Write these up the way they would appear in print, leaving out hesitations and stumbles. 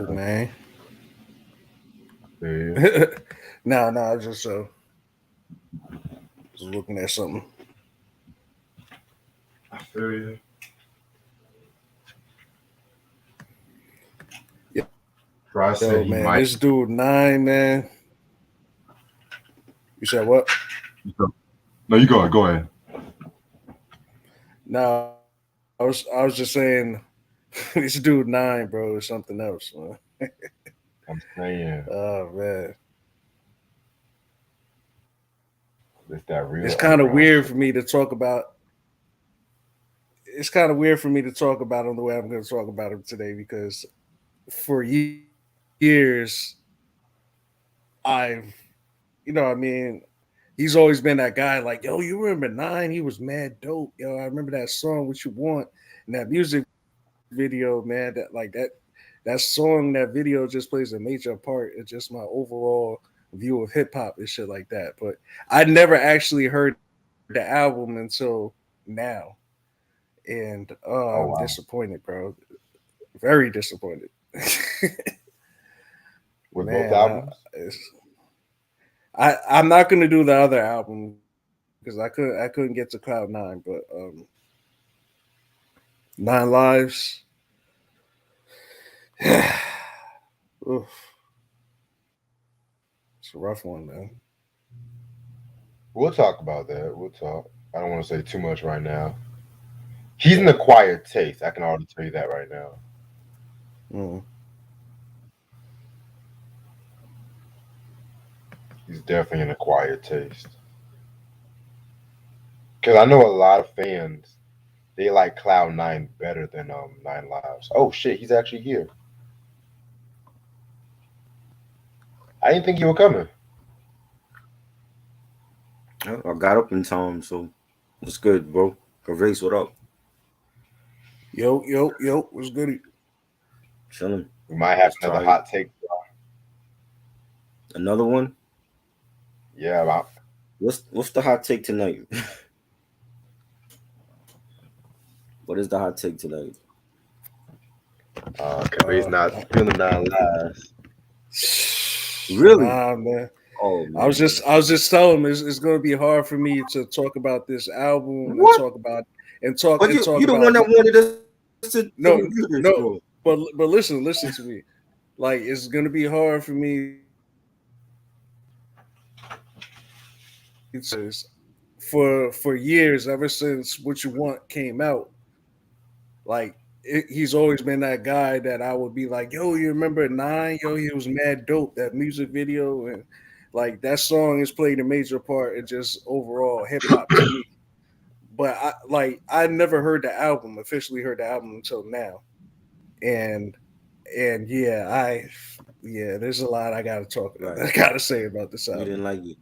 man. Feel you. No, just looking at something. I feel you. Bro, I Yo, said he man, might. this dude Nine, man. You said what? No, you go ahead. Go ahead. No, I was just saying this dude Nine, bro, is something else, man. I'm saying Oh man, it's that it's real kind of underground weird shit. for me to talk about. It's kind of weird for me to talk about him the way I'm going to talk about him today because for years I've, what I mean, he's always been that guy like, yo, you remember Nine? He was mad dope. Yo, I remember that song, What You Want, and that music video, man. That song, that video just plays a major part in just my overall view of hip hop and shit like that. But I never actually heard the album until now. And I'm Oh wow. disappointed, bro. Very disappointed. With both Man, albums? I'm not gonna do the other album because I couldn't get to Cloud Nine, but Nine Lives. Oof, it's a rough one, man. We'll talk about that. We'll talk. I don't want to say too much right now. He's an Yeah. acquired taste. I can already tell you that right now. Mm. He's definitely an acquired taste. Because I know a lot of fans, they like Cloud Nine better than Nine Lives. Oh shit, he's actually here. I didn't think you were coming. I got up in time, so what's good, bro? Gervais, what up? Yo, what's good? Chilling. We might have Just another tired. hot take. Another one? Yeah, about What's the hot take tonight? What is the hot take tonight? because he's not feeling Nine Lives. Really? Nah, man. Oh I was man. just I was just telling him it's gonna be hard for me to talk about this album and What? But talk you the about one that wanted us to no review this, no bro. but listen to me. Like it's gonna be hard for me to for years ever since What You Want came out. He's always been that guy that I would be like, yo, you remember Nine? Yo, he was mad dope. That music video and like that song has played a major part in just overall hip hop to me. But I never heard the album, officially heard the album until now. And and there's a lot I gotta Right. I gotta say about this You album. didn't like it.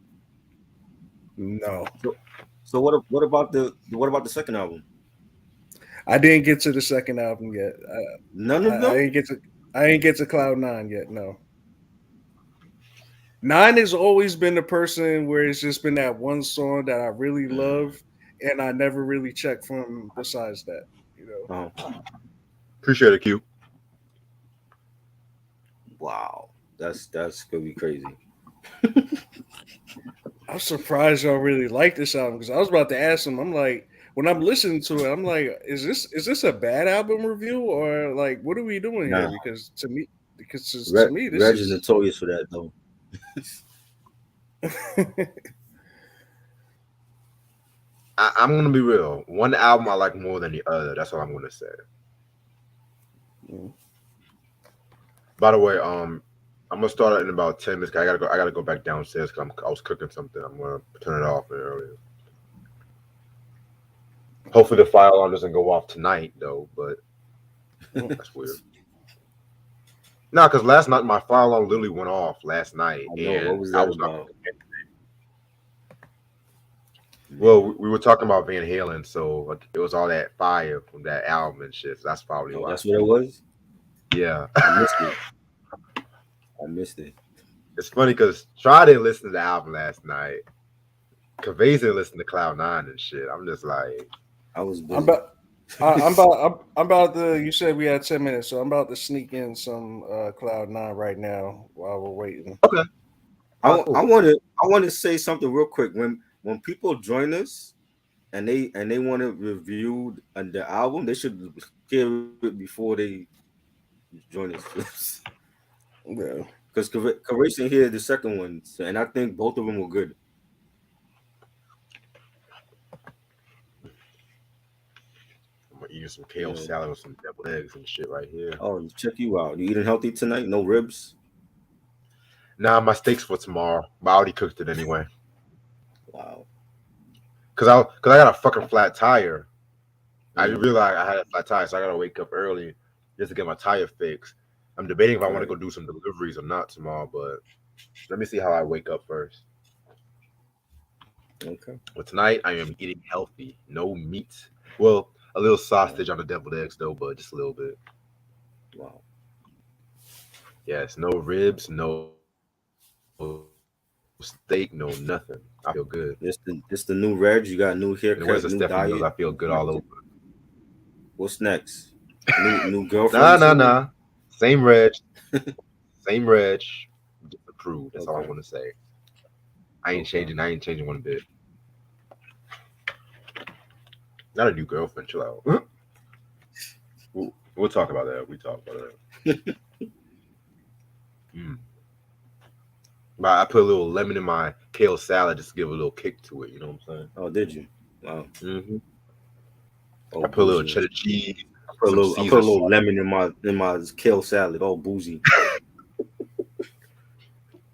No. So so what about the second album? I didn't get to the second album yet. None of I them? didn't get to I didn't get to Cloud Nine yet, no. Nine has always been the person where it's just been that one song that I really love, and I never really checked from besides that. You know, Oh, Appreciate it, Q. wow. That's gonna be crazy. I'm surprised y'all really like this album because I was about to ask him. I'm like, when I'm listening to it, I'm like, is this a bad album review or like what are we doing here? Nah. Because to me, this Reg is is notorious for that though. I'm gonna be real. One album I like more than the other. That's what I'm gonna say. By the way, I'm gonna start in about 10 minutes. I gotta go. I gotta go back downstairs because I was cooking something. I'm gonna turn it off earlier. Hopefully the fire alarm doesn't go off tonight though. But that's weird. No, because last night my fire alarm literally went off last night, I know. What and was I that was not. about? Well, Man. we were talking about Van Halen, so like, it was all that fire from that album and shit. So that's probably Oh, why. that's what it was? Yeah, I missed it. I missed it. it's funny because Try didn't listen to the album last night. Cavez didn't listen to Cloud Nine and shit. I'm just like, I was I'm busy. about. I'm about to. You said we had 10 minutes, so I'm about to sneak in some Cloud9 right now while we're waiting. Okay. I Cool. want to say something real quick. When people join us and they want to review the album, they should hear it before they join us. Yeah. Because Curation here the second one, and I think both of them were good. I'm gonna eat some kale salad with some deviled eggs and shit right here. Oh, check you out. You eating healthy tonight? No ribs? Nah, my steak's for tomorrow. But I already cooked it anyway. Wow. Cause I got a fucking flat tire. I didn't realize I had a flat tire, so I gotta wake up early just to get my tire fixed. I'm debating if I want to go do some deliveries or not tomorrow, but let me see how I wake up first. Okay. But tonight I am eating healthy, no meat. Well, a little sausage on the deviled eggs though, but just a little bit. Wow. Yes, no ribs, no steak, no nothing. I feel good. This the new Reg. You got new haircut, Where's the new Stephanie Mills? diet. I feel good all over. What's next? New girlfriend? Nah. Same Reg. Same Reg. Just approved. That's all I want to say. I ain't changing. I ain't changing one bit. Not a new girlfriend. Chill out. We'll talk about that. We talk about that. But I put a little lemon in my kale salad just to give a little kick to it. You know what I'm saying? Oh, did you? Wow. Mm-hmm. Oh, I put a little cheddar cheese. I put a little lemon in my kale salad. All boozy.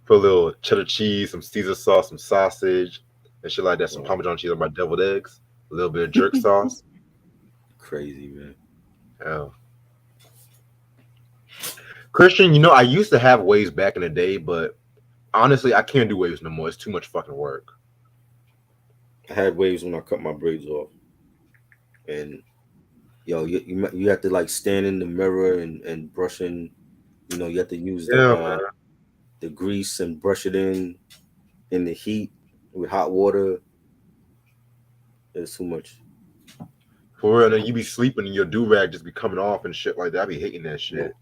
Put a little cheddar cheese, some Caesar sauce, some sausage, and shit like that. Some Parmesan cheese on my deviled eggs. A little bit of jerk sauce. Crazy, man. Yeah. Christian, you know, I used to have waves back in the day, but honestly, I can't do waves no more. It's too much fucking work. I had waves when I cut my braids off, and yo, you have to like stand in the mirror and brushing. You know, you have to use the grease and brush it in the heat with hot water. It's too much. For real, and then you be sleeping and your do rag just be coming off and shit like that. I be hating that shit.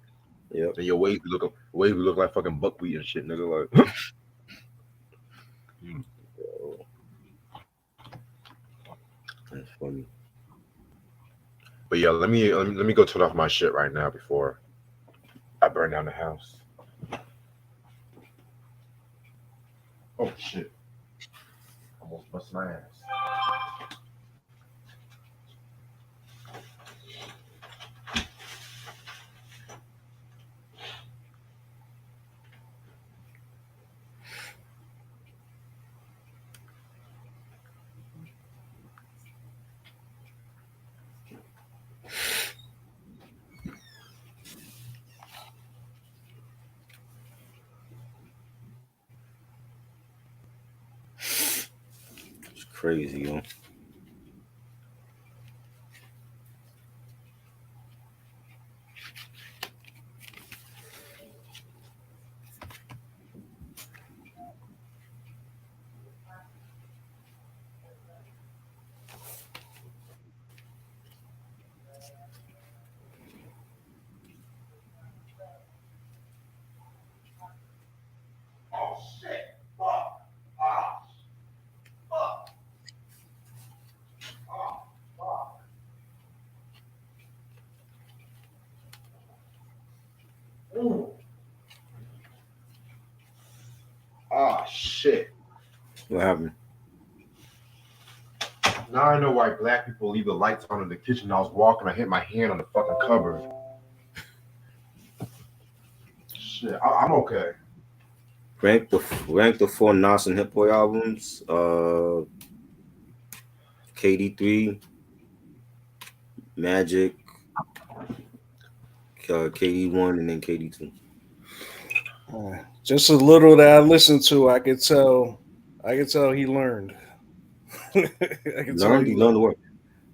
Yeah. And your waves look like fucking buckwheat and shit, nigga. Like. That's funny. But yeah, let me go turn off my shit right now before I burn down the house. Oh shit! Almost bust my ass. It's crazy, yo. Oh shit! What happened? Now I know why black people leave the lights on in the kitchen. I was walking, I hit my hand on the fucking cupboard. Shit, I'm okay. Rank the 4 Nas and Hit Boy albums. KD3, Magic, KD1, and then KD2. Just a little that I listened to, I could tell he learned. He learned the work.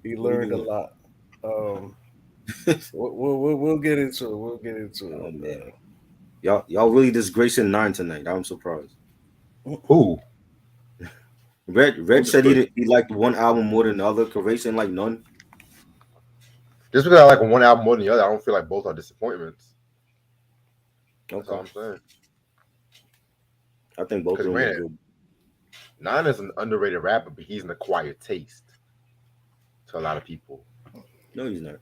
He learned a lot. We'll get into it. We'll get into it. Oh, man. Y'all really disgracing 9 tonight. I'm surprised. Who? Red said he liked one album more than the other. Curation like none. Just because I like one album more than the other, I don't feel like both are disappointments. That's all Okay. I'm saying. I think both of Because them are man, good. 9 is an underrated rapper, but he's an acquired taste to a lot of people. No, he's not.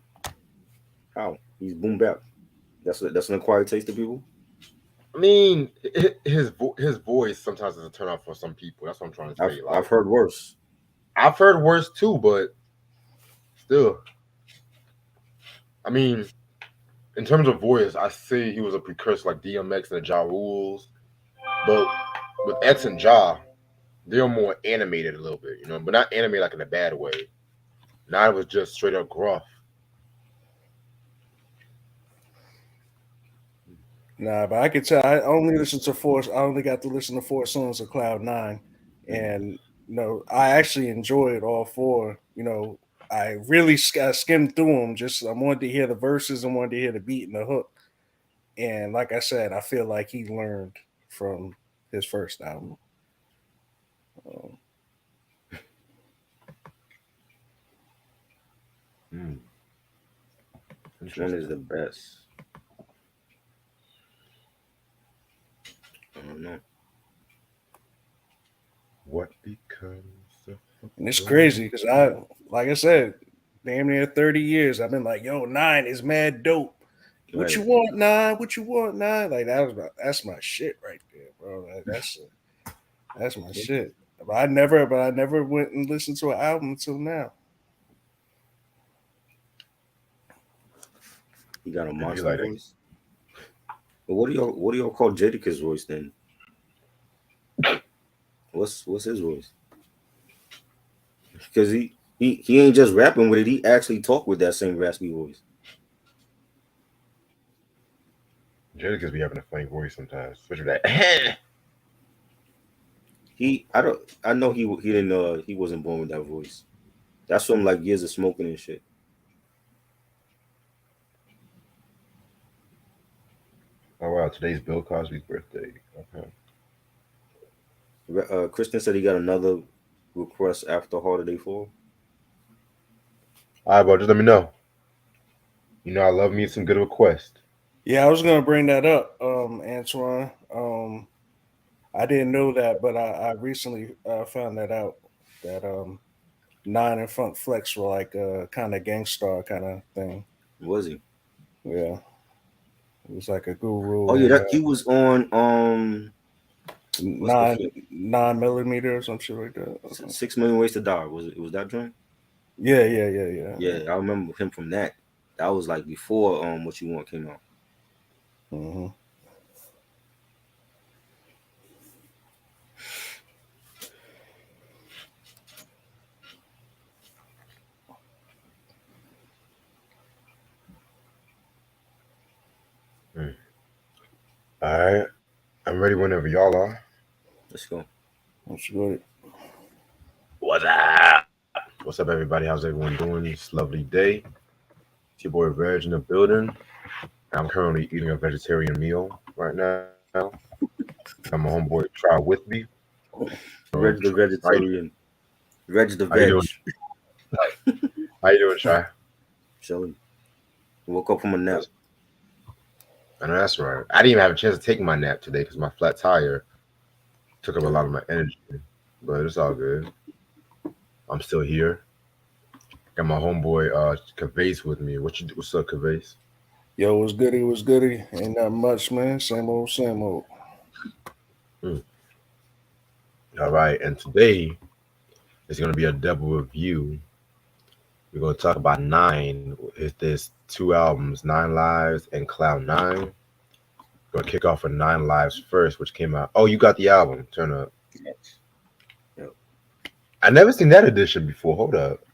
How? He's boom bap. That's an acquired taste to people. I mean, his voice sometimes is a turn off for some people. That's what I'm trying to I've say. I've Like heard worse. I've heard worse too, but still, I mean, in terms of voice, I say he was a precursor like DMX and the Ja Rules, but with X and Ja, they're more animated a little bit, you know, but not animated like in a bad way. Now it was just straight up gruff. Nah, but I could tell. I only listen to four. I only got to listen to 4 songs of Cloud Nine, and I actually enjoyed all four. I really I skimmed through them. Just I wanted to hear the verses and wanted to hear the beat and the hook. And like I said, I feel like he learned from his first album. Hmm. Which one is the best? I don't know. What becomes of And it's crazy because like I said, damn near 30 years, I've been like, yo, Nine is mad dope. What Right. you want, Nine? What you want, Nine? Like that's my shit right there, bro. Like, that's my shit. But I never went and listened to an album until now. He got a It'd be monster like that. voice. But what do y'all call Jadakiss voice then? What's his voice? Because he ain't just rapping with it. He actually talk with that same raspy voice. Jadakiss be having a funny voice sometimes, especially that. I know he didn't he wasn't born with that voice. That's from like years of smoking and shit. Oh wow, today's Bill Cosby's birthday. Okay. Kristen said he got another request after Holiday 4. All right, bro, just let me know. You know, I love me some good requests. Yeah, I was gonna bring that up, Antoine. I didn't know that, but I recently found that out that Nine and Funk Flex were like a kind of gangstar kind of thing. Was he? Yeah, it was like a Oh guru yeah, and that he was on what's the film? 9 millimeter or some shit like that. 6 Million Ways to Die. Was that joint? Yeah. Yeah, I remember him from that. That was like before What You Want came out. Mm-hmm. All right, I'm ready whenever y'all are. Let's go. That's good. What's up? What's up, everybody? How's everyone doing this lovely day? It's your boy Reg in the building. I'm currently eating a vegetarian meal right now. Got my homeboy Try with me. Reg the vegetarian. Reg the How you veg. doing? How you doing, Try? Chilling. Woke up from a nap. I know that's right. I didn't even have a chance to take my nap today because my flat tire took up a lot of my energy. But it's all good. I'm still here. Got my homeboy Cavase with me. What's up, Cavase? Yo, was goody, was goody. Ain't nothing much, man. Same old, same old. All right, and today is gonna be a double review. We're gonna talk about Nine. There's 2 albums, 9 Lives and Cloud 9. We're gonna kick off with 9 Lives first, which came out. Oh, you got the album. Turn up. Yep. I never seen that edition before. Hold up.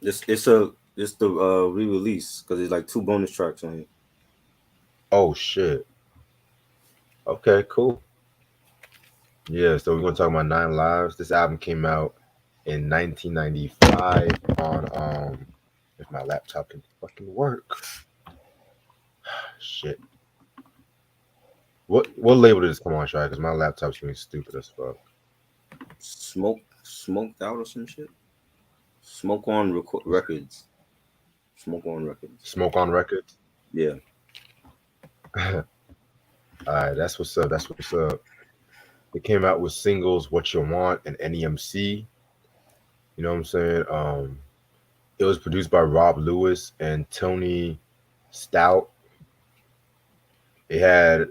It's the re-release because it's like 2 bonus tracks on it. Oh shit. Okay, cool. Yeah, so we're gonna talk about 9 Lives. This album came out in 1995 on if my laptop can fucking work. Shit. What label did this come on, Shy? Because my laptop's being stupid as fuck. Smoked out or some shit. Smoke on records. Smoke On Records. Smoke On Records. Yeah. All right, that's what's up. That's what's up. They came out with singles "What You Want" and NEMC. You know what I'm saying? It was produced by Rob Lewis and Tony Stout. It had a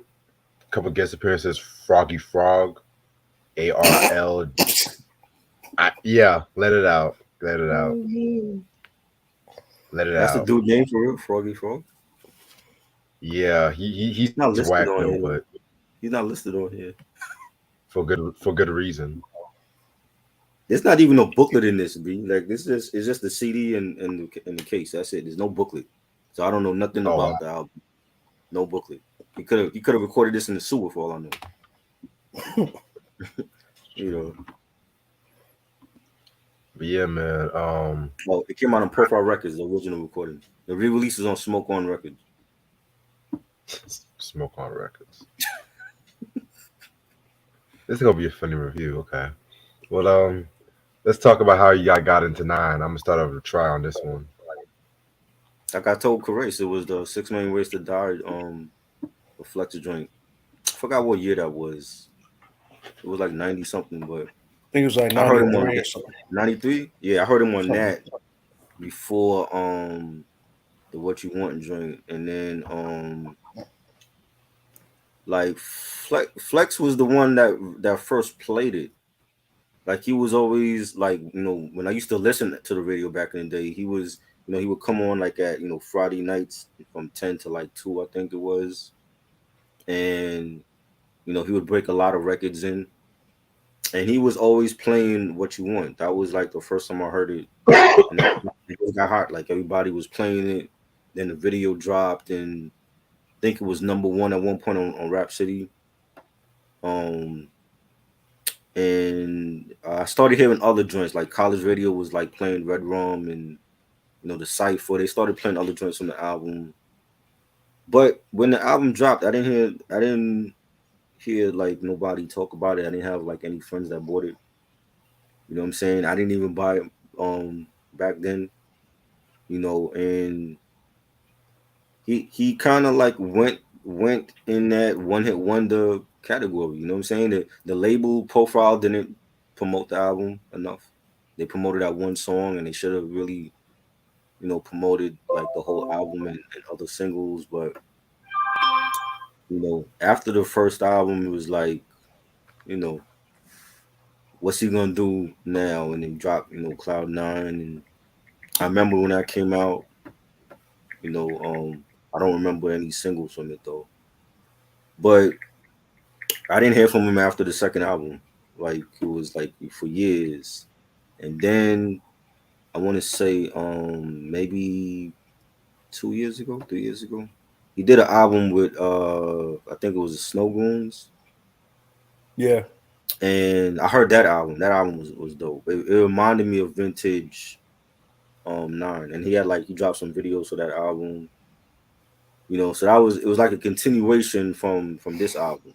couple guest appearances: Froggy Frog, ARL. Yeah, let it out. Let it out. Let it That's the out. dude name for real, Froggy Frog. Yeah, he's Not listed whack on though, here. but He's not listed on here. for good reason. There's not even no booklet in this, B. Like this is it's just the CD and the case. That's it. There's no booklet, so I don't know nothing Oh, about the album. No booklet. He could have recorded this in the sewer for all I know. You know. but yeah, man. Well, it came out on Profile Records, the original recording. The re-release is on Smoke On Records. Smoke On Records. This is gonna be a funny review. Okay. Well, let's talk about how you got into 9. I'm gonna start over the try on this one. Like I told Caress, it was the 6 Million Ways to Die the Flex joint. I forgot what year that was. It was like 90 something, but I think it was like I heard him on 93 or something. 93. Yeah, I heard him on Something. that before the What You Want joint, and then like Flex was the one that first played it. Like he was always like, when I used to listen to the radio back in the day, he was, he would come on like at Friday nights from 10 to like 2, I think it was, and he would break a lot of records in, and he was always playing What You Want. That was like the first time I heard it, and it got hot. Like everybody was playing it. Then the video dropped, and I think it was #1 at one point on Rap City. And I started hearing other joints, like College Radio was like playing Red Rum, and the Cypher. They started playing other joints from the album. But when the album dropped, I didn't hear like nobody talk about it. I didn't have like any friends that bought it. You know what I'm saying? I didn't even buy it back then. And he kind of like went in that one hit wonder category. You know what I'm saying? The label Profile didn't promote the album enough. They promoted that one song, and they should have really, promoted like the whole album and other singles. But after the first album, it was like, what's he gonna do now? And then dropped, Cloud 9. And I remember when that came out, I don't remember any singles from it though. But I didn't hear from him after the second album. Like it was like for years. And then I want to say maybe 2 years ago, 3 years ago, he did an album with I think it was the Snow Goons. Yeah. And I heard that album. That album was dope. It reminded me of Vintage 9. And he dropped some videos for that album. So it was like a continuation from this album.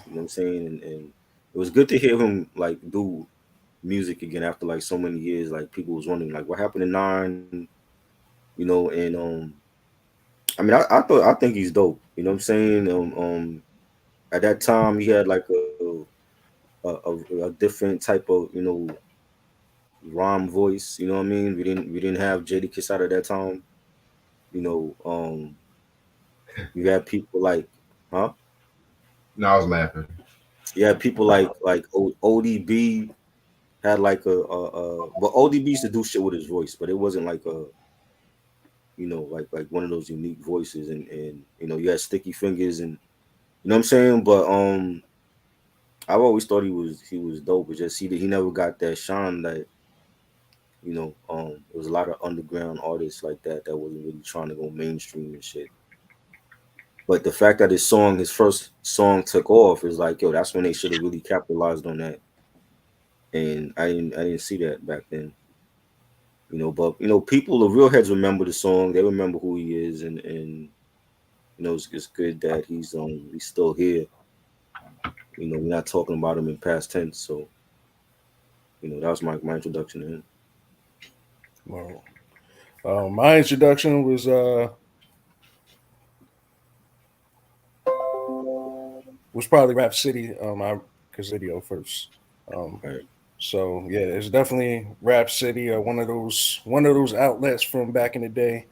You know what I'm saying? And it was good to hear him like do music again after like so many years. Like people was wondering like what happened in 9, and I mean I think he's dope. You know what I'm saying? At that time he had like a different type of rhyme voice. You know what I mean? We didn't have JD Kiss out at that time. You had people like, huh? No, I was laughing. You had people like ODB had like but ODB used to do shit with his voice, but it wasn't like a like one of those unique voices, and you had Sticky Fingers, and you know what I'm saying. But I've always thought he was dope. But just he never got that shine that there was a lot of underground artists like that wasn't really trying to go mainstream and shit. But the fact that his first song took off is like, yo, that's when they should have really capitalized on that. And I didn't see that back then. But people, the real heads remember the song. They remember who he is, and it's good that he's still here. We're not talking about him in past tense. So, that was my introduction to him. Well, My introduction was probably Rap City. I because video first. Um, Right. so yeah, it's definitely Rap City, one of those outlets from back in the day.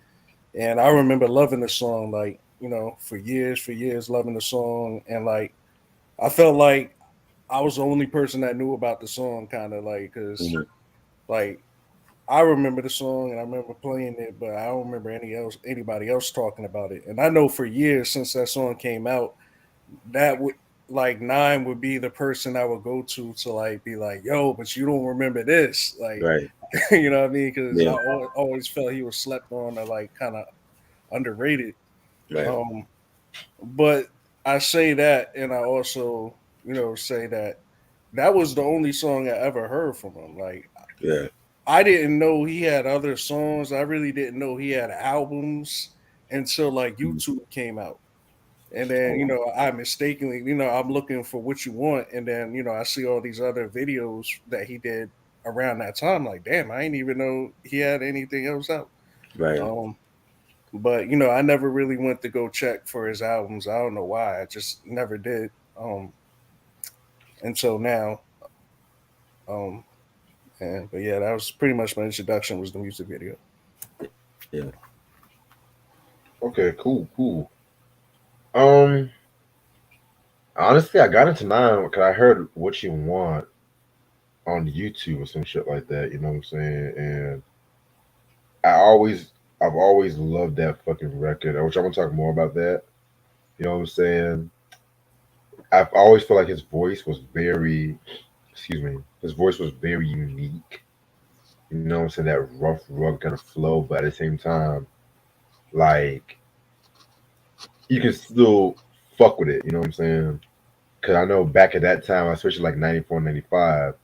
And I remember loving the song, like for years, loving the song, and like I felt like I was the only person that knew about the song, kind of like because Mhm. like I remember the song and I remember playing it, but I don't remember anybody else talking about it. And I know for years since that song came out, that would like Nine would be the person I would go to like be like, yo, but you don't remember this, like Right. you know what I mean? Because I Yeah. always felt he was slept on or like kind of underrated. Right. Um, but I say that, and I also say that that was the only song I ever heard from him. Like Yeah. I didn't know he had other songs. I really didn't know he had albums until like Mhm. YouTube came out. And then, Oh, I mistakenly, I'm looking for what you want. And then, I see all these other videos that he did around that time. Like, damn, I didn't even know he had anything else out. right. Um, but I never really went to go check for his albums. I don't know why. I just never did. Until now. Um, and but yeah, that was pretty much my introduction was the music video. Yeah. Okay, cool. Um, honestly, I got into Nine because I heard "What You Want" on YouTube or some shit like that. You know what I'm saying? And I always, I've always loved that fucking record. Which I'm gonna talk more about that. You know what I'm saying? I've always felt like his voice was very, excuse me, his voice was very unique. You know what I'm saying? That rough, rugged kind of flow, but at the same time, like you can still fuck with it. You know what I'm saying? Because I know back at that time, especially like 94, 95,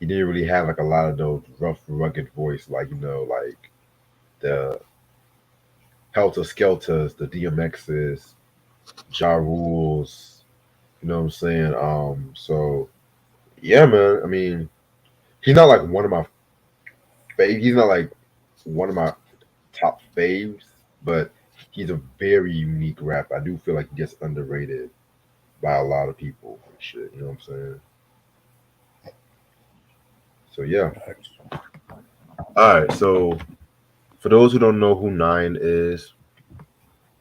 he didn't really have like a lot of those rough, rugged voice, like like the Helter Skelters, the DMXs, Ja Rules. You know what I'm saying? So yeah, man. I mean, he's not like one of my He's not like one of my top faves, but he's a very unique rapper. I do feel like he gets underrated by a lot of people and shit. You know what I'm saying? So yeah. All right. So for those who don't know who Nine is,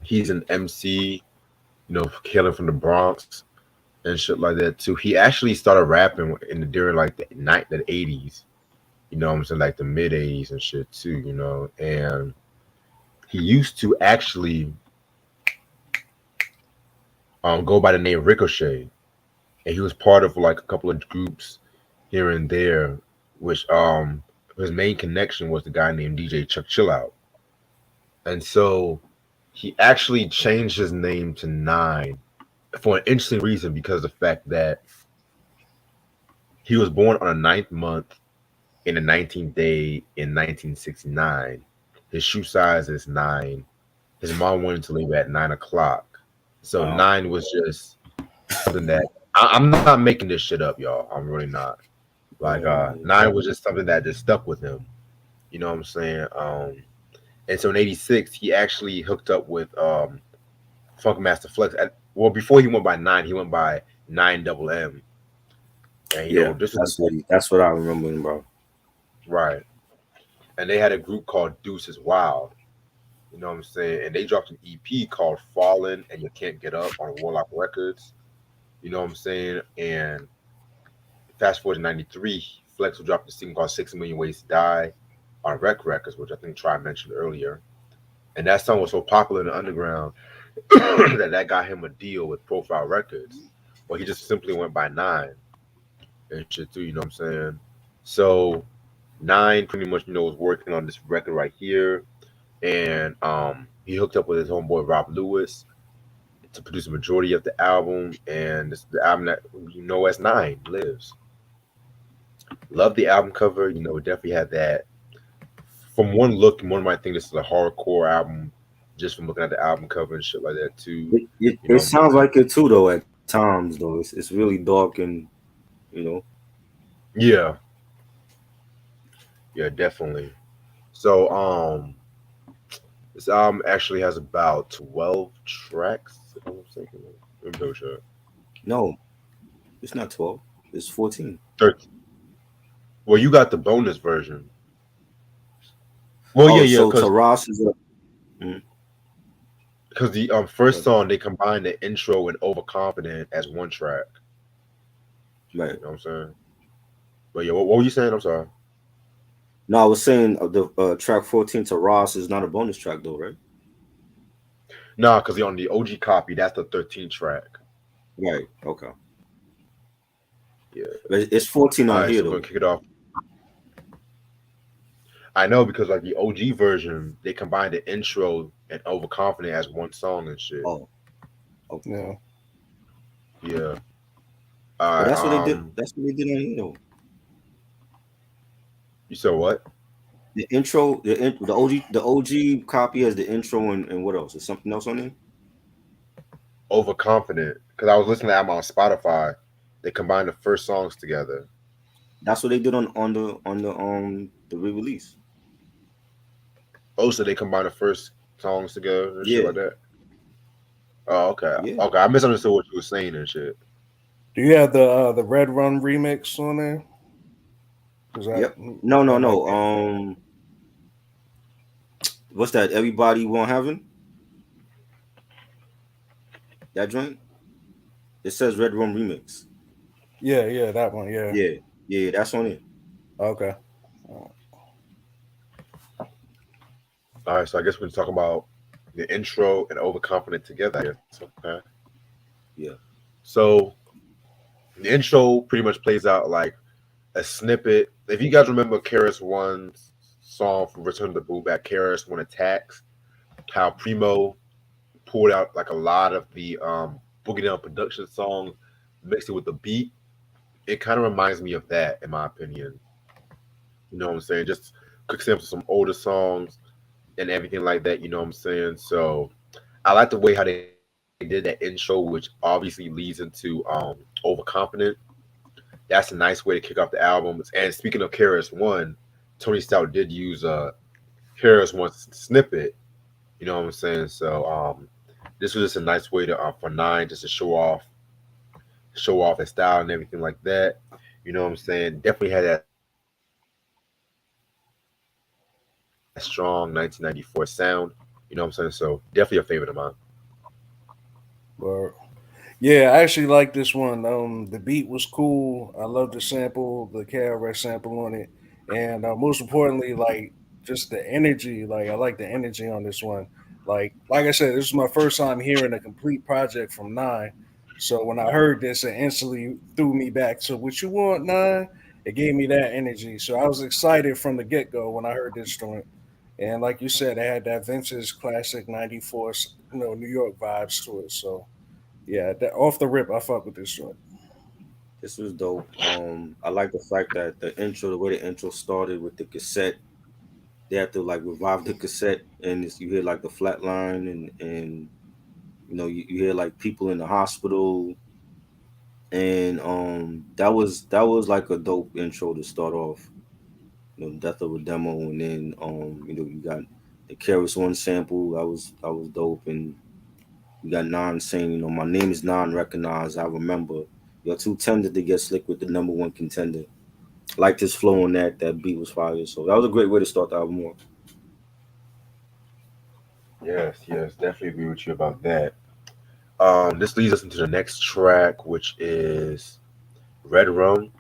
he's an MC. Hailing from the Bronx and shit like that too. He actually started rapping during like the 80s. You know what I'm saying? Like the mid 80s and shit too. And he used to actually go by the name Ricochet, and he was part of like a couple of groups here and there, which his main connection was the guy named DJ Chuck Chillout, and so he actually changed his name to Nine for an interesting reason because of the fact that he was born on a ninth month in the 19th day in 1969. His shoe size is 9. His mom wanted to leave at 9 o'clock, so Wow. 9 was just something that I'm not making this shit up, y'all. I'm really not. Like Yeah. 9 was just something that just stuck with him. You know what I'm saying? And so in '86 he actually hooked up with Funk Master Flex. Well, before he went by 9, he went by 9 M. And Yeah. this was That's what I remember him, bro. right. And they had a group called Deuces Wild. You know what I'm saying? And they dropped an EP called Fallen and You Can't Get Up on Warlock Records. You know what I'm saying? And fast forward to '93, Flex will drop the single called 6 Million Ways to Die on Rec Records, which I think Try mentioned earlier. And that song was so popular in the underground that got him a deal with Profile Records. But he just simply went by 9 and shit too, you know what I'm saying? So 9 pretty much, was working on this record right here. And he hooked up with his homeboy Rob Lewis to produce a majority of the album. And this is the album that as 9 lives. Love the album cover. It definitely had that. From one look, one might think this is a hardcore album just from looking at the album cover and shit like that too. It sounds like it too, though. At times, though, it's really dark and you know. Yeah, yeah, definitely. So, This album actually has about 12 tracks. If I'm mistaken. Let me double check. No, it's not 12. It's 14. 13. Well, you got the bonus version. Well, Oh, yeah, so because Taras is a. Mm, the first song they combined the intro and Overconfident as one track. right. You know what I'm saying? But yeah, what were you saying? I'm sorry. No, I was saying the track 14 Taras is not a bonus track though, right? Nah, because on the OG copy, that's the 13th track. Right. Okay. Yeah. But it's 14 All on right, here so we're though. gonna kick it off. I know because like the OG version, they combined the intro and Overconfident as one song and shit. Oh, okay. Yeah. Yeah. But All right. that's what they did. That's what they did on here though. You said what? The intro, the OG copy has the intro and what else? Is something else on there? Overconfident. Because I was listening to them on Spotify. They combined the first songs together. That's what they did on the re-release. Oh, so they combined the first songs together and shit Yeah, like that. Oh, okay. yeah. Okay, I misunderstood what you were saying and shit. Do you have the Red Rum remix on there? Is Yep. No, no, that might no. be What's that? Everybody Want Heaven? That joint? It says Red Room Remix. yeah, that one, yeah. Yeah, yeah, that's on it. Okay. All right, so I guess we're talking about the intro and Overconfident together. I guess. Okay. Yeah. So the intro pretty much plays out like a snippet. If you guys remember Karis One's song from Return of the Boom Back, Karis One Attacks, how Primo pulled out like a lot of the Boogie Down production songs, mixed it with the beat. It kind of reminds me of that, in my opinion. You know what I'm saying? Just quick samples of some older songs and everything like that. You know what I'm saying? So I like the way how they did that intro, which obviously leads into Overconfident. That's a nice way to kick off the album. And speaking of KRS One, Tony Stout did use KRS One snippet. You know what I'm saying? So this was just a nice way to for Nine just to show off his style and everything like that. You know what I'm saying? Definitely had that strong 1994 sound. You know what I'm saying? So definitely a favorite of mine. But yeah, I actually like this one. The beat was cool. I love the sample, the KRS sample on it, and most importantly, like just the energy. Like I like the energy on this one. Like I said, this is my first time hearing a complete project from Nine. So when I heard this, it instantly threw me back to what you want, Nine. It gave me that energy. So I was excited from the get go when I heard this joint. And like you said, it had that vintage classic '94, New York vibes to it. So yeah, that, off the rip, I fuck with this joint. This was dope. I like the fact that the way the intro started with the cassette, they have to like revive the cassette, and you hear like the flat line, and you hear like people in the hospital, and that was like a dope intro to start off. Death of a Demo, and then you got the Keras One sample that was dope, and you got Non saying, my name is non recognized. I remember you're too tender to get slick with the number one contender. Liked his flow on that beat was fire. So that was a great way to start the album off. Yes, definitely agree with you about that. This leads us into the next track, which is Red Rum.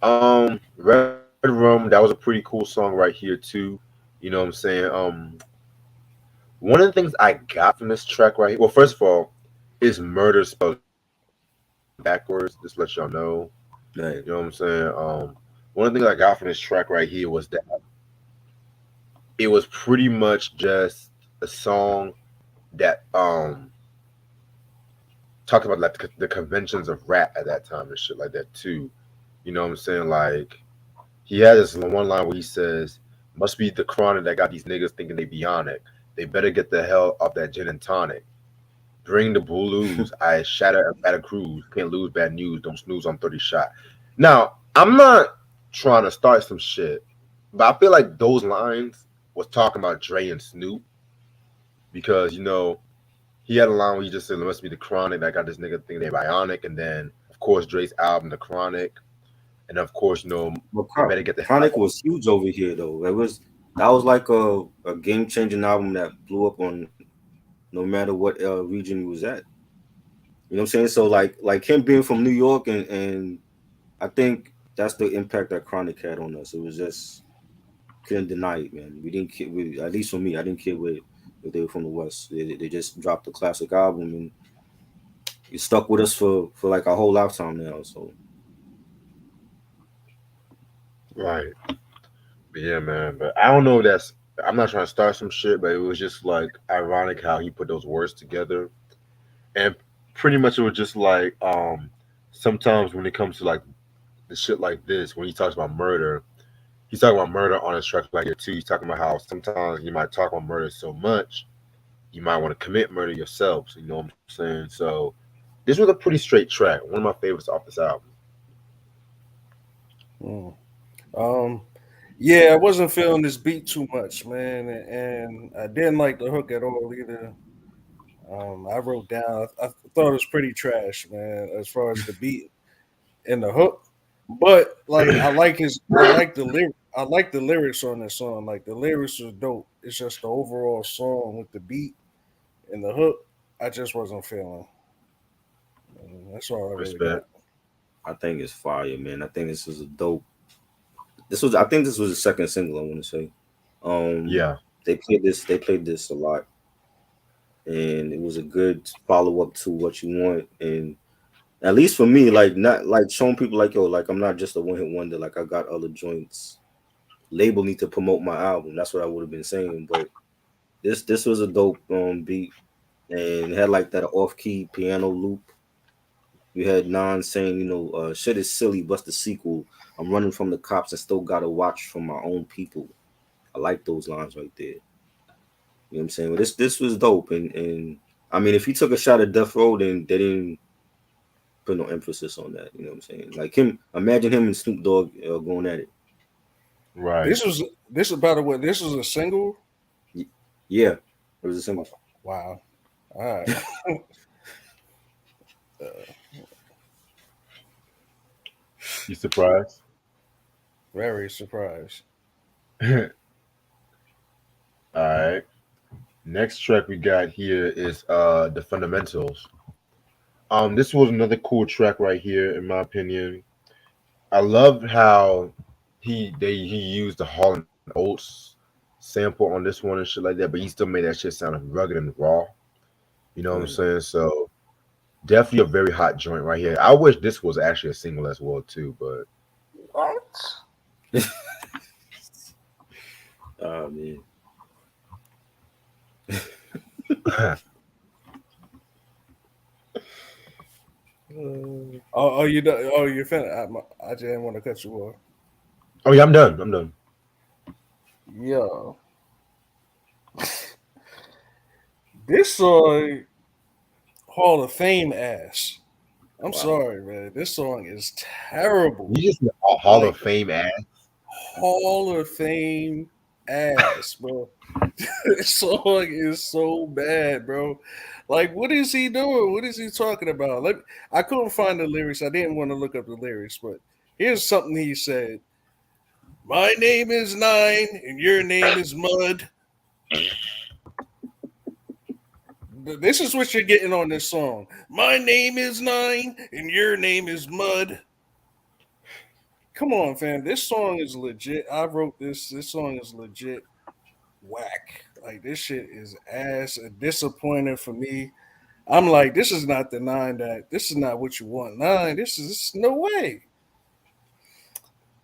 Red Rum, that was a pretty cool song right here too. You know what I'm saying? One of the things I got from this track right here, well, first of all, is murder spelled backwards. Just to let y'all know. Right. You know what I'm saying? One of the things I got from this track right here was that it was pretty much just a song that talked about like the conventions of rap at that time and shit like that too. You know what I'm saying? Like he had this one line where he says, "Must be the chronic that got these niggas thinking they bionic. They better get the hell off that gin and tonic. Bring the blues. I shatter at a cruise. Can't lose bad news. Don't snooze on 30 shot." Now, I'm not trying to start some shit, but I feel like those lines was talking about Dre and Snoop because he had a line where he just said, "It must be the Chronic that got this nigga thinking they bionic," and then of course Dre's album, The Chronic, and of course But they better get the hell Chronic out. was huge over here though. That was like a game changing album that blew up on no matter what region he was at. You know what I'm saying? So like him being from New York and I think that's the impact that Chronic had on us. It was just couldn't deny it, man. We didn't care. At least for me, I didn't care if they were from the West. They just dropped a classic album and it stuck with us for like a whole lifetime now. So Right. But yeah, man. But I don't know. I'm not trying to start some shit, but it was just like ironic how he put those words together, and pretty much it was just like sometimes when it comes to like the shit like this, when he talks about murder, he's talking about murder on his track like it too. He's talking about how sometimes you might talk about murder so much, you might want to commit murder yourself. So, you know what I'm saying? So this was a pretty straight track. One of my favorites off this album. Mm. Yeah, I wasn't feeling this beat too much, man, and I didn't like the hook at all either. I wrote down, I thought it was pretty trash, man, as far as the beat and the hook. But like, I like the lyrics on this song. Like the lyrics are dope. It's just the overall song with the beat and the hook, I just wasn't feeling. That's all I really got. Respect. I think it's fire, man. I think this was a dope. I think this was the second single. I want to say. Um, Yeah. they played this. They played this a lot, and it was a good follow up to what you want. And at least for me, like not like showing people like yo, like I'm not just a one hit wonder. Like I got other joints. Label need to promote my album. That's what I would have been saying. But this was a dope beat, and it had like that off key piano loop. You had Nas saying, shit is silly, but the sequel. I'm running from the cops and still gotta watch from my own people. I like those lines right there. You know what I'm saying? But this was dope, and I mean, if he took a shot at Death Row, then they didn't put no emphasis on that. You know what I'm saying? Like him, imagine him and Snoop Dogg going at it. Right. This is by the way, this is a single. Yeah, it was a single. Wow. All right. You surprised? Very surprised. All right. Next track we got here is The Fundamentals. This was another cool track right here, in my opinion. I love how he used the Hall and Oates sample on this one and shit like that, but he still made that shit sound rugged and raw. You know what I'm Right. saying? So definitely a very hot joint right here. I wish this was actually a single as well too, but What? Oh man. You done? Oh, you're finished. I just didn't want to cut you off. oh yeah, I'm done. I'm done. Yo, this song Hall of Fame ass. I'm Wow. sorry, man. This song is terrible. You just Hall Like of Fame ass. Hall of Fame ass, bro. This song is so bad, bro. Like, what is he doing? What is he talking about? I couldn't find the lyrics. I didn't want to look up the lyrics, but here's something he said. My name is Nine, and your name is Mud. This is what you're getting on this song. My name is Nine, and your name is Mud. Come on, fam. This song is legit. I wrote this. This song is legit whack. Like this shit is ass. Disappointing for me. I'm like, this is not the nine that. This is not what you want. Nine. This is no way.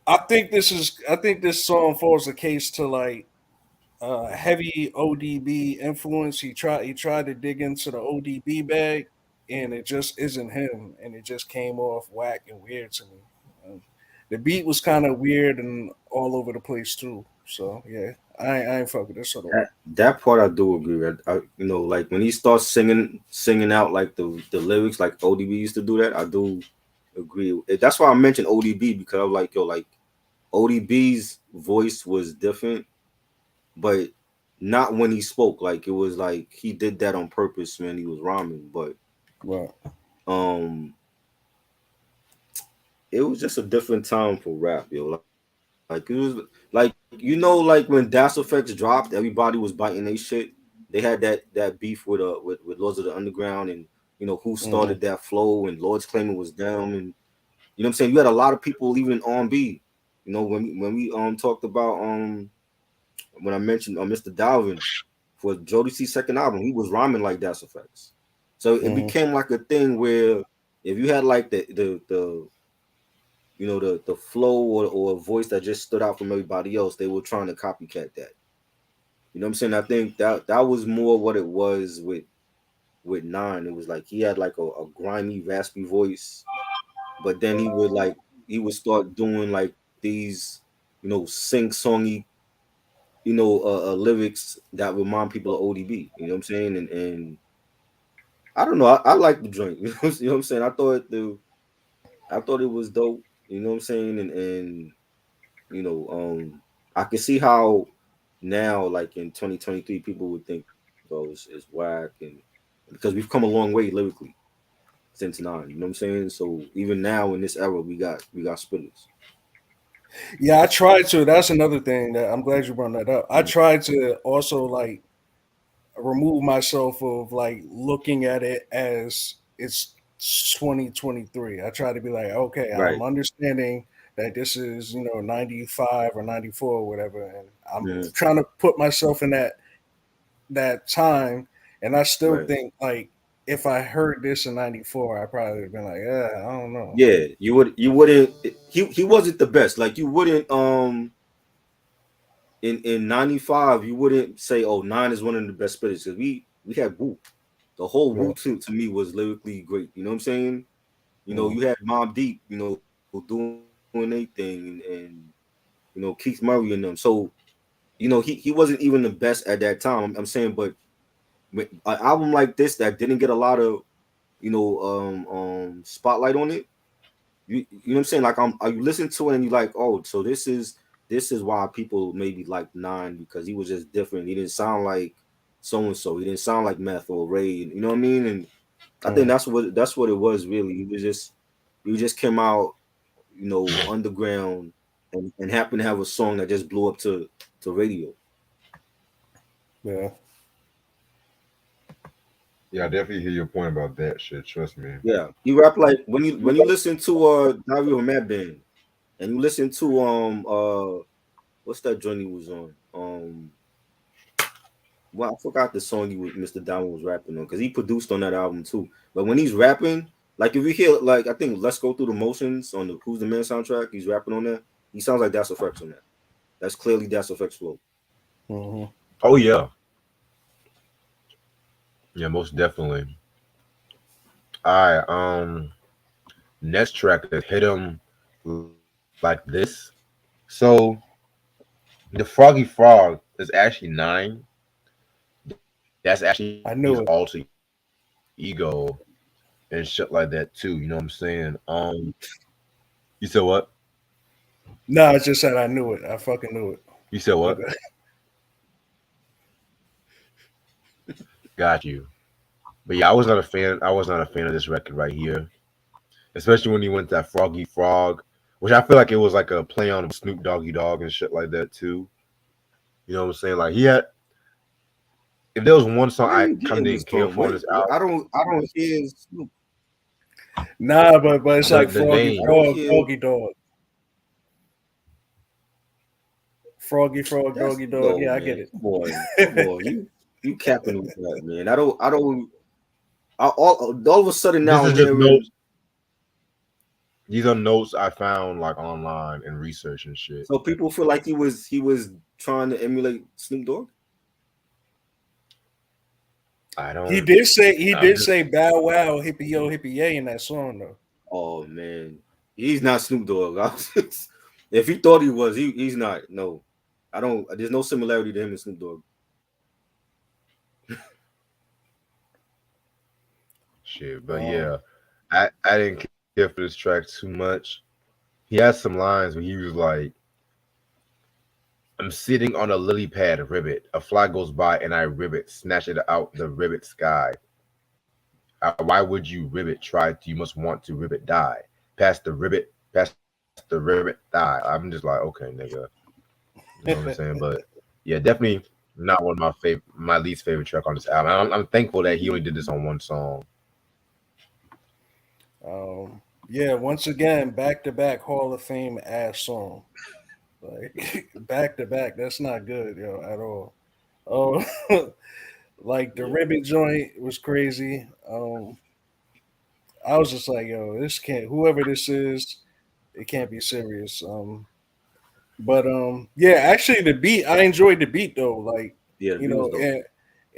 I think this is. I think this song falls a case to like heavy ODB influence. He tried to dig into the ODB bag, and it just isn't him, and it just came off whack and weird to me. Um, the beat was kind of weird and all over the place too. So yeah, I ain't fuck with this at all. That part I do agree with. Like when he starts singing out like the lyrics, like ODB used to do that. I do agree. That's why I mentioned ODB because I'm like, yo, like ODB's voice was different, but not when he spoke. Like it was like he did that on purpose when he was rhyming. But Right. um, it was just a different time for rap, yo. Like it was like like when Das Effects dropped, everybody was biting their shit. They had that beef with Lords of the Underground, and who Mm-hmm. started that flow, and Lords claiming was them, and you know what I'm saying. You had a lot of people even on B. When we talked about when I mentioned Mr. Dalvin for Jodeci's second album, he was rhyming like Das Effects. So it Mm-hmm. became like a thing where if you had like the the flow or a voice that just stood out from everybody else, they were trying to copycat that. You know what I'm saying? I think that was more what it was with Nine. It was like he had like a grimy, raspy voice, but then he would start doing like these, sing songy, lyrics that remind people of ODB. You know what I'm saying? And I don't know. I like the joint. You know what I'm saying? I thought it was dope. You know what I'm saying? And you know, I can see how now, like in 2023, people would think, oh, it's whack, and because we've come a long way lyrically since Nine. You know what I'm saying? So even now in this era, we got spitters. Yeah, I tried to. That's another thing that I'm glad you brought that up. I Mhm. tried to also like remove myself of like looking at it as it's 2023. I try to be like, okay, I'm Right. understanding that this is 95 or 94 or whatever, and I'm Mhm. trying to put myself in that time, and I still Right. think like if I heard this in 94, I probably would have been like, yeah, I don't know. Yeah, you wouldn't. He wasn't the best. Like you wouldn't in '95 you wouldn't say, oh, Nine is one of the best spitters, because we had Wu. The whole Wu Right. to me was lyrically great. You know what I'm saying? Mm. You had Mobb Deep, doing anything, and Keith Murray and them. So he wasn't even the best at that time. I'm saying, but an album like this that didn't get a lot of spotlight on it. You know what I'm saying? Like you listen to it and you like, oh, so this is why people maybe like Nine, because he was just different. He didn't sound like so and so. He didn't sound like Meth or Ray. You know what I mean? And I think Mm. that's what it was really. He just came out, underground, and happened to have a song that just blew up to radio. Yeah. Yeah, I definitely hear your point about that shit. Trust me. Yeah, he rap like when you listen to Dario from Mad Band, and you listen to what's that joint he was on? Well, I forgot the song Mr. Diamond was rapping on, because he produced on that album too. But when he's rapping, like if you hear, like, I think Let's Go Through the Motions on the Who's the Man soundtrack, he's rapping on that. He sounds like Das Effects on that. That's clearly Das Effects flow. Hmm. Oh yeah, yeah, most definitely. All right, next track is "Hit 'Em Like This." So the Froggy Frog is actually Nine. That's actually I his knew it. alter ego and shit like that too. You know what I'm saying? You said what? No, I just said I knew it. I fucking knew it. You said what? Okay. Got you. But yeah, I was not a fan. I was not a fan of this record right here, especially when he went that Froggy Frog, which I feel like it was like a play on Snoop Doggy Dogg and shit like that too. You know what I'm saying? Like he had, if there was one song Where are I you kind of getting this didn't care from? for on this album, I don't hear Snoop. Nah, but it's like the Froggy I name. don't Frog, hear Doggy Dog. Froggy Frog, that's Doggy Dog. no Yeah, I get man. it. Come on, you capping with that, man. I don't. All of a sudden This now is I'm just hearing. notes. These are notes I found like online and research and shit. So people feel like he was trying to emulate Snoop Dogg. I he don't. did say he I'm did just. say Bow Wow, hippie yo, hippie yay in that song though. Oh man, he's not Snoop Dogg. If he thought he was, he's not. No, I don't. There's no similarity to him and Snoop Dogg. Shit, but Um, yeah, I didn't care for this track too much. He has some lines where he was like, I'm sitting on a lily pad ribbit. A fly goes by and I ribbit, snatch it out the ribbit sky. Why would you ribbit try? You must want to ribbit die. Past the ribbit die. I'm just like, okay, nigga. You know what I'm saying? But yeah, definitely not one of my least favorite track on this album. I'm thankful that he only did this on one song. Yeah, once again, back to back Hall of Fame ass song. Like back to back, that's not good, yo, at all. Oh, like the Yeah. ribbon joint was crazy. I was just like, yo, this can't. Whoever this is, it can't be serious. But yeah, actually, the beat, I enjoyed the beat though. Like, Yeah, the you beat was know, dope.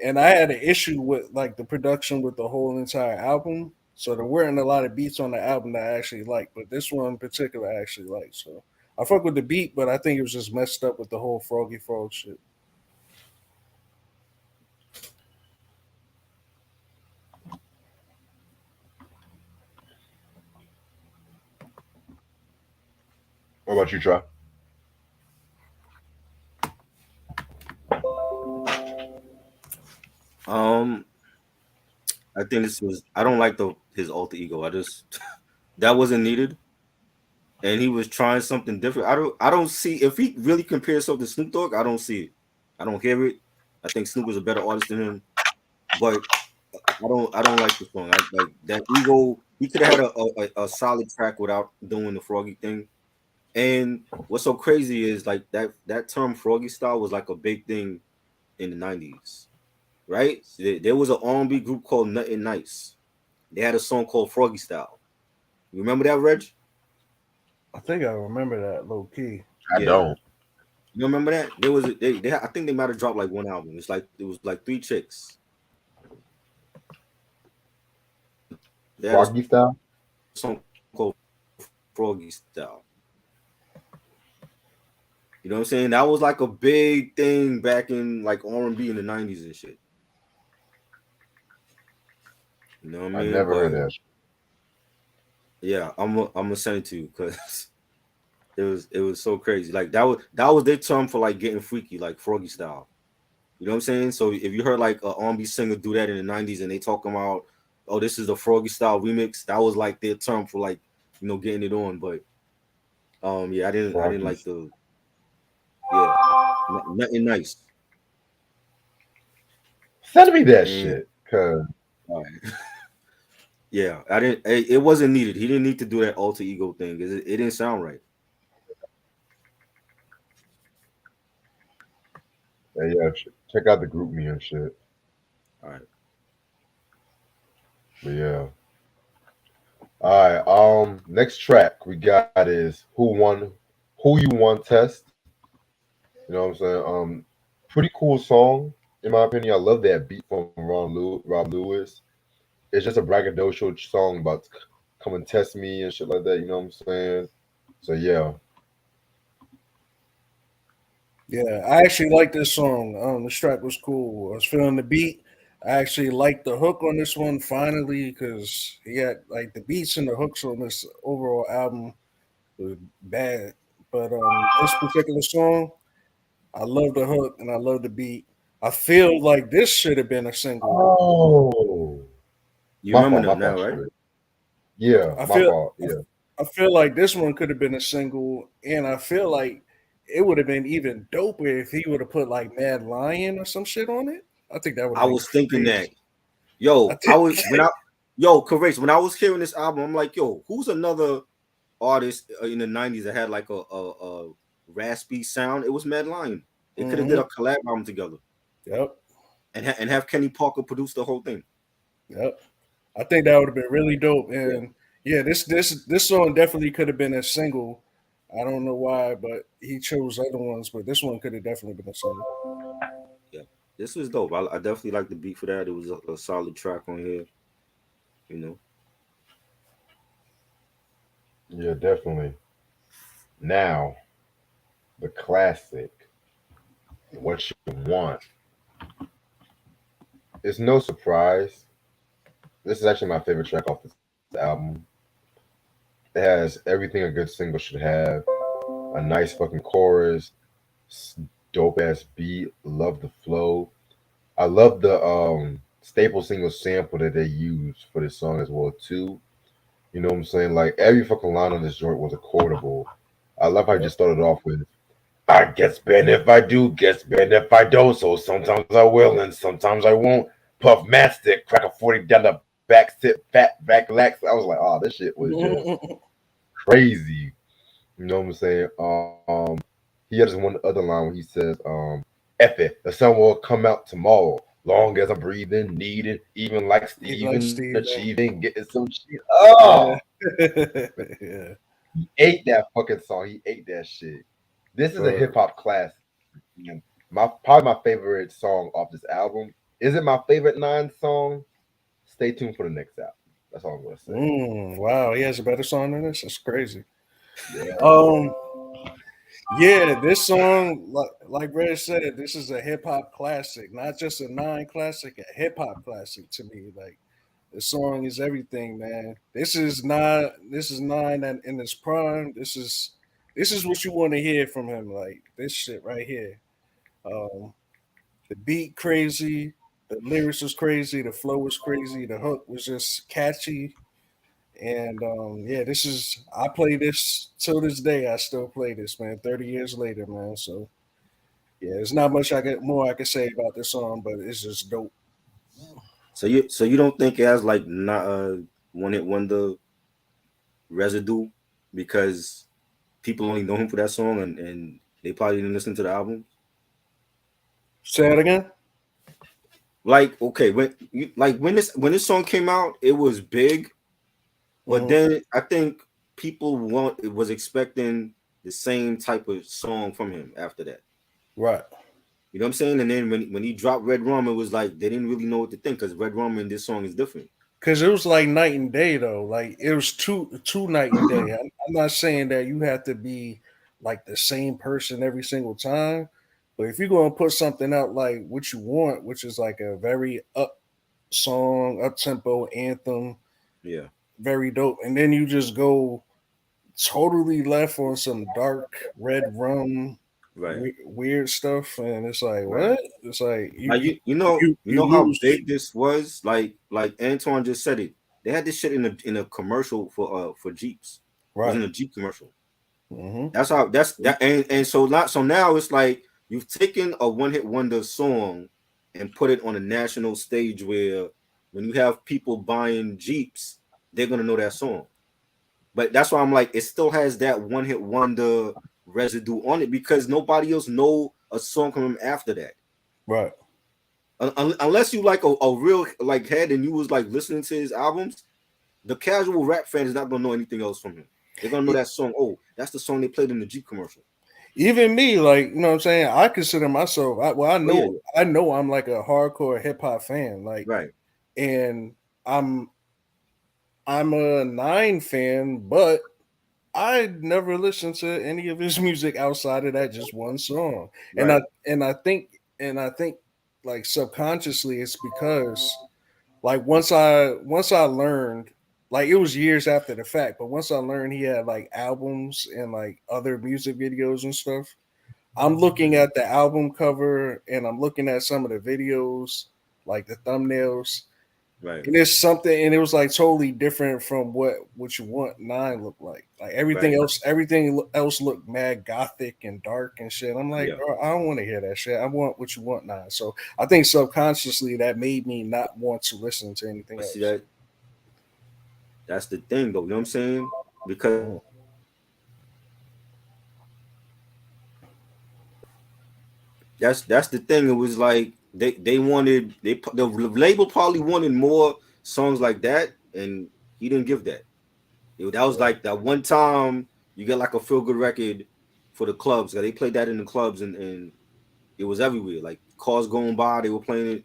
and I had an issue with like the production with the whole entire album. So there weren't a lot of beats on the album that I actually liked, but this one in particular I actually liked. So I fuck with the beat, but I think it was just messed up with the whole Froggy Frog shit. What about you, Try? Um, I think this was. I don't like the his alter ego. I just that wasn't needed, and he was trying something different. I don't see if he really compares himself to Snoop Dogg. I don't see it. I don't hear it. I think Snoop is a better artist than him, but I don't like the song. Like that ego. He could have had a solid track without doing the Froggy thing. And what's so crazy is like that term Froggy style was like a big thing in the 90s, right? There was an R&B group called Nothing Nice. They had a song called Froggy Style. You remember that, Reg? I think I remember that low key. I Yeah. don't. You remember that? There was I think they might have dropped like one album. It's like it was like three chicks. They had a Froggy style. song called Froggy Style. You know what I'm saying? That was like a big thing back in like R&B in the 90s and shit. You know what I I mean? never heard But that. yeah, I'm gonna send it to you because it was so crazy. Like that was their term for like getting freaky, like Froggy style. You know what I'm saying? So if you heard like a R&B singer do that in the 90s and they talking about, oh, this is the Froggy style remix, that was like their term for like, getting it on. But yeah, I didn't Froggy. like the yeah, nothing nice. Send me that And shit, cause all right. Yeah, I didn't. It wasn't needed. He didn't need to do that alter ego thing because it didn't sound right. yeah, check out the group me and shit. All right. But yeah. All right. Next track we got is Who You Want Test. You know what I'm saying? Pretty cool song in my opinion. I love that beat from Rob Lewis. It's just a braggadocio song about come and test me and shit like that. You know what I'm saying? So yeah, Yeah, I actually like this song. This track was cool. I was feeling the beat. I actually liked the hook on this one finally because he had like the beats and the hooks on this overall album was bad. But this particular song, I love the hook and I love the beat. I feel like this should have been a single. oh, You remember my them now, fault. right? Yeah, I my feel fault. Yeah, I feel like this one could have been a single, and I feel like it would have been even doper if he would have put like Mad Lion or some shit on it. I think that would have I been was thinking that. crazy. I Yo, I think was yo, Courage, when I was hearing this album, I'm like, yo, who's another artist in the 90s that had like a raspy sound? It was Mad Lion. They could have did hmm a collab album together Yep, and and have Kenny Parker produce the whole thing. yep. I think that would have been really dope. Yeah, And yeah, this song definitely could have been a single. I don't know why, but he chose other ones. But this one could have definitely been a single. yeah. This was dope. I definitely like the beat for that. It was a solid track on here, you know. yeah, definitely. Now the classic. What you want? It's no surprise. This is actually my favorite track off this album. It has everything a good single should have. A nice fucking chorus, Dope ass beat. Love the flow. I love the staple single sample that they used for this song as well too. You know what I'm saying? Like every fucking line on this joint was a quotable. I love how I just started off with I gets banned if I do, gets banned if I don't. So sometimes I will and sometimes I won't. Puff matchstick, crack a 40 down the back, sit fat back lax. I was like, oh, this shit was just crazy. You know what I'm saying? He has one other line where he says, F it, the sun will come out tomorrow. Long as I'm breathing, needing, even like He's like Steven, Steve. achieving, getting some shit. Oh, Yeah. he ate that fucking song. He ate that shit. This is a hip hop classic. Probably my favorite song off this album. Is it my favorite 9 song? Stay tuned for the next album. That's all I'm gonna say. Wow, he has a better song than this. That's crazy. Yeah. Yeah, this song, like Red said, this is a hip hop classic, not just a 9 classic, a hip hop classic to me. Like the song is everything, man. This is not. This is 9 and in its prime. This is what you want to hear from him. Like this shit right here. Um, the beat crazy, the lyrics was crazy, the flow was crazy, the hook was just catchy. And yeah, this is I play this till this day. I still play this, man. 30 years later, man. So yeah, there's not much I can say about this song, but it's just dope. So you don't think it has like not one hit wonder residue because people only know him for that song and they probably didn't listen to the album? Say it again. Like okay, when this song came out, it was big, but then I think people was expecting the same type of song from him after that. Right. You know what I'm saying? And then when he dropped Red Rum, it was like they didn't really know what to think because Red Rum and this song is different. Because it was like night and day, though. Like it was two night and day. I'm not saying that you have to be like the same person every single time, but if you're gonna put something out like what you want, which is like a very up song, up tempo anthem, Yeah. very dope, and then you just go totally left on some dark red rum Right. weird stuff, and it's like Right. what? It's like Like you know how lose. big this was. Like Antoine just said it. They had this shit in a commercial for Jeeps. It was Right. in a Jeep commercial. Mm-hmm. That's how and so now it's like you've taken a one hit wonder song and put it on a national stage where when you have people buying Jeeps, they're gonna know that song. But that's why I'm like, it still has that one hit wonder residue on it because nobody else know a song from him after that. Right. Unless you like a real like head and you was like listening to his albums, the casual rap fan is not gonna know anything else from him. They're gonna know that song. Oh, that's the song they played in the Jeep commercial. Even me, like, you know what I'm saying? I consider myself I know Oh, yeah. I know I'm like a hardcore hip hop fan. Like, Right. and I'm a 9 fan, but I never listened to any of his music outside of that just one song. Right. And I think like subconsciously it's because like once I learned, like it was years after the fact, but once I learned he had like albums and like other music videos and stuff, I'm looking at the album cover and I'm looking at some of the videos, like the thumbnails, Right. and it's something, and it was like totally different from what you want 9 look like. Like everything Right. else looked mad gothic and dark and shit. I'm like, Yeah. bro, I don't want to hear that shit. I want what you want 9. So I think subconsciously that made me not want to listen to anything But else. see that's the thing though, you know what I'm saying? Because Mhm. that's the thing. It was like they wanted the label probably wanted more songs like that, and he didn't give that. That was like that one time you get like a feel good record for the clubs. They played that in the clubs and it was everywhere. Like cars going by, they were playing it.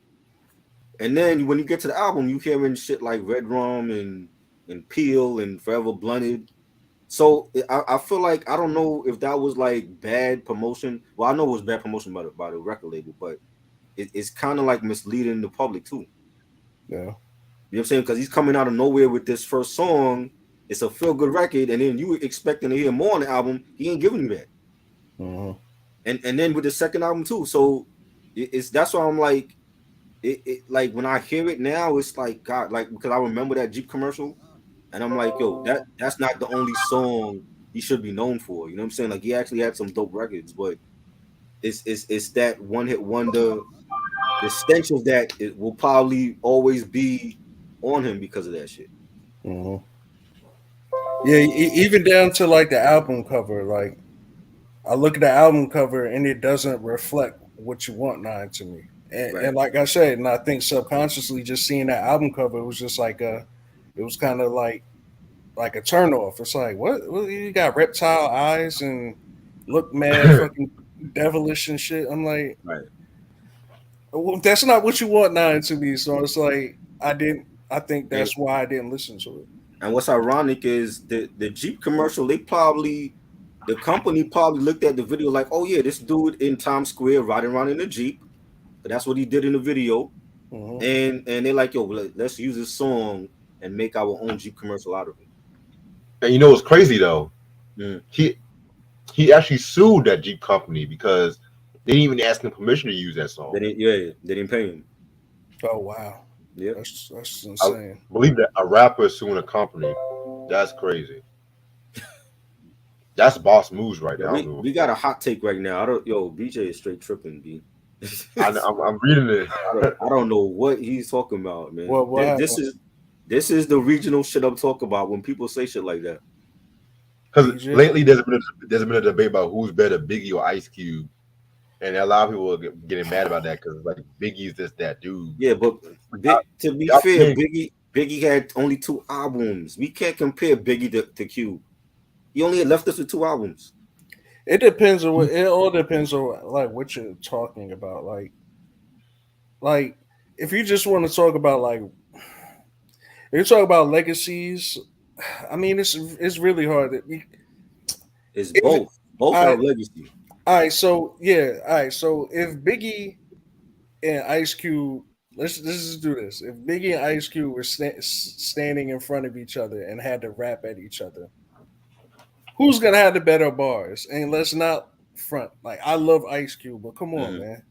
And then when you get to the album, you hearing shit like Red Rum and Peel and Forever Blunted. So I feel like I don't know if that was like bad promotion. Well, I know it was bad promotion by the record label, but it's kind of like misleading the public too. Yeah. You know what I'm saying? Because he's coming out of nowhere with this first song. It's a feel good record, and then you expecting to hear more on the album. He ain't giving you that. Mhm. and then with the second album too. So it's that's why I'm like, like when I hear it now, it's like God, like because I remember that Jeep commercial, and I'm like, yo, that's not the only song he should be known for. You know what I'm saying? Like he actually had some dope records, but it's that one hit wonder. The stench of that it will probably always be on him because of that shit. Mhm. Yeah, even down to like the album cover. Like I look at the album cover and it doesn't reflect what you want nine to me. Right. And like I said, and I think subconsciously just seeing that album cover, it was just like it was kind of like a turnoff. It's like what you got reptile eyes and look mad fucking devilish and shit. I'm like, Right. well, that's not what you want nine to me. So it's like I didn't. I think And that's why I didn't listen to it. and what's ironic is the Jeep commercial. The company probably looked at the video like, oh yeah, this dude in Times Square riding around in a Jeep. That's what he did in the video. Mhm. And they're like, yo, let's use this song and make our own Jeep commercial out of it. And you know what's crazy though? Mm. He actually sued that Jeep company because they didn't even ask him permission to use that song. They didn't pay him. Oh wow, Yeah, that's I insane. believe that a rapper is suing a company. That's crazy. That's boss moves right there. we got a hot take right now. BJ is straight tripping, B. I'm reading it. I don't know what he's talking about, man. What This is the regional shit I'm talking about when people say shit like that. Because DJ? lately there's been a debate about who's better, Biggie or Ice Cube, and a lot of people are getting mad about that because like Biggie's just that dude. Yeah, but to be y'all fair, think- Biggie had only 2 albums. We can't compare Biggie to Cube. He only had left us with 2 albums. It depends on what. It all depends on like what you're talking about. Like if you just want to talk about like if you talk about legacies, I mean it's really hard. It's If, both. Both I, have legacy. all right, so yeah, all right. So if Biggie and Ice Cube, let's just do this. If Biggie and Ice Cube were standing in front of each other and had to rap at each other, who's gonna have the better bars? And let's not front. Like I love Ice Cube, but come on, man.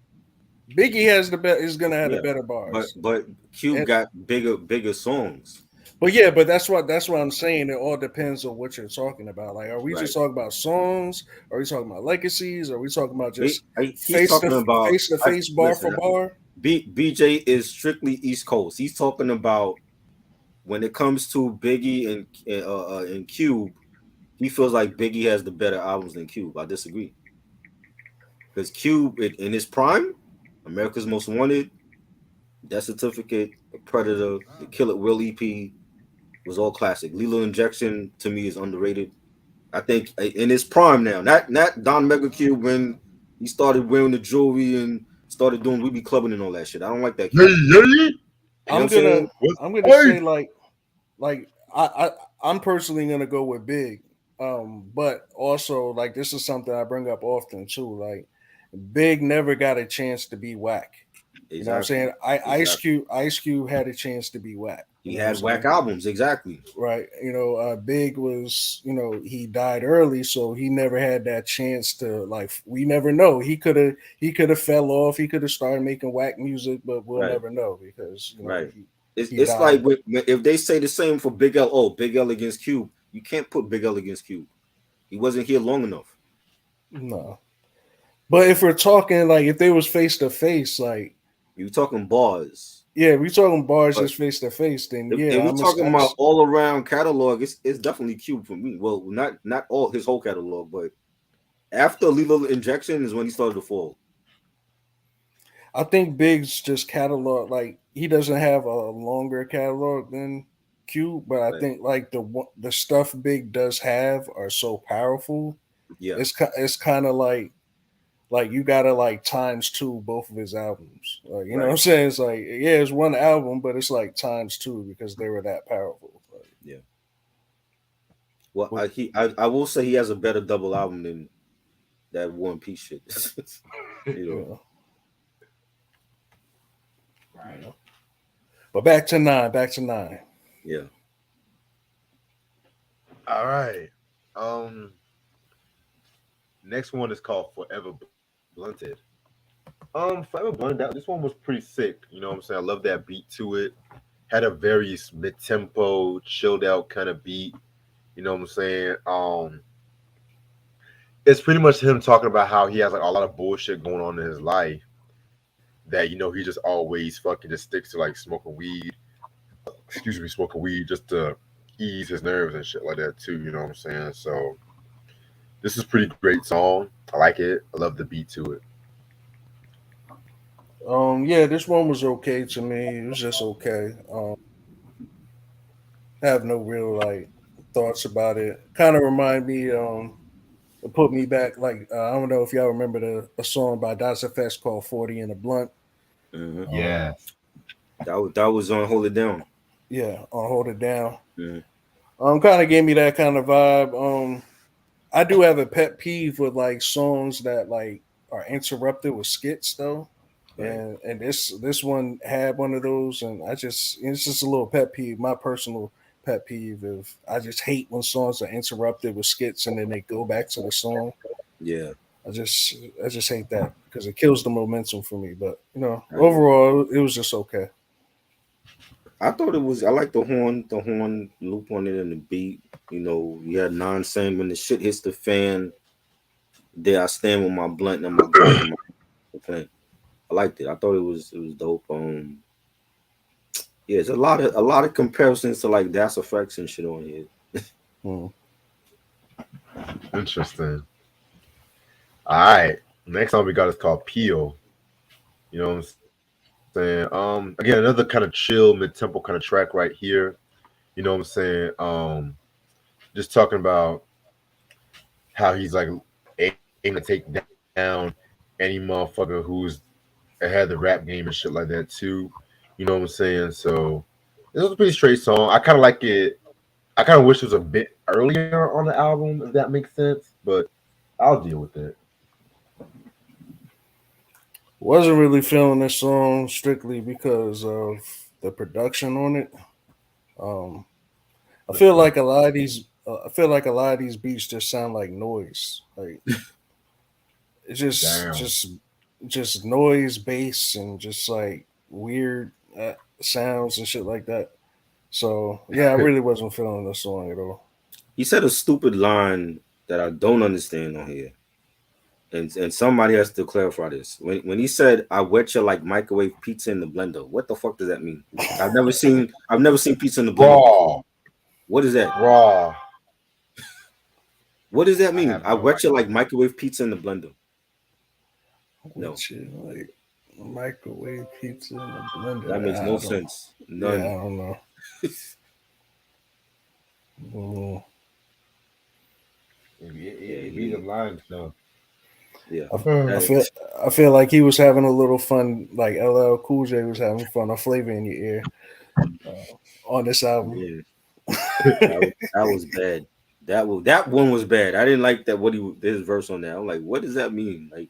Biggie has the best. Is gonna have the better bars. But Cube got bigger songs. But yeah, but that's what I'm saying. It all depends on what you're talking about. Like, are we just talking about songs? Are we talking about legacies? Are we talking about just face to face, bar for bar? BJ is strictly East Coast. He's talking about when it comes to Biggie and Cube. He feels like Biggie has the better albums than Cube. I disagree. Because Cube, in his prime, America's Most Wanted, Death Certificate, The Predator, The Kill It Will EP was all classic. Lethal Injection to me is underrated. I think in his prime now, not Don Mega Cube when he started wearing the jewelry and started doing We Be Clubbing and all that shit. I don't like that. I'm gonna say like I'm personally gonna go with Big. But also like this is something I bring up often too. Like Big never got a chance to be whack. Exactly. You know what I'm saying? Ice Cube had a chance to be whack. He had whack albums, exactly. Right. Big was, he died early, so he never had that chance to like. We never know. He could have fell off. He could have started making whack music, but we'll never know because It's like if they say the same for Big L. Oh, Big L against Cube. You can't put Big L against Cube. He wasn't here long enough. No. But if we're talking like if they was face to face, like you talking bars. Yeah, we talking bars just face to face. Then if we're talking about all around catalog, it's definitely Cube for me. Well, not all his whole catalog, but after Lethal Injection is when he started to fall. I think Big's just catalog like he doesn't have a longer catalog than Cube, but I think like the stuff Big does have are so powerful. Yeah, it's kind of like you gotta like times 2 both of his albums. Like, you know what I'm saying? It's like it's one album, but it's like times 2 because they were that powerful. Like, yeah. Well, I will say he has a better double album than that War and Peace shit. Right. But back to nine. Yeah. All right. Next one is called Forever Blunted. Forever Blunted. This one was pretty sick. You know what I'm saying? I love that beat to it. Had a very mid tempo, chilled out kind of beat. You know what I'm saying? It's pretty much him talking about how he has like a lot of bullshit going on in his life. That he just always fucking just sticks to like smoking weed. Excuse me, smoking weed just to ease his nerves and shit like that too. You know what I'm saying? So this is a pretty great song. I like it. I love the beat to it. Yeah, this one was okay to me. It was just okay. I have no real like thoughts about it. Kind of remind me, it put me back. Like I don't know if y'all remember a song by Das FX called "40 in a Blunt." Mm-hmm. Um, Yes. That was on Hold It Down. yeah, on "Hold It Down." Mm-hmm. Kind of gave me that kind of vibe. I do have a pet peeve with like songs that like are interrupted with skits though. Right. And this one had one of those, and it's just a little pet peeve, my personal pet peeve. If I just hate when songs are interrupted with skits and then they go back to the song. Yeah. I just hate that because it kills the momentum for me. But I agree. overall, it was just okay. I thought it was. I like the horn loop on it and the beat. You had non saying when the shit hits the fan. There I stand with my blunt and my Glock in my thing. I liked it. I thought it was dope. Yeah, it's a lot of comparisons to like Das Effects and shit on here. Hmm. Interesting. All right. Next song we got is called Peel. You know what I'm saying? Again, another kind of chill, mid tempo kind of track right here. You know what I'm saying? Just talking about how he's like aiming to take down any motherfucker who's ahead of the rap game and shit like that too. You know what I'm saying? So this was a pretty straight song. I kind of like it. I kind of wish it was a bit earlier on the album, if that makes sense. But I'll deal with it. Wasn't really feeling this song strictly because of the production on it. Um, I feel like a lot of these. I feel like a lot of these beats just sound like noise. Like it's Damn. just noise, bass, and just like weird sounds and shit like that. So yeah, I really wasn't feeling the song at all. He said a stupid line that I don't understand on here, and somebody has to clarify this. When he said, "I wet you like microwave pizza in the blender," what the fuck does that mean? I've never seen pizza in the blender before. Raw. What is that? Raw. What does that I mean? have I no wet you like idea. microwave pizza in the blender. No, Which is like microwave pizza in a blender. that makes no I don't. sense. Yeah, None. I don't know. Mm. Yeah, Read the lines though. yeah. I That, feel I feel like he was having a little fun, like LL Cool J was having fun, a flavor in your ear on this album. yeah, that was bad. That one was bad. I didn't like that. His verse on that. I'm like, what does that mean? Like,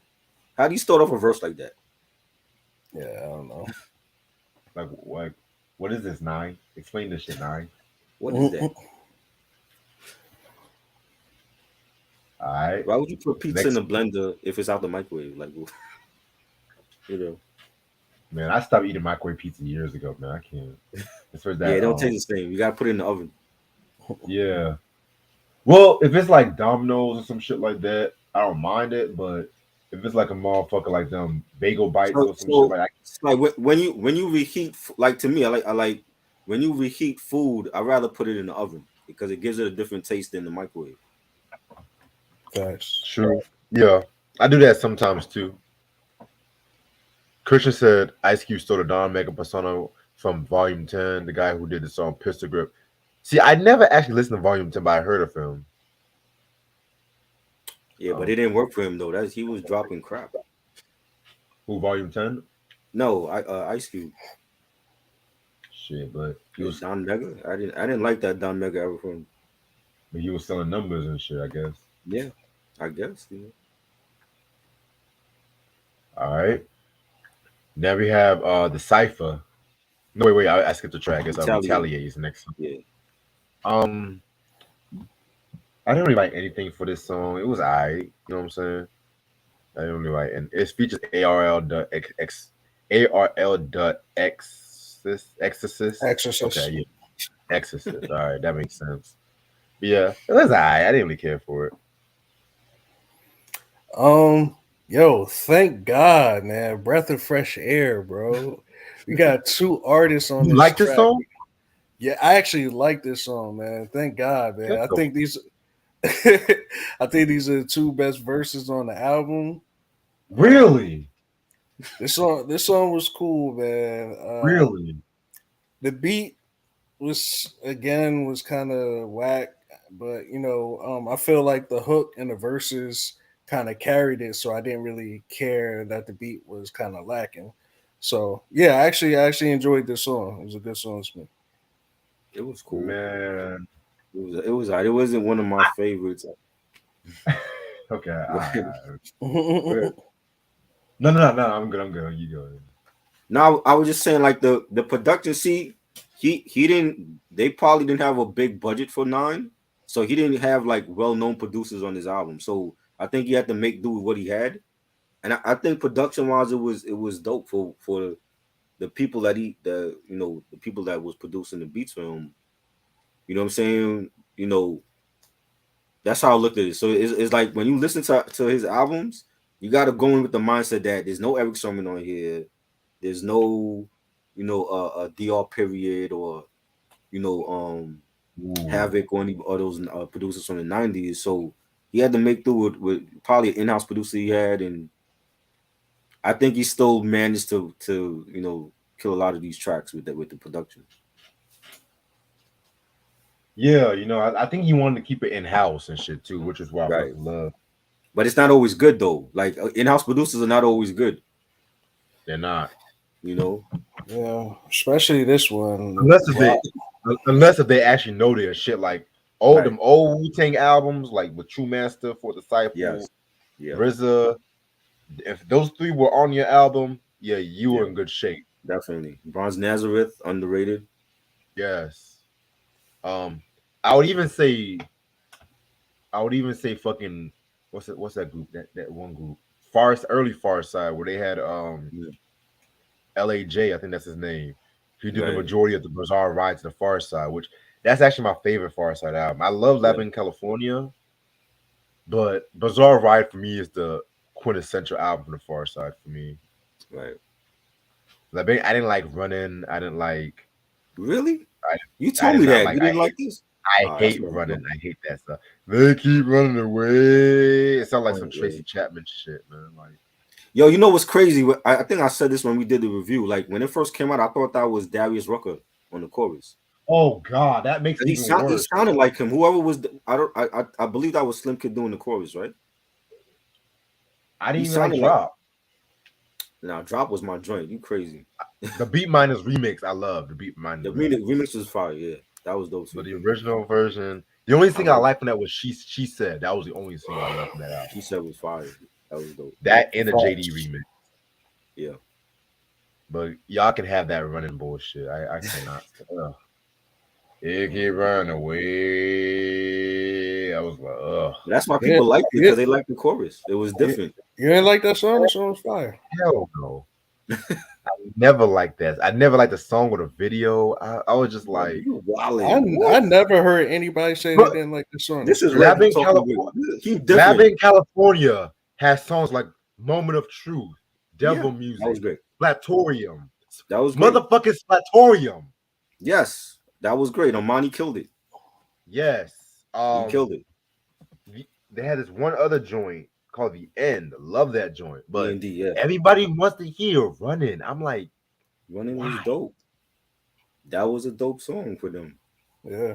how do you start off a verse like that? Yeah, I don't know. What is this, Nine? Explain this shit, Nine. What is that? All right. Why would you put pizza in Next, the blender if it's out the microwave? Like, you know, man, I stopped eating microwave pizza years ago, man. I can't. It's for yeah, it that. don't taste the same. You gotta put it in the oven. Yeah. Well, if it's like Domino's or some shit like that, I don't mind it. But if it's like a motherfucker like them bagel bites So, or some shit so like that, it's like when you reheat, like to me, I like when you reheat food. I rather put it in the oven because it gives it a different taste than the microwave. Facts. true. Yeah, I do that sometimes too. Christian said Ice Cube stole the Don Mega Persona from Volume 10, the guy who did the song Pistol Grip. See, I never actually listened to Volume 10, but I heard of him. Yeah, but it didn't work for him though. He was dropping crap. Who, Volume 10? No, Ice Cube. Shit, but Don Mega. I didn't like that Don Mega ever from him. he was selling numbers and shit, I guess. Yeah, I guess. All right. Now we have the Cypher. No, wait, I skipped the track. I guess Retaliate. Retaliate is next. Yeah. Um, I didn't really like anything for this song. It was alright. You know what I'm saying? I only like, and it features Exorcist. Okay, Exorcist. yeah, Exorcist. All right, that makes sense. Yeah, it was alright. I didn't really care for it. Yo, thank God, man. Breath of fresh air, bro. We got two artists on You this like this track. song? Yeah, I actually like this song, man. Thank God, man. Get I the- think these I think these are the two best verses on the album. Really, This song was cool, man. really. The beat was kind of whack, but I feel like the hook and the verses kind of carried it, so I didn't really care that the beat was kind of lacking. So yeah, I actually enjoyed this song. It was a good song to me. It was cool. Man. It was. It wasn't one of my favorites. Okay. All right. Okay. No. I'm good. I'm good. You go. Now I was just saying, like the production. See, he didn't. They probably didn't have a big budget for Nine, so he didn't have like well-known producers on his album. So I think he had to make do with what he had. And I think production-wise, it was dope for the people that the people that was producing the beats for him. You know what I'm saying? That's how I looked at it. So it's like when you listen to his albums, you got to go in with the mindset that there's no Eric Sermon on here. There's no, DR period or Havoc or any of those producers from the '90s. So he had to make through with probably an in-house producer he had, and I think he still managed to kill a lot of these tracks with the production. Yeah, I think he wanted to keep it in house and shit too, which is why I Right. fucking love. But it's not always good though. Like in-house producers are not always good. They're not. Yeah, especially this one. Unless if they actually know their shit, like them old Wu-Tang albums, like with True Master, For Disciple, Yes. Yeah. RZA. If those three were on your album, yeah, you were in good shape. Definitely. Bronze Nazareth, underrated. Yes. I would even say fucking what's that group? That one group. Early Far Side, where they had LAJ, I think that's his name. He did the majority of the Bizarre Ride to the Far Side, which that's actually my favorite Far Side album. I love Lab in California, but Bizarre Ride for me is the quintessential album from the Far Side for me. Right. Like I didn't like Running. I didn't like. Really? You told me that. You didn't like this? I hate Running. I hate that stuff. They keep running away. It sounds like some Tracy Chapman shit, man. Like, yo, you know what's crazy? I think I said this when we did the review. Like when it first came out, I thought that was Darius Rucker on the chorus. Oh God, that makes it even worse. He sounded like him. Whoever was, I believe that was Slim Kid doing the chorus, right? I didn't even like Drop. Now Drop was my joint. You crazy? The Beat Miners remix, I love the Beat Miners. The remix was fire. Yeah, that was dope. But the original version, the only thing I liked from that was she said. That was the only thing I liked from that album. She said was fire. That was dope. That and the JD remix. Yeah. But y'all can have that running bullshit. I cannot. It keep running away. I was like, ugh. That's why people liked it, because they liked the chorus. It was different. You didn't like that song? That song was fire. Hell no. I never liked that. I never liked the song or the video. I was just like, I never heard anybody say they didn't like the song. This is Lab in California. Lab in California has songs like Moment of Truth, Devil Music, that was great. Splatorium. That was great. Motherfucking Splatorium. Yes, that was great. Omani killed it. Yes. He killed it. They had this one other joint called The End. Love that joint. But yeah. Everybody wants to hear Running. I'm like, Running was dope. That was a dope song for them. Yeah.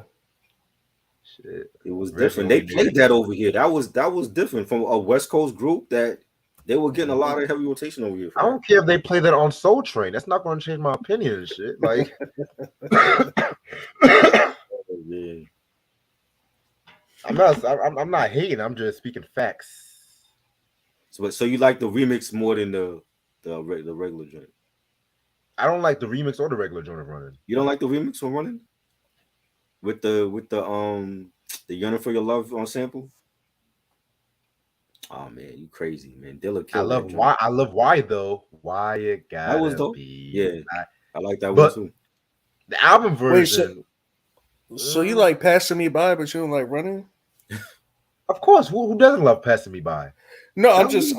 Shit. It was different. They played that over here. That was different from a West Coast group that they were getting a lot of heavy rotation over here. I don't care if they play that on Soul Train. That's not going to change my opinion and shit. Like, I'm not hating. I'm just speaking facts. So you like the remix more than the regular joint? I don't like the remix or the regular joint of Running. You don't like the remix of Running? With the Yearning for Your Love on sample? Oh man, you crazy, man. Dilla I killed love that joint. why. I love why though. Why it That was gotta dope. be. Yeah, I like that one But too. the album Wait, so version. you uh, like passing me by, but you don't like running? of course, who doesn't love passing me by? No, That was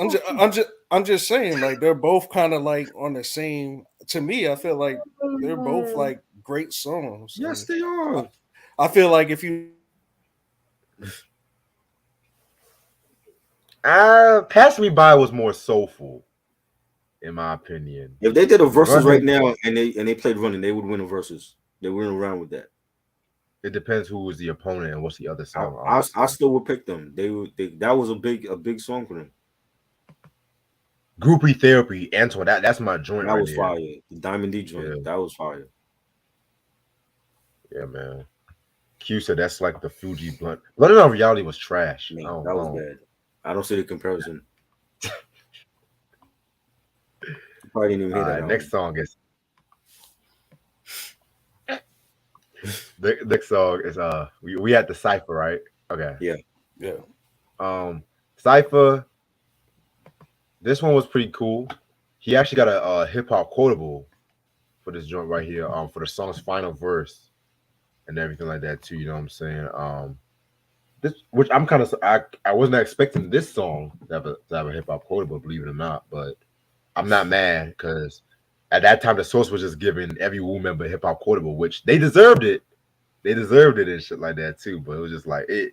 I'm just saying, like they're both kind of like on the same. To me, I feel like they're both like great songs, Yes, and they I, are. I feel like if you passing me by was more soulful, in my opinion. If they did a versus right Running, now and they played running, they would win a versus. They wouldn't around with that. it depends who was the opponent and what's the other I, song. I, Honestly, I still would pick them. They that was a big song for them. groupie therapy, Antoine. That's my joint That right was there. fire. The Diamond D Yeah, joint. That was fire. yeah, man. Q said that's like the Fuji blunt. Blunt on reality was trash. Man, that was bad. I don't see the comparison. You probably didn't even All hear that right, next album. song is the next song is we had the cipher, right? Okay. Yeah. yeah Cipher. This one was pretty cool. He actually got a hip hop quotable for this joint right here. For the song's final verse and everything like that too. You know what I'm saying? This, which I'm kind of, I wasn't expecting this song to have a hip hop quotable, believe it or not, but I'm not mad because at that time the source was just giving every Wu member hip hop quotable, which they deserved it. They deserved it and shit like that too. But it was just like it.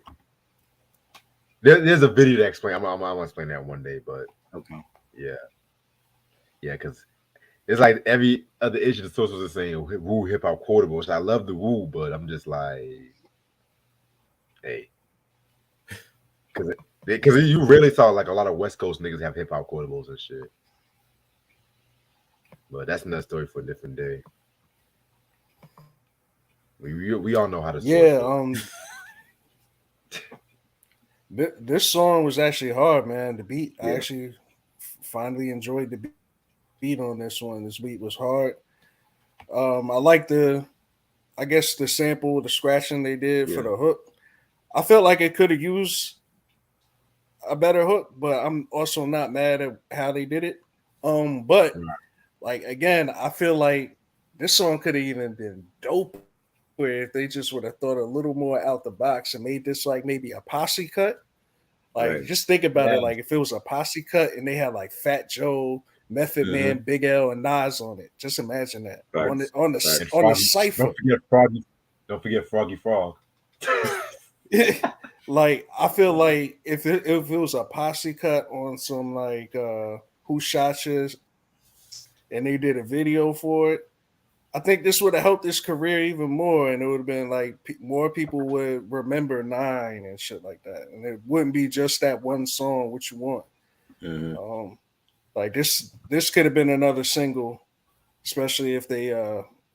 There's a video to explain. I'm gonna explain that one day, but Okay. yeah, because it's like every other issue the source was just saying Wu hip hop quotable, which I love the Wu, but I'm just like, hey, because you really saw like a lot of West Coast niggas have hip hop quotables and shit. But that's another story for a different day. We all know how to source yeah it. this song was actually hard, man. The beat, I Yeah. actually finally enjoyed the beat on this one. This beat was hard. I like I guess the sample, the scratching they did for Yeah. the hook. I felt like it could have used a better hook, but I'm also not mad at how they did it. But like again, I feel like this song could have even been dope if they just would have thought a little more out the box and made this like maybe a posse cut. Like, Right. just think about Yeah. it. Like, if it was a posse cut and they had like Fat Joe, Method Mhm. Man, Big L, and Nas on it, just imagine that on Facts. the Facts. And on the Froggy, cipher. don't forget Froggy Frog. Like, I feel like if it was a posse cut on some like Who Shot You, and they did a video for it, I think this would have helped his career even more, and it would have been like more people would remember Nine and shit like that, and it wouldn't be just that one song. What you want? Mhm. Like this could have been another single, especially if they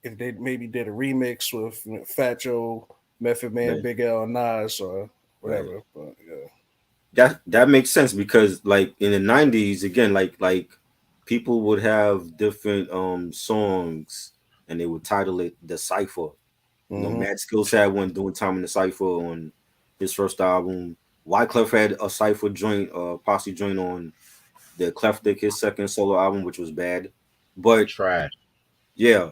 maybe did a remix with Fat Joe, Method Man, Right. Big L, Nas, or Right. whatever. But yeah, That makes sense because like in the 90s again like people would have different songs and they would title it the cipher. You know, mm-hmm. Mad Skills had one doing Time in the Cipher on his first album. Wyclef had a cipher joint, posse joint on the Cleftic, his second solo album, which was bad. But Trash. yeah,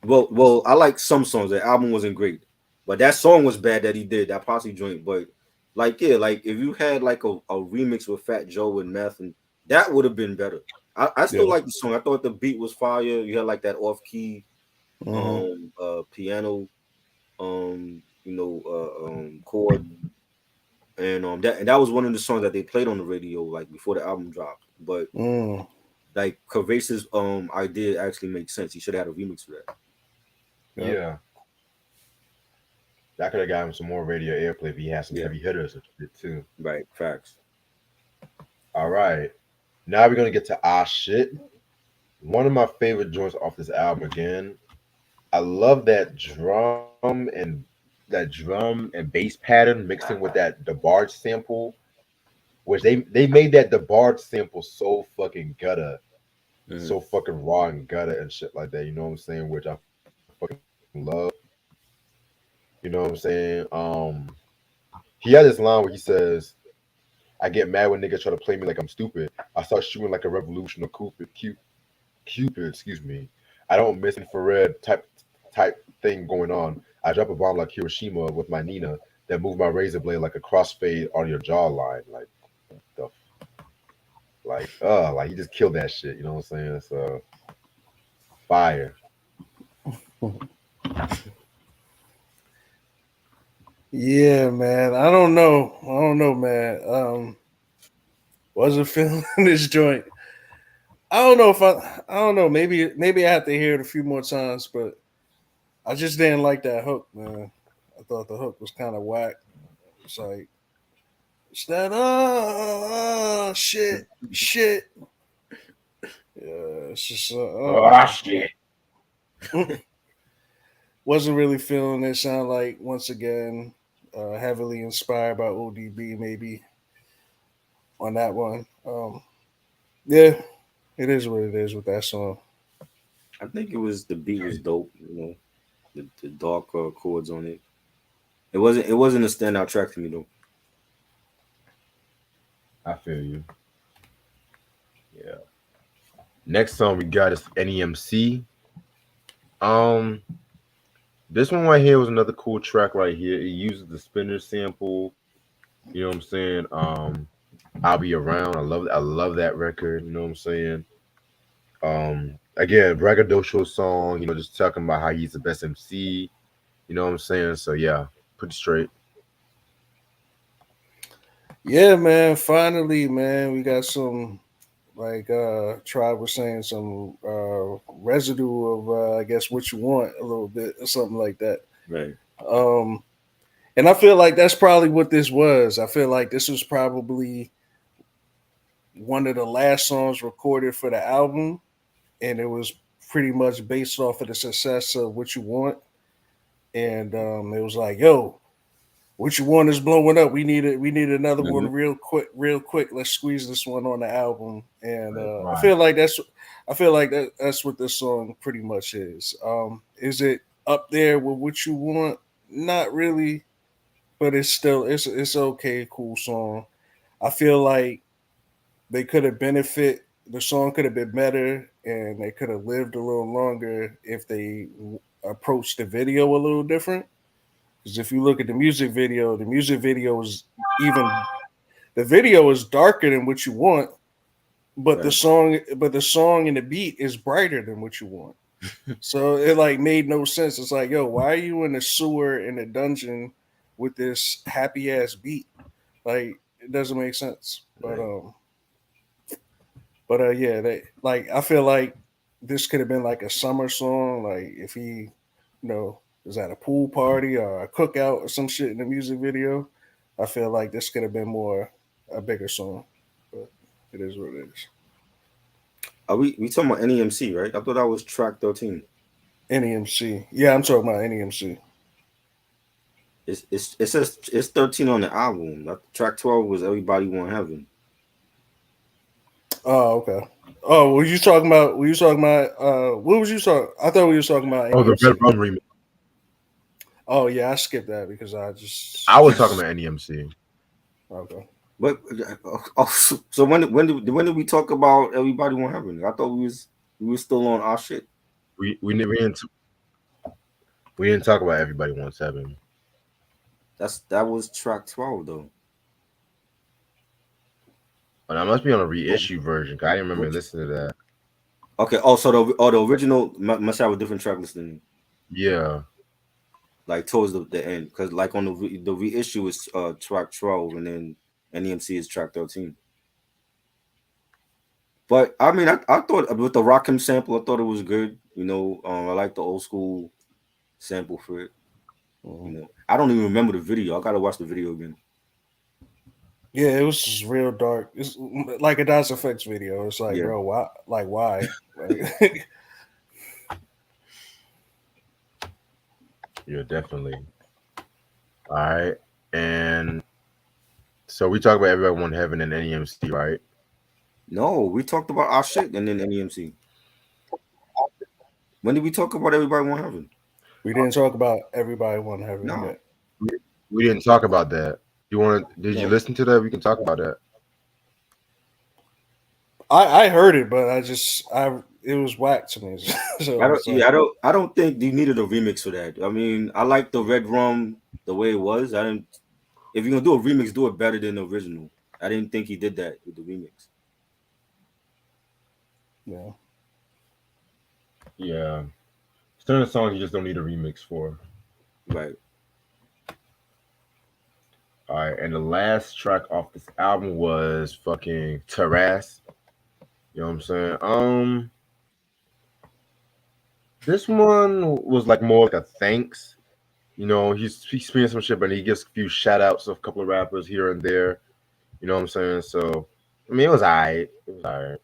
well, I like some songs. The album wasn't great, but that song was bad that he did that posse joint. But like, yeah, like if you had like a remix with Fat Joe and Meth, and that would have been better. I still Yeah. like the song. I thought the beat was fire. You had like that off key Mm-hmm. piano chord, and that was one of the songs that they played on the radio like before the album dropped. But Mm. like Curvace's idea actually makes sense. He should have had a remix for that. Yep. Yeah. That could have gotten him some more radio airplay if he had some Yeah. heavy hitters and shit too. Right, facts. All right. Now we're gonna get to our shit. One of my favorite joints off this album again. I love that drum and bass pattern mixing with that DeBarge sample, which they made that DeBarge sample so fucking gutter, so fucking raw and gutter and shit like that. You know what I'm saying? Which I fucking love. You know what I'm saying? He had this line where he says, I get mad when niggas try to play me like I'm stupid. I start shooting like a revolution of Cupid, excuse me. I don't miss infrared type thing going on. I drop a bomb like Hiroshima with my Nina that move my razor blade like a crossfade on your jawline. Like the like he just killed that shit. You know what I'm saying? So fire. Yeah, man. I don't know, man. Wasn't feeling this joint. I don't know if I don't know. Maybe I have to hear it a few more times, but I just didn't like that hook, man. I thought the hook was kind of whack. It's like it's that shit. Yeah, it's just Shit. wasn't really feeling it. Sound like once again heavily inspired by ODB maybe on that one. Yeah, it is what it is with that song. I think it was the beat was dope. You know, the dark chords on it. It wasn't a standout track to me though. I feel you. Yeah. Next song we got is NEMC. This one right here was another cool track right here. It uses the spinner sample. You know what I'm saying? I'll Be Around. I love that record. You know what I'm saying? Again, braggadocio song. You know, just talking about how he's the best MC. You know what I'm saying? So yeah, pretty straight. Yeah, man. Finally, man, we got some like Tribe was saying some residue of I guess what you want a little bit or something like that. Right. Um and I feel like that's probably what this was. I feel like this was probably one of the last songs recorded for the album, and it was pretty much based off of the success of What You Want. And it was like, yo, What You Want is blowing up. We need another one real quick. Let's squeeze this one on the album. And Right. I feel like that's what this song pretty much is. Is it up there with What You Want? Not really, but it's okay, cool song. I feel like they could have the song could have been better, and they could have lived a little longer if they approached the video a little different. Because if you look at the music video is even the video is darker than What You Want, but Right. the song and the beat is brighter than What You Want. So it like made no sense. It's like, yo, why are you in the sewer in the dungeon with this happy ass beat? Like it doesn't make sense. Yeah, I feel like this could have been like a summer song. Like if he, was at a pool party or a cookout or some shit in the music video, I feel like this could have been a bigger song. But it is what it is. Are we talking about NEMC, right? I thought that was track 13. NEMC. Yeah, I'm talking about NEMC. It says it's 13 on the album. Track 12 was Everybody Want Heaven. Oh, okay. Oh, what was you talking about? What was you talking? I thought we were talking about Oh, the NEMC. Red Rum remix. Oh yeah, I skipped that because I was talking about NEMC. Okay. But so when did we talk about Everybody Want Heaven? I thought we were still on our shit. We didn't talk about Everybody Wants Heaven. That was track 12 though. But I must be on a reissue version because I didn't remember listening to that. Okay. Oh, so the original must have a different track listing. Yeah. Like towards the end, because like on the reissue is track 12, and then NEMC is track 13. But I mean, I thought with the Rakim sample, I thought it was good. I like the old school sample for it. I don't even remember the video. I gotta watch the video again. Yeah, it was just real dark. It's like a Das Effects video. It's like, bro, why? Like, why? Yeah, definitely. All right, and so we talk about Everybody Want Heaven and NEMC, right? No, we talked about our shit and then NEMC. When did we talk about Everybody Want Heaven? We didn't talk about Everybody Want Heaven yet. We didn't talk about that. Did you listen to that? We can talk about that. I heard it, but it was whack to me. I So don't. it's Yeah, like, I don't think you needed a remix for that. I mean, I like the Red Rum the way it was. I didn't. If you're gonna do a remix, do it better than the original. I didn't think he did that with the remix. yeah, Yeah, certain songs you just don't need a remix for. Right. All right, and the last track off this album was fucking Taras. You know what I'm saying? This one was like more like a thanks. You know, he's speaking some shit, but he gives a few shout outs of a couple of rappers here and there. You know what I'm saying? So, I mean, it was alright. It was alright.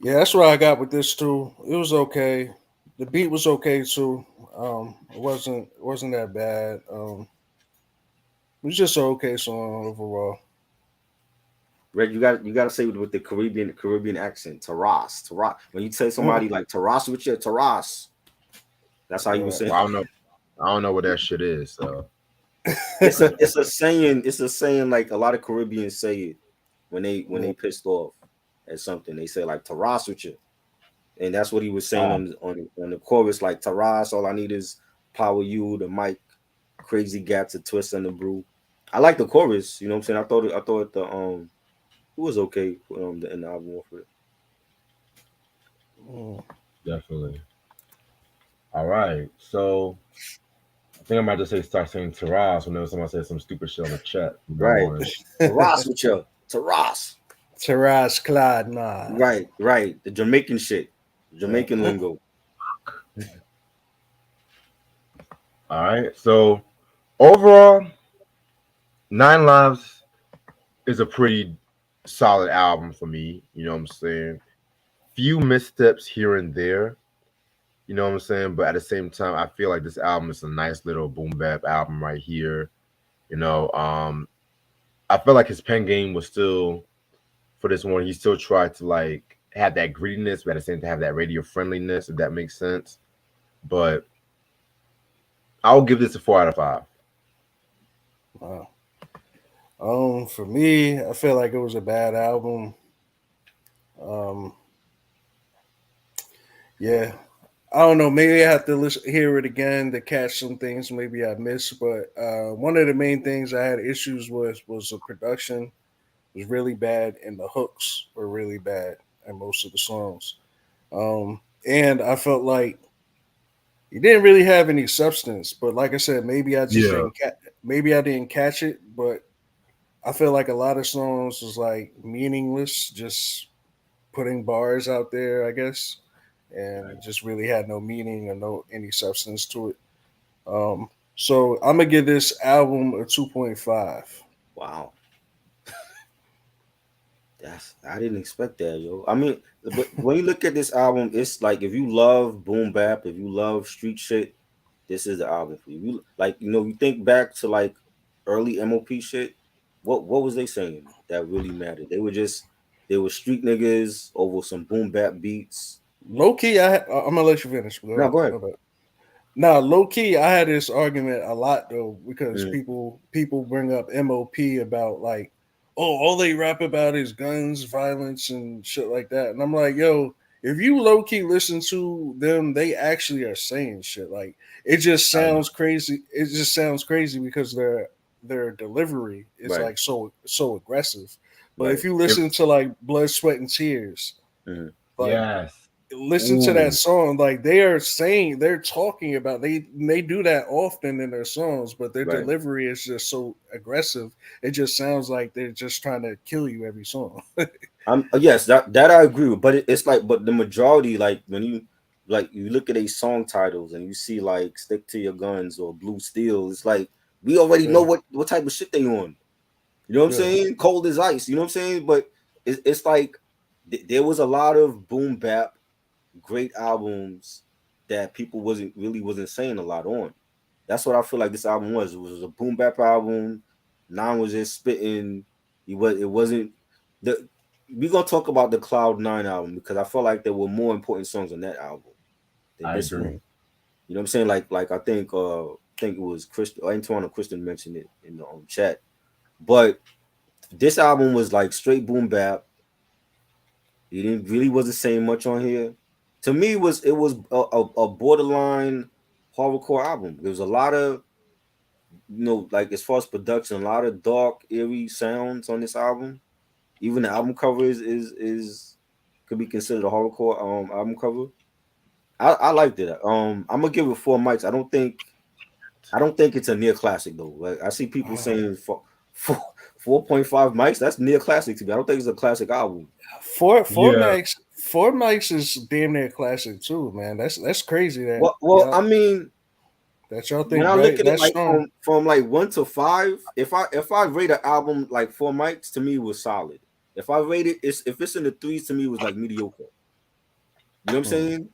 yeah. That's what I got with this too. It was okay. The beat was okay too. It wasn't that bad. It was just an okay song overall. Red, you got to say with the Caribbean accent, Taras, Taras. When you say somebody like Taras with you, Taras, that's how you would Right. say. Well, I don't know what that shit is. So, It's a saying. It's a saying like a lot of Caribbeans say it when they pissed off at something. They say like Taras with you, and that's what he was saying uh, on the chorus. Like Taras, all I need is power you, the mic, crazy gats, a twist and the brew. I like the chorus. You know what I'm saying? I thought it was okay in the album for it. Mm. definitely. All right. So, I think I might just start saying Taras whenever somebody says some stupid shit on the chat from now Right. on. Taras with you, Taras. Taras Clyde, nah. Right, right. The Jamaican shit, Jamaican Yeah. lingo. All right. So, overall, Nine Lives is a pretty solid album for me. You know what I'm saying? Few missteps here and there. You know what I'm saying? But at the same time, I feel like this album is a nice little boom bap album right here. You know, I feel like his pen game was still for this one. He still tried to like have that grittiness, but at the same time have that radio friendliness, if that makes sense. But I'll give this a 4 out of 5. Wow. For me, I feel like it was a bad album. Um, yeah, I don't know. Maybe I have to hear it again to catch some things maybe I missed. But one of the main things I had issues with was the production was really bad and the hooks were really bad in most of the songs. And I felt like he didn't really have any substance. But like I said, maybe I just Yeah, didn't maybe I didn't catch it. But I feel like a lot of songs was like meaningless, just putting bars out there, I guess, and it just really had no meaning or no any substance to it. So I'm gonna give this album a 2.5. Wow, that's I didn't expect that, yo. I mean, but when you look at this album, it's like if you love boom bap, if you love street shit, this is the album for you. Like you think back to like early MOP shit. What was they saying that really mattered? They were street niggas over some boom bap beats. Low key, I'm gonna let you finish. Go No, ahead. go ahead. My bad. Now, low key, I had this argument a lot though because Mm, people bring up MOP about like, oh, all they rap about is guns, violence, and shit like that, and I'm like, yo, if you low key listen to them, they actually are saying shit. Like it just I know. sounds crazy. It just sounds crazy because their delivery is right, like so aggressive. But if right. you listen to like Blood, Sweat, and Tears, Mm, like Yes. listen to that Ooh. song, like they're talking about, they do that often in their songs, but their right. delivery is just so aggressive. It just sounds like they're just trying to kill you every song. Yes, that I agree with, but it's like, but the majority, like when you look at these song titles and you see like "Stick to Your Guns" or "Blue Steel," it's like we already know Yeah, what type of shit they on. You know what I'm yeah, saying? Cold as ice. You know what I'm saying? But it's like there was a lot of boom bap, great albums that people wasn't saying a lot on. That's what I feel like this album was. It was a boom bap album. Nine was just spitting. It wasn't the. We're gonna talk about the Cloud 9 album because I felt like there were more important songs on that album than I this one. agree. mm, You know what I'm saying? Like I think it was Antoine or Kristen mentioned it in the chat. But this album was like straight boom bap. He didn't really wasn't saying much on here. To me, it was a borderline horrorcore album. There was a lot of like as far as production, a lot of dark, eerie sounds on this album. Even the album cover is could be considered a horrorcore album cover. I liked it. I'm gonna give it 4 mics. I don't think it's a near classic though. Like I see people saying 4.5 mics. That's near classic to me. I don't think it's a classic album. Four Yeah. mics. Four mics is damn near classic too, man. That's crazy that Well, I mean, that y'all when think I look at it that's like strong. from like 1 to 5, if I rate an album like 4 mics, to me was solid. If I rate it, if it's in the threes, to me it was like mediocre. You know what I'm saying?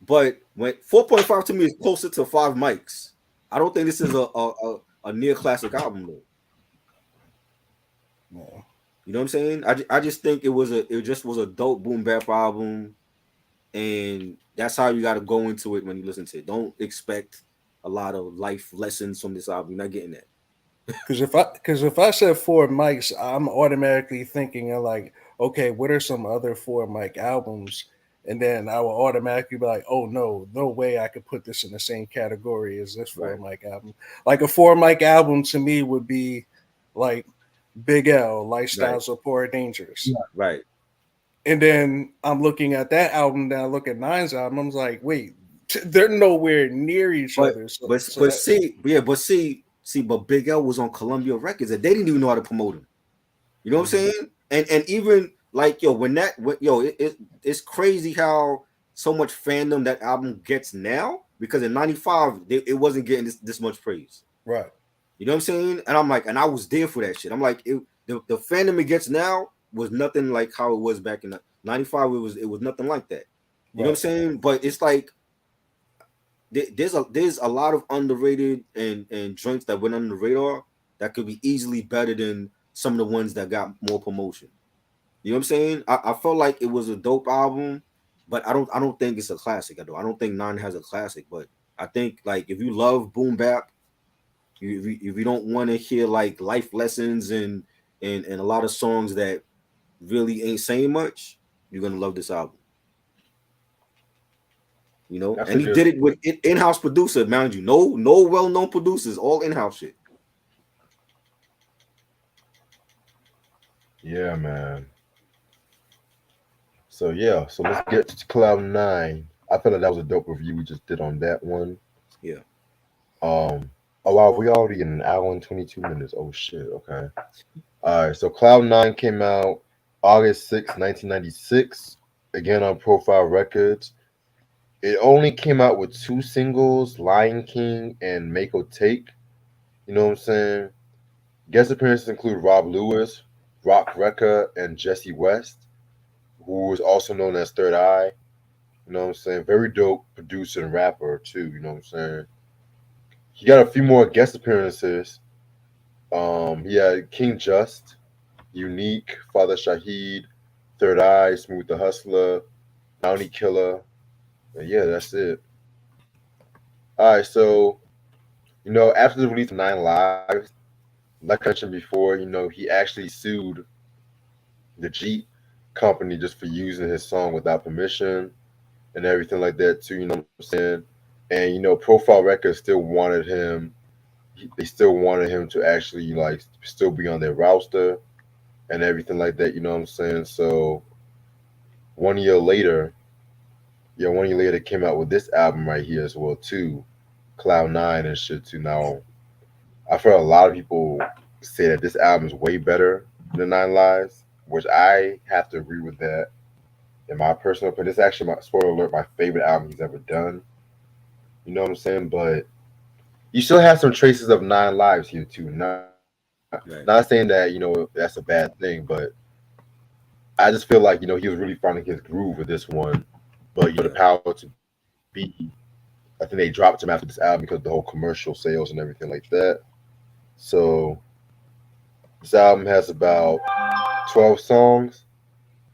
But when 4.5 to me is closer to 5 mics. I don't think this is a near classic album though. Yeah. You know what I'm saying? I just think it just was a dope boom bap album, and that's how you got to go into it when you listen to it. Don't expect a lot of life lessons from this album. You're not getting that. Because if I said four mics, I'm automatically thinking of like, okay, what are some other four mic albums? And then I will automatically be like, oh no way I could put this in the same category as this four Right. mic album. Like a four mic album to me would be like Big L, Lifestyles of Poor and Dangerous. Right. And then I'm looking at that album, then I look at Nine's album, I'm like, wait, they're nowhere near each But other. So, but so but that see, but Big L was on Columbia Records and they didn't even know how to promote him. You know what I'm saying? And even like it's crazy how so much fandom that album gets now, because in '95 it wasn't getting this much praise. right. You know what I'm saying? And I'm like, and I was there for that shit. I'm like, the fandom it gets now was nothing like how it was back in '95. It was nothing like that. You know what I'm Right. saying? But it's like there's a lot of underrated and joints that went under the radar that could be easily better than some of the ones that got more promotion. You know what I'm saying? I felt like it was a dope album, but I don't think it's a classic. I don't think Nine has a classic, but I think like if you love boom bap, if you don't want to hear like life lessons and a lot of songs that really ain't saying much, you're gonna love this album. You know, That's a and he good. did it with in-house producer, mind you. No well-known producers, all in-house shit. Yeah, man. So yeah, so let's get to Cloud Nine. I feel like that was a dope review we just did on that one. Yeah. Oh wow, we already in an hour and 22 minutes. Oh shit. Okay. All right. So Cloud Nine came out August 6th, 1996. Again on Profile Records. It only came out with two singles, Lion King and Mako Take. You know what I'm saying? Guest appearances include Rob Lewis, Rock Recca, and Jesse West, who is also known as Third Eye. You know what I'm saying? Very dope producer and rapper too. You know what I'm saying? He got a few more guest appearances. He had King Just, Unique, Father Shahid, Third Eye, Smooth the Hustler, Bounty Killer. And yeah, that's it. All right, so after the release of Nine Lives, like I mentioned before, he actually sued the Jeep company just for using his song without permission and everything like that too. You know what I'm saying? And Profile Records still wanted him. They still wanted him to actually like still be on their roster and everything like that. You know what I'm saying? So 1 year later, yeah, 1 year later, they came out with this album right here as well too, Cloud Nine and shit too. Now, I've heard a lot of people say that this album is way better than Nine Lives, which I have to agree with that. In my personal opinion, it's actually my spoiler alert, my favorite album he's ever done. You know what I'm saying? But you still have some traces of Nine Lives here too. Right. Not saying that that's a bad thing, but I just feel like he was really finding his groove with this one. But the power to be, I think they dropped him after this album because of the whole commercial sales and everything like that. So this album has about 12 songs.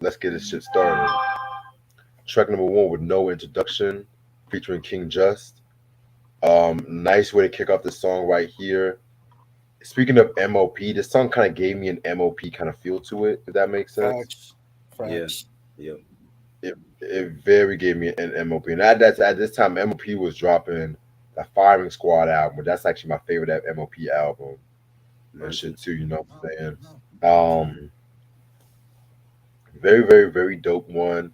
Let's get this shit started. Track number one with No Introduction, featuring King Just. Nice way to kick off the song right here. speaking of MOP, this song kind of gave me an MOP kind of feel to it, if that makes sense. Facts, Yeah, facts. yeah. It very gave me an MOP. And at this time, MOP was dropping the Firing Squad album, but that's actually my favorite MOP album and Mine too. shit too, you know what I'm saying? Very, very, very dope one.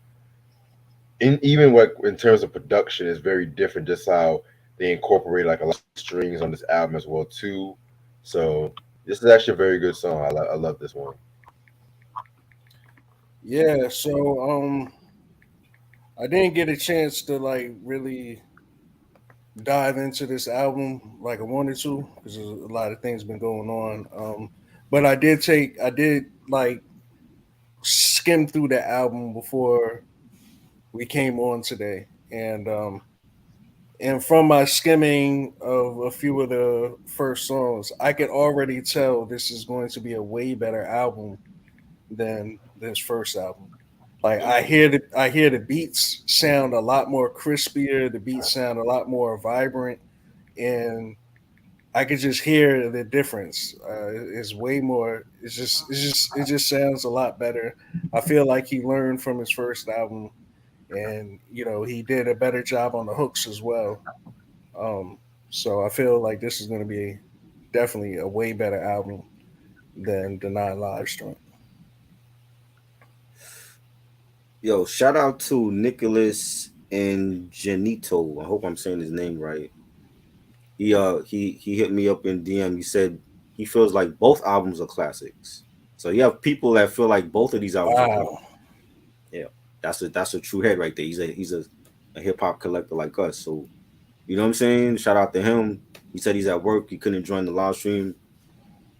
Even what in terms of production is very different, just how they incorporate like a lot of strings on this album as well too. So this is actually a very good song. I love this one. Yeah, so I didn't get a chance to like really dive into this album like I wanted to because there's a lot of things been going on. But I did like skim through the album before we came on today, and from my skimming of a few of the first songs, I could already tell this is going to be a way better album than this first album. Like I hear the beats sound a lot more crispier. The beats sound a lot more vibrant, and I could just hear the difference. It's way more. It just sounds a lot better. I feel like he learned from his first album, and you know he did a better job on the hooks as well. So I feel like this is going to be definitely a way better album than the Nine Lives joint. Yo, shout out to Nicholas and Genito. I hope I'm saying his name right. He hit me up in DM. He said he feels like both albums are classics. So you have people that feel like both of these albums are classics. Wow. Yeah, that's a true head right there. He's a hip hop collector like us. So you know what I'm saying? Shout out to him. He said he's at work. He couldn't join the live stream.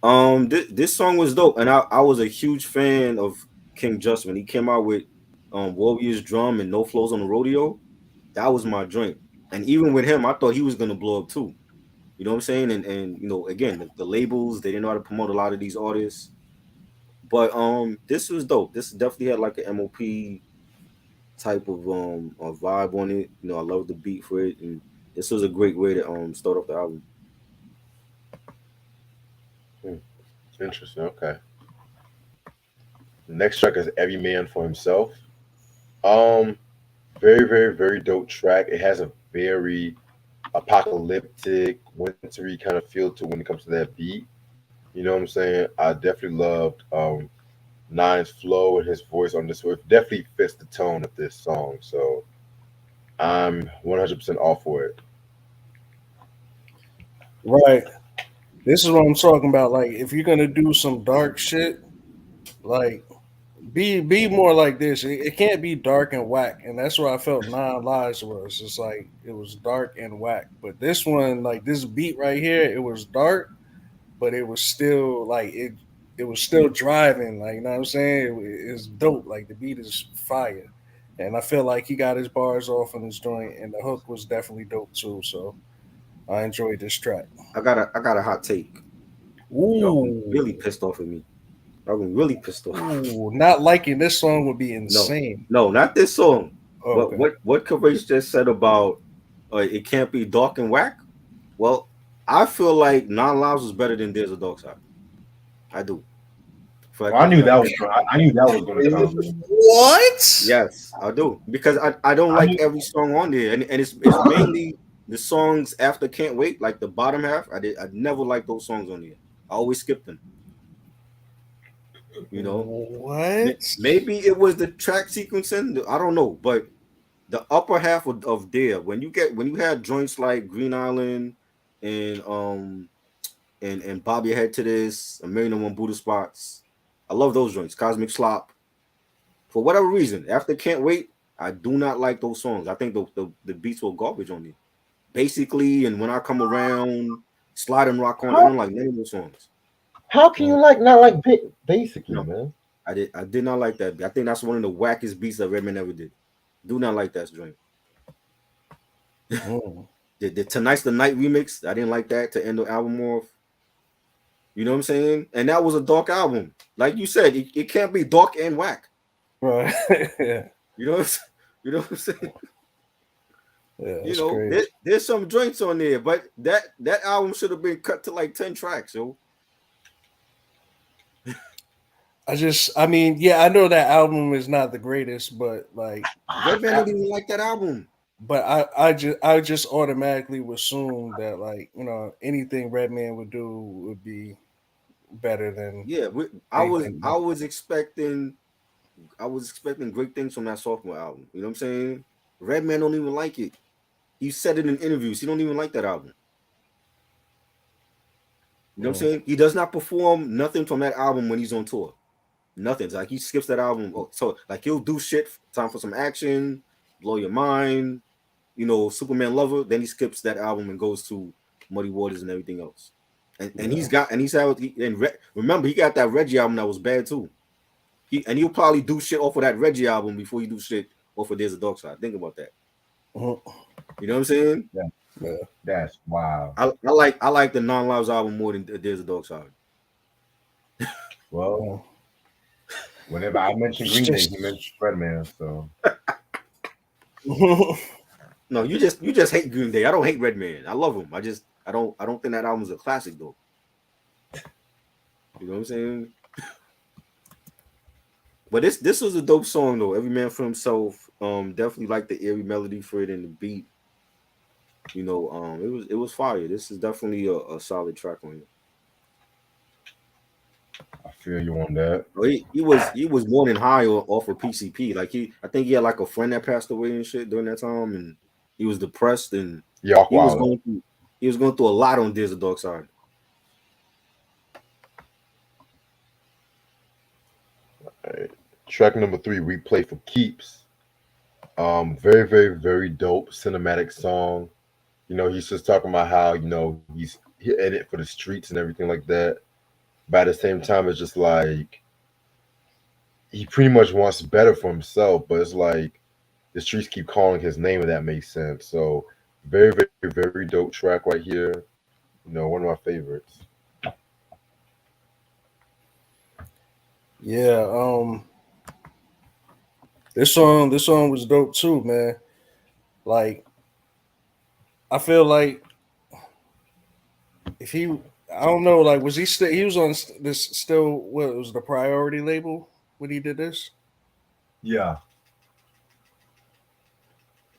This song was dope, and I was a huge fan of King Just when he came out with Warriors Drum and No Flows on the Rodeo. That was my joint. And even with him, I thought he was gonna blow up too. You know what I'm saying? And you know, again, the labels they didn't know how to promote a lot of these artists. But this was dope. This definitely had like an MOP type of a vibe on it. You know, I love the beat for it, and this was a great way to start off the album. Hmm, interesting. Okay. Next track is Every Man for Himself. Um, very, very, very dope track. It has a very apocalyptic, wintry kind of feel to when it comes to that beat. You know what I'm saying? I definitely loved Nine's flow and his voice on this. It definitely fits the tone of this song. So I'm 100% all for it. Right. This is what I'm talking about. Like, if you're gonna do some dark shit, like be more like this. It can't be dark and whack, and that's what I felt Nine Lives was. It's like it was dark and whack. But this one, like this beat right here, it was dark, but it was still like it was still driving. Like you know what I'm saying? It's dope. Like the beat is fire, and I feel like he got his bars off on his joint, and the hook was definitely dope too. So I enjoyed this track. I got a hot take. Y'all been really Ooh. pissed off at me. Y'all been really pissed off. Ooh, not liking this song would be No, insane. no, not this song. What Okay. what what Courage just said about it can't be dark and whack? Well, I feel like Non Lives was better than There's a Dark Side. I do. I feel like Well, it was better. I knew that was going to come. What? Yes, I do because I don't I like knew, every song on there, and it's mainly the songs after Can't Wait, like the bottom half. I never liked those songs on there. I always skipped them. You know, What? maybe it was the track sequencing. I don't know, but the upper half of there when you had joints like Green Island and and Bob Your Head to This, A Million and One Buddha Spots. I love those joints. Cosmic Slop. For whatever reason, after Can't Wait, I do not like those songs. I think the beats were garbage on there. Basically, and When I Come Around, Slide and Rock On. I how don't like none of those songs. how can you Um, like not like basically, no, man? I did not like that. I think that's one of the wackest beats that Redman ever did. Do not like that joint. Mm. The Tonight's the Night remix, I didn't like that to end the album off. You know what I'm saying? And that was a dark album. Like you said, it can't be dark and whack. Right. Yeah. You know what I'm saying? You know what I'm saying? Yeah, You that's know, crazy. there's some joints on there, but that album should have been cut to like 10 tracks, yo. I mean, yeah, I know that album is not the greatest, but like, Redman don't even like that album. but I just automatically would assume that like anything Redman would do would be better than Yeah, anything. I was expecting great things from that sophomore album. You know what I'm saying? Redman don't even like it. He said it in interviews. He don't even like that album. You know what I'm saying? He does not perform nothing from that album when he's on tour. Nothing. Like he skips that album. So like he'll do shit. Time for some action, blow your mind. Superman Lover. Then he skips that album and goes to Muddy Waters and everything else. And remember he got that Reggie album that was bad too. He'll probably do shit off of that Reggie album before he do shit off of There's a Dark Side. Think about that. You know what I'm saying? Yeah. That's wild. I like the Non-Lives album more than There's a Dark Side. Well, whenever I mention Green Day, he mentions Redman. So no, you just hate Green Day. I don't hate Redman. I love him. I don't think that album's a classic though. You know what I'm saying? But this was a dope song though. Every Man for Himself. Definitely like the eerie melody for it and the beat. It was fire. This is definitely a solid track on it. I feel you on that. He was more than high off of PCP. Like I think he had like a friend that passed away and shit during that time, and he was depressed and he was going through a lot on There's a Dark Side. Right. Track number 3, Replay for Keeps. Very, very, very dope cinematic song. He's just talking about how, he's in it for the streets and everything like that. But at the same time, it's just like he pretty much wants better for himself, but it's like the streets keep calling his name, and that makes sense. So very, very, very dope track right here. One of my favorites. Yeah, this song was dope too, man. Like, I feel like if I don't know, like, was he was on this still? What was the Priority label when he did this? Yeah.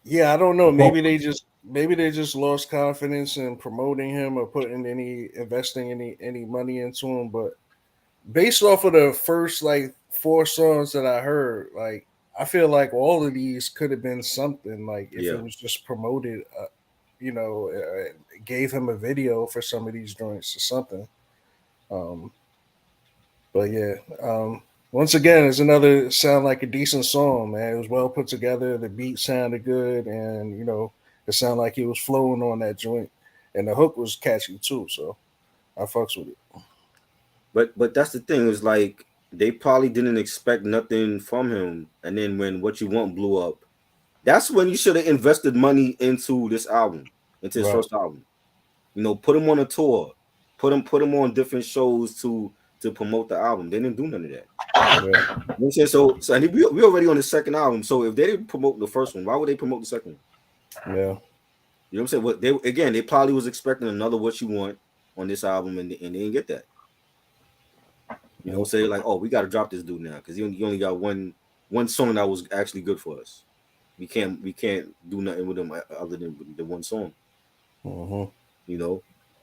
Yeah, I don't know. Maybe they just lost confidence in promoting him or investing any money into him. But based off of the first like 4 songs that I heard, like I feel like all of these could have been something. Like if it was just promoted, gave him a video for some of these joints or something. But yeah, once again, it's another sound like a decent song, man. It was well put together. The beat sounded good, and it sounded like he was flowing on that joint, and the hook was catchy too. So I fucks with it. But that's the thing, is like they probably didn't expect nothing from him, and then when What You Want blew up, that's when you should have invested money into this album, into his first album. Put him on a tour, put him on different shows to promote the album. They didn't do none of that. Yeah. You know what I'm saying? So and we already on the second album. So if they didn't promote the first one, why would they promote the second one? Yeah. You know what I'm saying? What they probably was expecting another What You Want on this album, and they didn't get that. Say like, oh, we got to drop this dude now because he only got one song that was actually good for us. We can't do nothing with him other than the one song.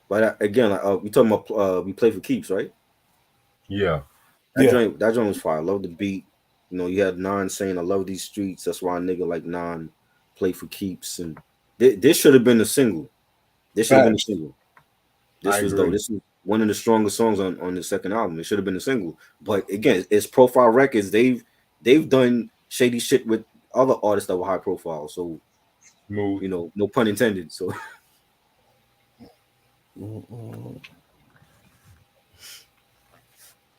But again, we talking about we play for keeps, right? Yeah. That joint was fire. I love the beat. You had Nine saying, "I love these streets." That's why a nigga like Nine play for keeps. And this should have been a single. This should have been a single. This was dope. This was one of the strongest songs on the second album. It should have been a single. But again, it's Profile Records. They've done shady shit with other artists that were high profile. So, no pun intended. So.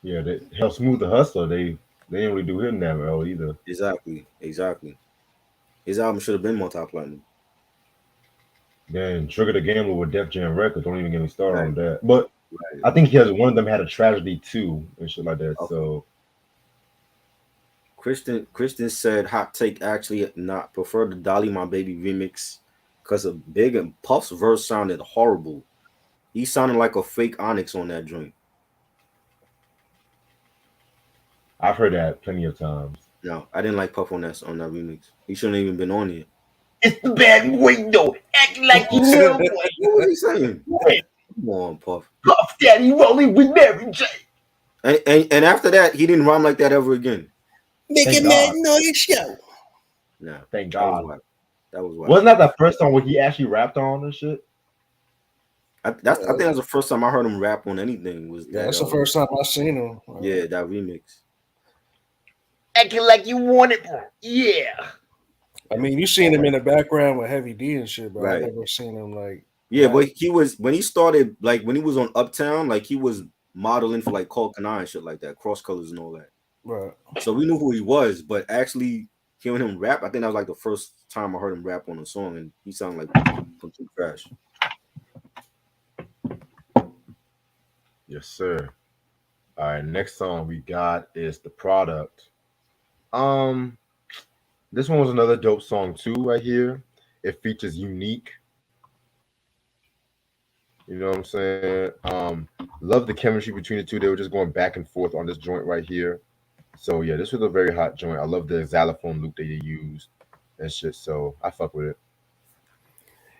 Yeah, they help Smooth the Hustler. They didn't really do him that well either. Exactly. His album should have been multi-platinum. Then Trigger the Gambler with Def Jam Records. Don't even get me started on that. But I think one of them had a tragedy too and shit like that. Okay. So Christian said, "Hot take, actually not prefer the Dolly My Baby remix because of Big and Puff's verse sounded horrible. He sounded like a fake Onyx on that joint." I've heard that plenty of times. No, I didn't like Puff on that remix. He shouldn't have even been on here. It's the bad window, acting like you know. What was he saying? Come on, Puff. Puff Daddy rolling with Mary J. And after that, he didn't rhyme like that ever again. Making that noise, yo. Nah, Thank that was God. whack. That was whack. Wasn't that the first song where he actually rapped on and shit? I think that's the first time I heard him rap on anything. Was Yeah, that, that's the first time I seen him. Yeah, that remix. Acting like you want it, bro. Yeah. I mean, you seen him in the background with Heavy D and shit, but Right. I never seen him like. Yeah, but he was when he started, like when he was on Uptown, like he was modeling for like Cole Kanai and shit like that, Cross Colors and all that. Right. So we knew who he was, but actually hearing him rap, I think that was like the first time I heard him rap on a song, and he sounded like complete trash. Yes, sir. All right, next song we got is The Product. This one was another dope song too, right here. It features Unique. You know what I'm saying? Love the chemistry between the two. They were just going back and forth on this joint right here. So yeah, this was a very hot joint. I love the xylophone loop that they used and shit. So I fuck with it.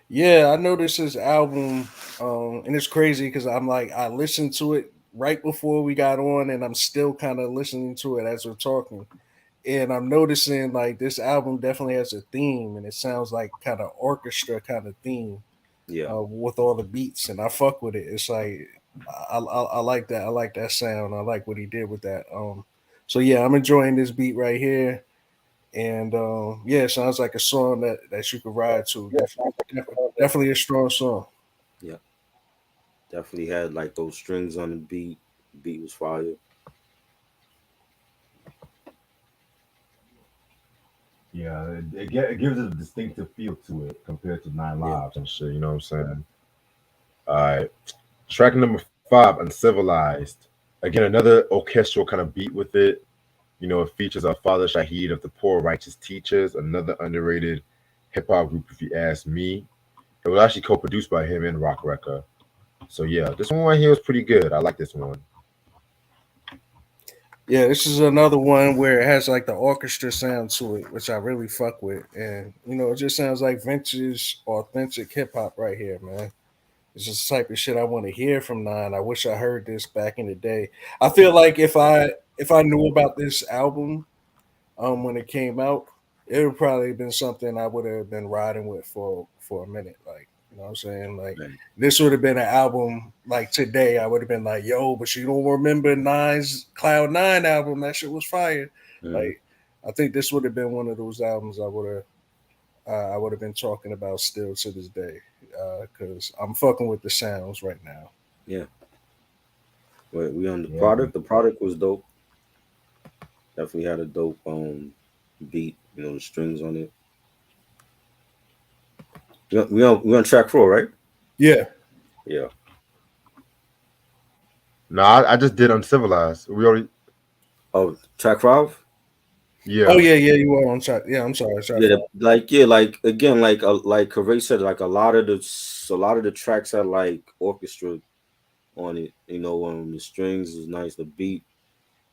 Yeah, I noticed his album, and it's crazy because I'm like, I listened to it right before we got on, and I'm still kind of listening to it as we're talking. And I'm noticing like this album definitely has a theme, and it sounds like kind of orchestra kind of theme. Yeah, With all the beats, and I fuck with it. It's like I like that. I like that sound. I like what he did with that. So yeah, I'm enjoying this beat right here, and yeah, it sounds like a song that you could ride to. Definitely a strong song. yeah, definitely had like those strings on the beat. The beat was fire. Yeah, it gives it a distinctive feel to it compared to Nine Lives and shit. You know what I'm saying? All right, track number 5, Uncivilized. Again, another orchestral kind of beat with it. You know, it features our Father Shaheed of the Poor Righteous Teachers, another underrated hip hop group, if you ask me. It was actually co-produced by him and Rock Wrecker. So yeah, this one right here was pretty good. I like this one. Yeah, this is another one where it has like the orchestra sound to it, which I really fuck with, and it just sounds like vintage, authentic hip hop right here, man. It's just the type of shit I want to hear from Nine. I wish I heard this back in the day. I feel like if I knew about this album when it came out, it would probably have been something I would have been riding with for a minute. Like, you know what I'm saying? Like Right. this would have been an album like today. I would have been like, yo, but you don't remember Nine's Cloud Nine album? That shit was fire. Mhm. Like, I think this would have been one of those albums I would have been talking about still to this day because I'm fucking with the sounds right now. Yeah. But we on the Yeah. product. The product was dope. Definitely had a dope beat. The strings on it. We on track 4, right? Yeah. Yeah. No, I just did Uncivilized. We already. Oh, track 5. Yeah. Oh yeah, you were on track. Yeah, I'm sorry. Yeah, like again, like Kaveh said, like a lot of the tracks had like orchestra on it. The strings is nice, the beat.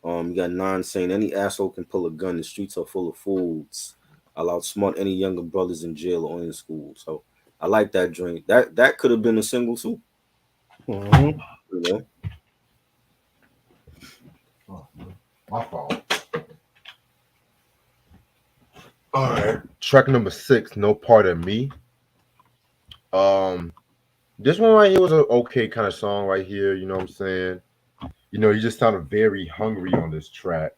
You got Nine saying any asshole can pull a gun. The streets are full of fools. I'll outsmart any younger brothers in jail or in school. So I like that drink. That could have been a single too. Mhm. My fault. All right. Track number 6, No Part of Me. This one right here was an okay kind of song right here. You know what I'm saying? You just sounded very hungry on this track.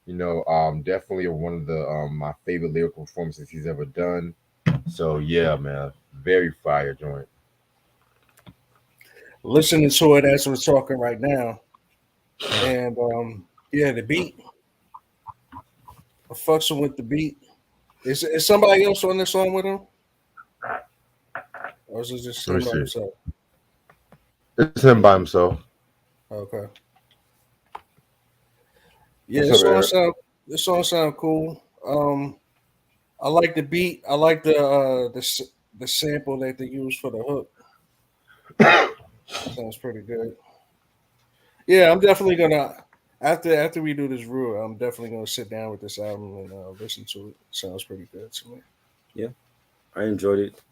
Definitely one of the my favorite lyrical performances he's ever done. So yeah, man, very fire joint. Listening to it as we're talking right now, and yeah, the beat. I fucks with the beat. Is somebody else on this song with him? Or is it just Let him me by see. himself? It's him by himself. Okay. Yeah, What's up, Eric? this song sound cool. I like the beat. I like the sample that they use for the hook. Sounds pretty good. Yeah, I'm definitely gonna. After we do this rule, I'm definitely gonna sit down with this album and listen to it. Sounds pretty good to me. Yeah, I enjoyed it.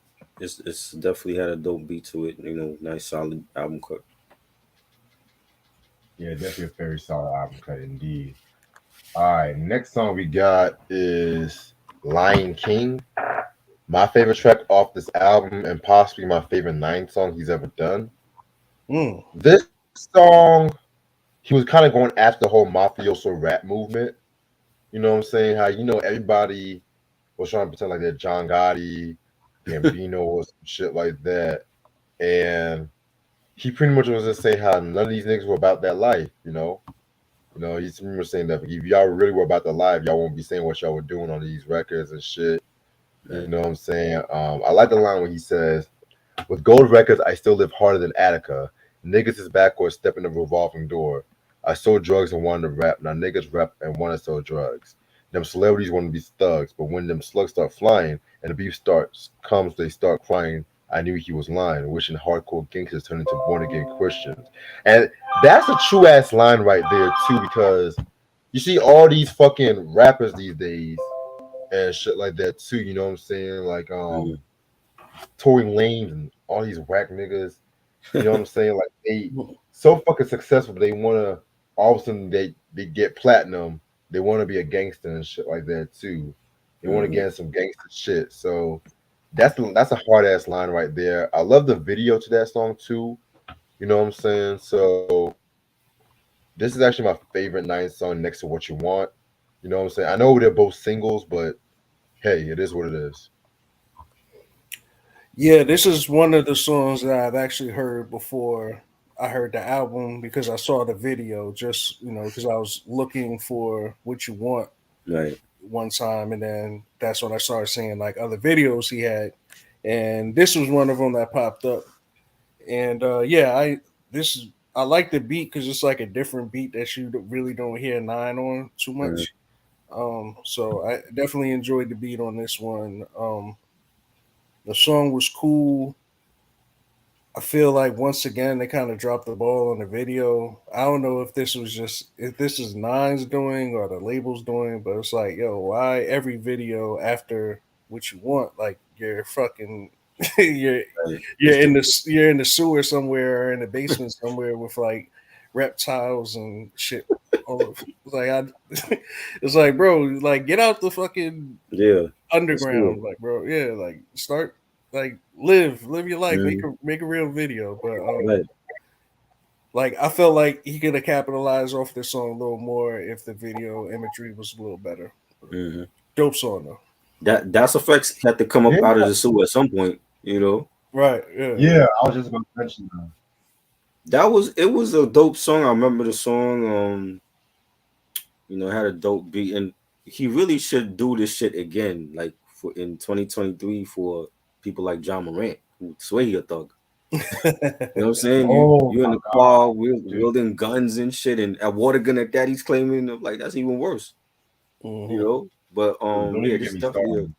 It's definitely had a dope beat to it. You know, nice solid album cut. Yeah, definitely a very solid album cut indeed. All right, next song we got is Lion King. My favorite track off this album, and possibly my favorite Nine song he's ever done. Mm. This song, he was kind of going after the whole mafioso rap movement. You know what I'm saying? How everybody was trying to pretend like they're John Gotti, Gambino, or some shit like that, and he pretty much was just saying how none of these niggas were about that life. He's pretty much saying that if y'all really were about the life, y'all won't be saying what y'all were doing on these records and shit. You Right. know what I'm saying? I like the line when he says, "With gold records, I still live harder than Attica. Niggas is backwards, step in the revolving door. I sold drugs and wanted to rap. Now niggas rap and want to sell drugs. Them celebrities want to be thugs, but when them slugs start flying and the beef comes, they start crying. I knew he was lying, wishing hardcore gangsters turned into born again Christians." And that's a true ass line right there too, because you see all these fucking rappers these days and shit like that too. You know what I'm saying? Like Mhm. Tory Lanez and all these whack niggas. You know what I'm saying? Like they so fucking successful, but they wanna all of a sudden they get platinum. They want to be a gangster and shit like that too. They want to Mhm. get in some gangster shit. So that's a hard ass line right there. I love the video to that song too. You know what I'm saying? So this is actually my favorite Nine song next to What You Want. You know what I'm saying? I know they're both singles, but hey, it is what it is. Yeah, this is one of the songs that I've actually heard before I heard the album because I saw the video just, because I was looking for what you want Right. one time and then that's when I started seeing like other videos he had and this was one of them that popped up. And yeah, I like the beat cuz it's like a different beat that you really don't hear Nine on too Mhm. much. So I definitely enjoyed the beat on this one. The song was cool. I feel like once again they kind of dropped the ball on the video. I don't know if this is Nine's doing or the label's doing, but it's like, yo, why every video after what you want? Like you're fucking you're Right. It's you're in the sewer somewhere or in the basement somewhere with like reptiles and shit. It's like it's like, bro, like get out the fucking yeah. It's cool. underground, like bro, yeah, like start like live your life, Mhm. make a real video. But Right. like I felt like he could have capitalized off this song a little more if the video imagery was a little better. Mhm. Dope song though. That's effects had to come Yeah, up out of the sewer at some point. You know, Right, yeah, yeah. yeah. I was just about to mention that. it was a dope song. I remember the song. It had a dope beat, and he really should do this shit again, like for in 2023 for people like John Morant, who swear he a thug. You know what I'm saying? Oh You in my the god, car dude. wielding guns and shit, and a water gun at that he's claiming. Like that's even worse. You Mhm. know. But Don't yeah, even this get is me definitely started.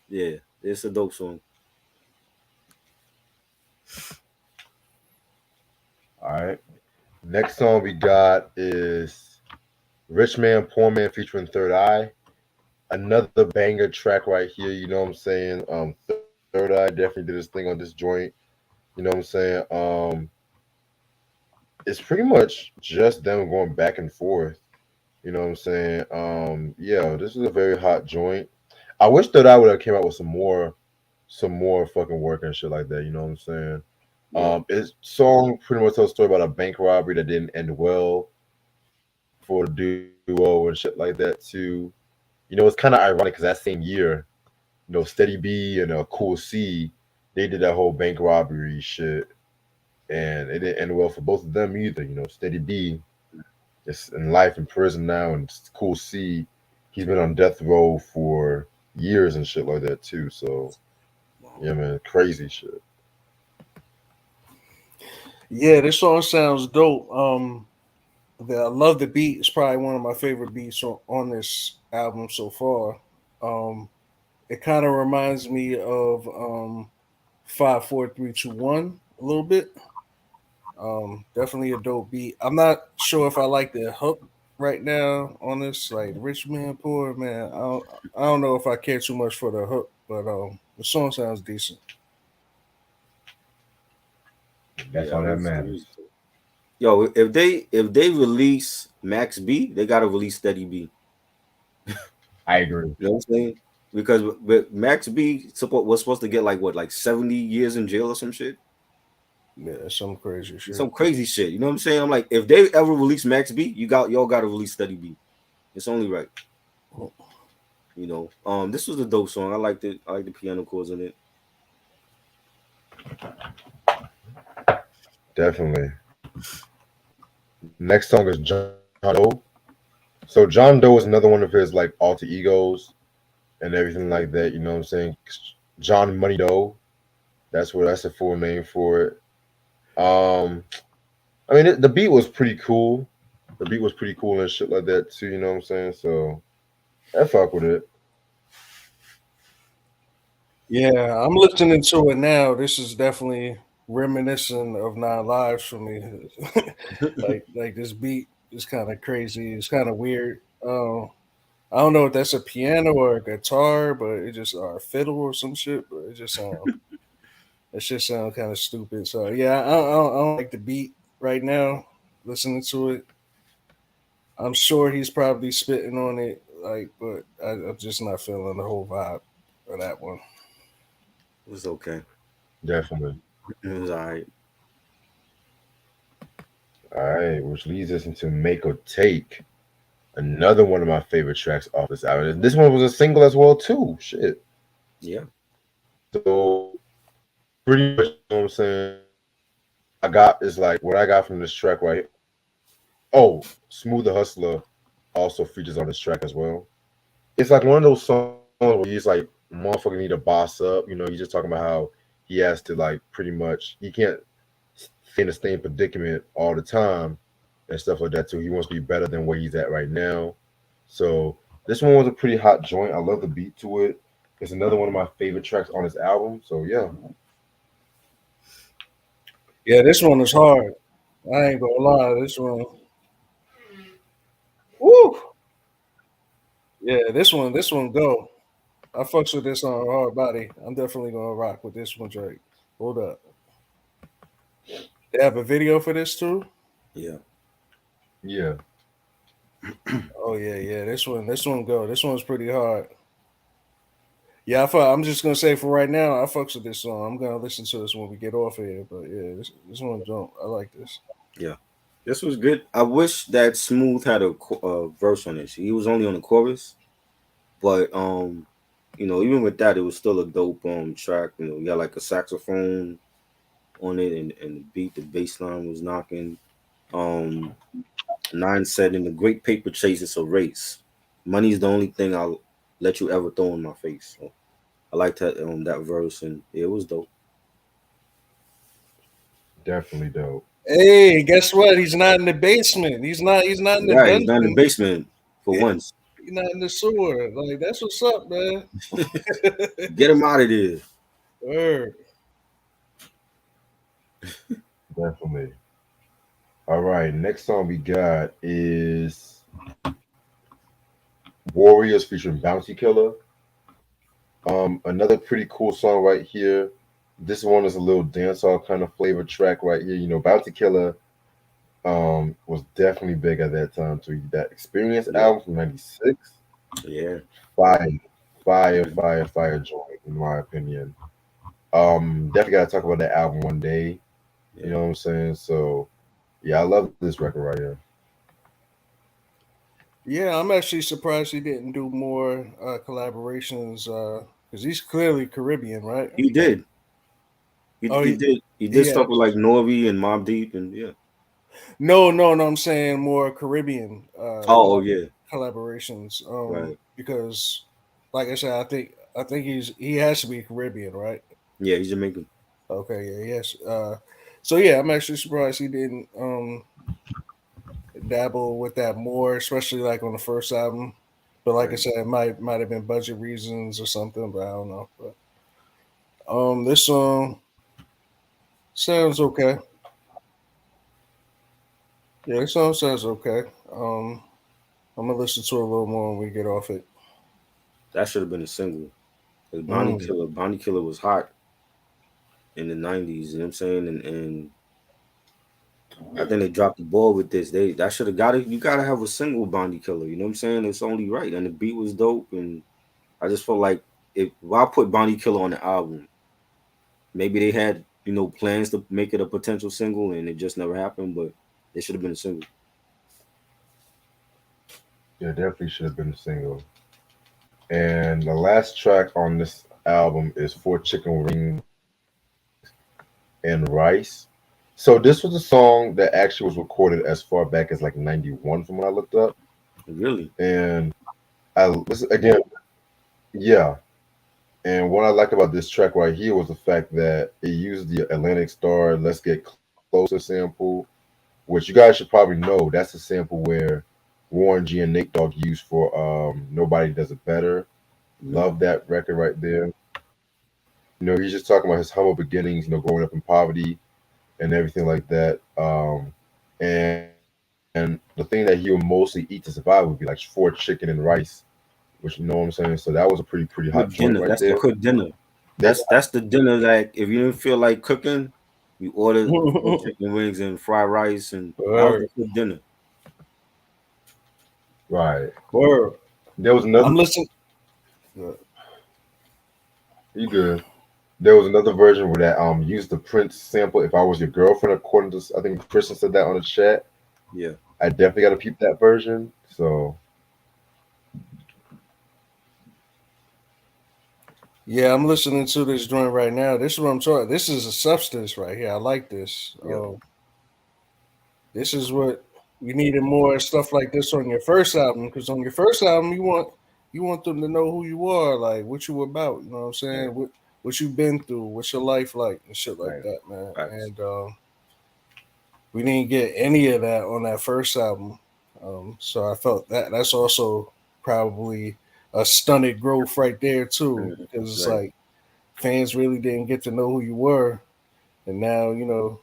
yeah, it's a dope song. All right. Next song we got is Rich Man, Poor Man featuring Third Eye. Another banger track right here. You know what I'm saying? Third Eye definitely did his thing on this joint. You know what I'm saying? It's pretty much just them going back and forth. You know what I'm saying? Yeah, this is a very hot joint. I wish Third Eye would have came out with some more fucking work and shit like that. You know what I'm saying? Yeah. His song pretty much tells a story about a bank robbery that didn't end well for the duo and shit like that too. It's kind of ironic because that same year, Steady B and Cool C, they did that whole bank robbery shit, and it didn't end well for both of them either. Steady B is in life in prison now, and Cool C, he's been on death row for years and shit like that too. So Wow. yeah, man, crazy shit. Yeah, this song sounds dope. I love the beat. It's probably one of my favorite beats on this album so far. Um, it kind of reminds me of 5 4 3 2 1 a little bit. Definitely a dope beat. I'm not sure if I like the hook right now on this, like rich man, poor man. I don't know if I care too much for the hook, but the song sounds decent. That's Yeah, all I that was the matters. music. Yo, if they release Max B, they gotta release Steady B. I agree. You know what I'm saying? Because with Max B was supposed to get like what, like 70 years in jail or some shit? Yeah, some crazy shit. Some crazy shit. You know what I'm saying? I'm like, if they ever release Max B, y'all gotta release Steady B. It's only right. You know. This was a dope song. I liked it. I like the piano chords in it. Definitely. Next song is John Doe. So John Doe is another one of his like alter egos and everything like that. You know what I'm saying? John Money Doe. That's a full name for it. Um, I mean, the beat was pretty cool. The beat was pretty cool and shit like that too. You know what I'm saying? So I fuck with it. Yeah, I'm listening to it now. This is definitely reminiscent of Nine Lives for me. Like this beat is kind of crazy. It's kind of weird. I don't know if that's a piano or a guitar, but it just or a fiddle or some shit. But it just sound kind of stupid. So yeah, I don't like the beat right now. Listening to it, I'm sure he's probably spitting on it. Like, but I'm just not feeling the whole vibe of that one. It was okay. Definitely. It was alright. All right, which leads us into Make or Take, another one of my favorite tracks off this album. This one was a single as well too. Shit. Yeah. So pretty much, you know what I'm saying. I got is like what I got from this track right here. Oh, Smooth the Hustler also features on this track as well. It's like one of those songs where he's like, motherfucker need to boss up. You know, he's just talking about how he has to like pretty much he can't stay in the same predicament all the time and stuff like that too. He wants to be better than where he's at right now. So this one was a pretty hot joint. I love the beat to it. It's another one of my favorite tracks on this album. So yeah, Yeah, this one is hard. I ain't gonna lie. This one, woo. Yeah, this one go. I fucks with this on hard body. I'm definitely gonna rock with this one, Drake. Hold up. They have a video for this too. Yeah. yeah, Oh yeah, yeah. This one go. This one's pretty hard. Yeah, I'm just gonna say for right now, I fucks with this song. I'm gonna listen to this when we get off here. But yeah, this one don't. I like this. Yeah. This was good. I wish that Smooth had a verse on this. He was only on the chorus, but even with that, it was still a dope track. You know, you got like a saxophone on it, and the beat, the bass line was knocking. Um, Nine said, "In the great paper chase, it's a race. Money's the only thing I'll let you ever throw in my face." So I liked that verse, and it was dope. definitely dope. Hey, guess what? He's not in the basement. He's not in the Right, he's not in the dungeon. basement for once. He's not in the sewer. Like that's what's up, man. Get him out of there. Word. Definitely. All right, next song we got is Warriors featuring Bounty Killer. Another pretty cool song right here. This one is a little dancehall kind of flavor track right here. You know, Bounty Killer was definitely big at that time too. That Experience Yeah, album from '96, yeah, fire, fire joint in my opinion. Definitely gotta talk about that album one day. You yeah. know what I'm saying? So yeah, I love this record right here. Yeah, I'm actually surprised he didn't do more collaborations because he's clearly Caribbean, right? He did. He, Oh, he did. He did he stuff with has. like Nori and Mob Deep, and yeah. No. I'm saying more Caribbean Oh, yeah. collaborations. Right. Because, like I said, I think he has to be Caribbean, right? Yeah, he's Jamaican. Okay, yeah, yes. So yeah, I'm actually surprised he didn't dabble with that more, especially like on the first album. But like I Right. said, it might have been budget reasons or something, but I don't know. But this song sounds okay. Yeah, the song sounds okay. I'm gonna listen to it a little more when we get off it. That should have been a single. 'Cause Mm. Bonnie Killer was hot in the '90s. You know what I'm saying? And I think they dropped the ball with this. That should have got it. You gotta have a single Bonnie Killer. You know what I'm saying? It's only right. And the beat was dope. And I just felt like if I put Bonnie Killer on the album, maybe they had plans to make it a potential single, and it just never happened. But it should have been a single. Yeah, definitely should have been a single. And the last track on this album is Four Chicken Wings and Rice. So this was a song that actually was recorded as far back as like '91 from when I looked up. Really? And this again, yeah. And what I like about this track right here was the fact that it used the Atlantic Star "Let's Get Closer" sample, which you guys should probably know. That's a sample where Warren G and Nate Dogg used for "Nobody Does It Better." Love that record right there. He's just talking about his humble beginnings, growing up in poverty and everything like that. And the thing that he would mostly eat to survive would be like 4 chicken and rice, which you know what I'm saying. So that was a pretty hot Good joint dinner. right That's the there. good dinner. That That's the dinner that if you didn't feel like cooking, you order chicken wings and fried rice, and that was Word. a good dinner. right. Word. There was another. I'm listening. You good? There was another version where that used the Prince sample. If I was your girlfriend, according to I think Kristen said that on the chat. Yeah. I definitely got to peep that version. So Yeah, I'm listening to this joint right now. This is what I'm talking. This is a substance right here. I like this. Yeah. This is what you needed more stuff like this on your first album, because on your first album you want them to know who you are, like what you about. You know what I'm saying? yeah, What you've been through, what's your life like, and shit like right. that, man. Facts. And we didn't get any of that on that first album. So I felt that's also probably a stunted growth right there too, because it's Right. like fans really didn't get to know who you were, and now you're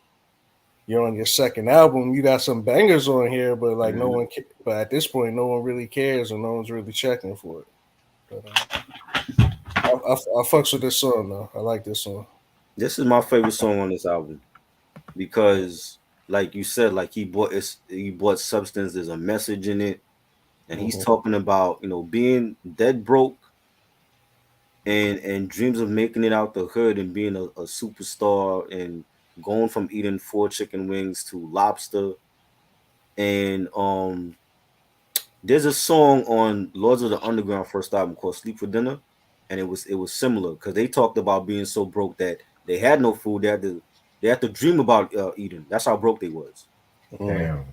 on your second album. You got some bangers on here, but like no Mhm. one. But at this point, no one really cares, and no one's really checking for it. But I fucks with this song though. I like this song. This is my favorite song on this album because, like you said, like he bought substance. There's a message in it, and he's Mhm. talking about being dead broke and dreams of making it out the hood and being a superstar and going from eating 4 chicken wings to lobster. And there's a song on Lords of the Underground first album called Sleep for Dinner, and it was similar because they talked about being so broke that they had no food. They had to dream about eating. That's how broke they was. Mhm.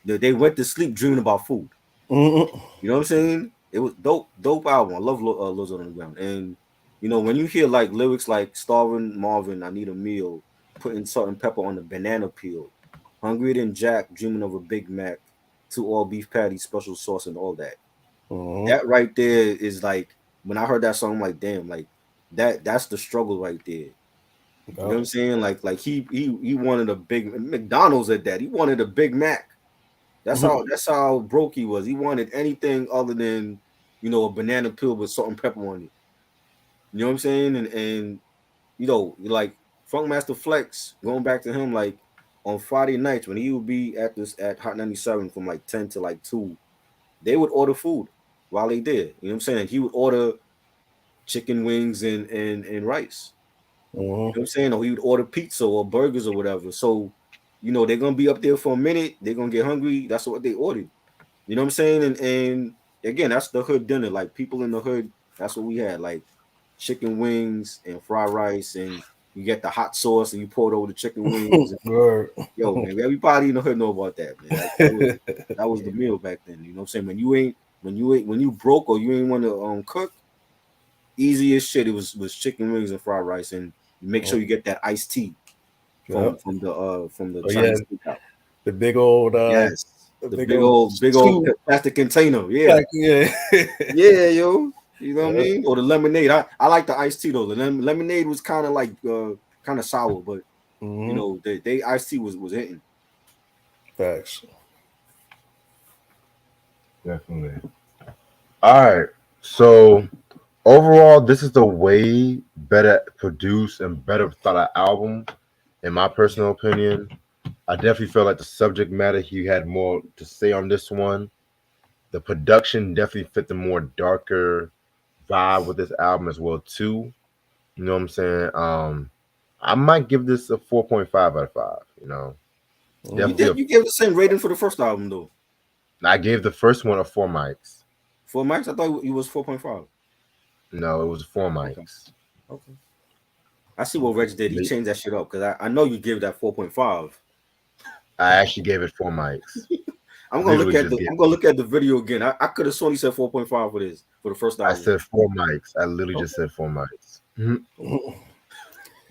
Damn. They went to sleep dreaming about food. Mhm. You know what I'm saying? It was dope album. I love Lords of the Underground. And when you hear like lyrics like "Starving Marvin, I need a meal," putting salt and pepper on the banana peel, "Hungrier than Jack, dreaming of a Big Mac," "two all beef patties, special sauce," and all that. Mhm. That right there is like when I heard that song, I'm like, damn, like that's the struggle right there. You know what Yep. I'm saying? Like he wanted a big McDonald's at that. He wanted a Big Mac. That's how Mhm. that's how broke he was. He wanted anything other than a banana peel with salt and pepper on it. You know what I'm saying? And like Funkmaster Flex, going back to him, like on Friday nights when he would be at Hot 97 from like 10 to like 2, they would order food while they did. You know what I'm saying? He would order chicken wings and rice. You Mhm. know what I'm saying? Or he would order pizza or burgers or whatever. So, they're gonna be up there for a minute, they're gonna get hungry. That's what they ordered. You know what I'm saying? And again, that's the hood dinner. Like people in the hood, that's what we had. Like chicken wings and fried rice, and you get the hot sauce and you pour it over the chicken wings. Word. Yo, man, everybody in the hood know about that, man. That was the meal back then. You know what I'm saying? When you broke or you ain't want to cook, easiest shit. It was chicken wings and fried rice, and make sure you get that iced tea from Yep. from the Oh yeah, Chinese takeout. the big old Yes, the the big big old old big old soup plastic container. Yeah, pack. Yeah. yeah, yo. You know what I Yep. mean? Or the lemonade. I like the iced tea though. The lemonade was kind of like kind of sour, but Mhm. they iced tea was hitting. Facts. Definitely. All right. So overall, this is the way better produced and better thought out album, in my personal opinion. I definitely felt like the subject matter he had more to say on this one. The production definitely fit the more darker vibe with this album as well too. You know what I'm saying? I might give this a 4.5 out of 5. You know, You definitely. did. You gave the same rating for the first album though. I gave the first one a 4 mics. 4 mics. I thought it was 4.5. No, it was 4 mics. Okay. Okay. I see what Reg did. He changed that shit up because I know you gave that 4.5. I actually gave it 4 mics. I'm gonna look at the video again. I could have sworn he said 4.5 for this for the first album. I said 4 mics. I literally just said 4 mics.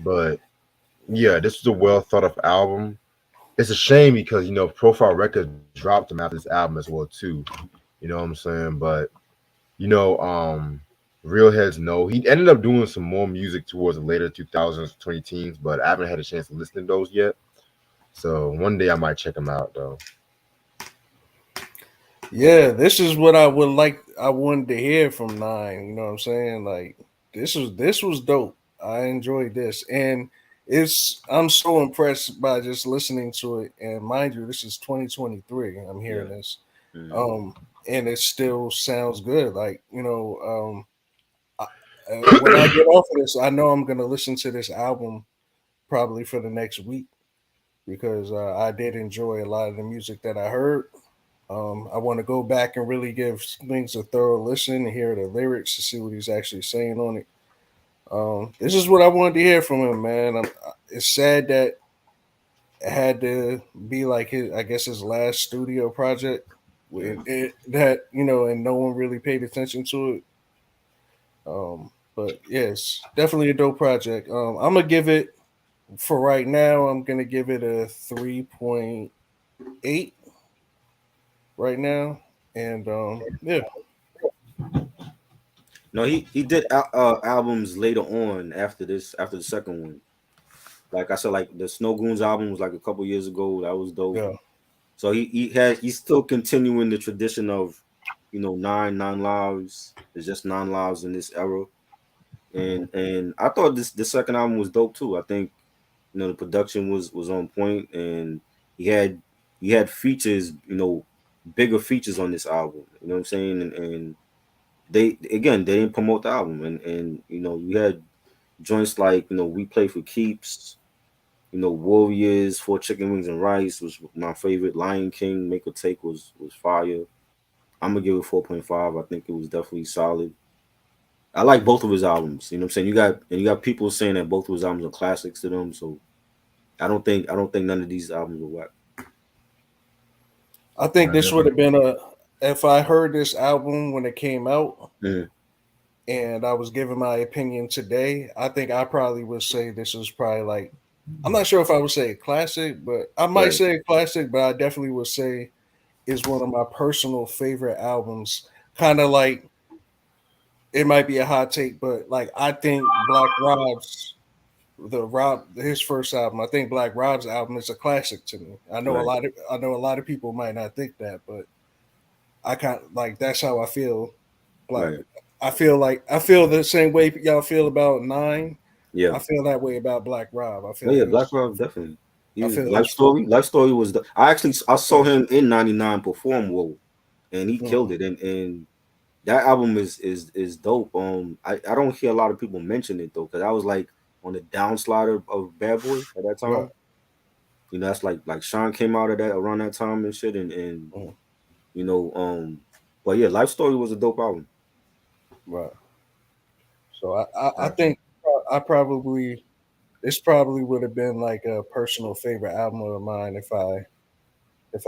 But yeah, this was a well thought of album. It's a shame because Profile Records dropped him after this album as well too. You know what I'm saying? But Real Heads know he ended up doing some more music towards the later 2000s, 2010s, but I haven't had a chance to listen to those yet. So one day I might check them out though. Yeah, this is what I wanted to hear from Nine. You know what I'm saying? Like this was dope. I enjoyed this, and I'm so impressed by just listening to it. And mind you, this is 2023. I'm hearing this, and it still sounds good. Like when I get off of this, I know I'm gonna listen to this album probably for the next week because I did enjoy a lot of the music that I heard. I want to go back and really give things a thorough listen and hear the lyrics to see what he's actually saying on it. This is what I wanted to hear from him, man. It's sad that it had to be like his last studio project. That and no one really paid attention to it. But yes, definitely a dope project. I'm gonna give it for right now. I'm gonna give it a 3.8 right now, and yeah. No, he did albums later on after the second one. Like I said, like the Snow Goons album was like a couple years ago. That was dope. Yeah. So he's still continuing the tradition of nine lives. There's just 9 lives in this era. And I thought the second album was dope too. I think the production was on point, and he had features, bigger features on this album. You know what I'm saying? And they didn't promote the album, and you had joints like We Play for Keeps, Warriors, For Chicken Wings and Rice was my favorite. Lion King, Make or Take was fire. I'm gonna give it 4.5. I think it was definitely solid. I like both of his albums. You know what I'm saying? You got people saying that both of his albums are classics to them. So I don't think none of these albums are whack. I think this would have been if I heard this album when it came out and I was giving my opinion today, I think I probably would say this is probably like, I'm not sure if I would say a classic, but I might say a classic, but I definitely would say is one of my personal favorite albums. Kind of like, it might be a hot take, but like I think his first album, I think Black Rob's album is a classic to me. I know a lot of people might not think that, but I kind of like, that's how I feel. Like I feel the same way y'all feel about Nine. Yeah, I feel that way about Black Rob. I feel Black Rob definitely. Life Story was I saw him in '99 perform Whoa, and he killed it. And that album is dope. I don't hear a lot of people mention it though, because I was like on the downslide of Bad Boy at that time. Right. That's like Sean came out of that around that time and shit, and but yeah, Life Story was a dope album. Right. So I think this probably would have been like a personal favorite album of mine if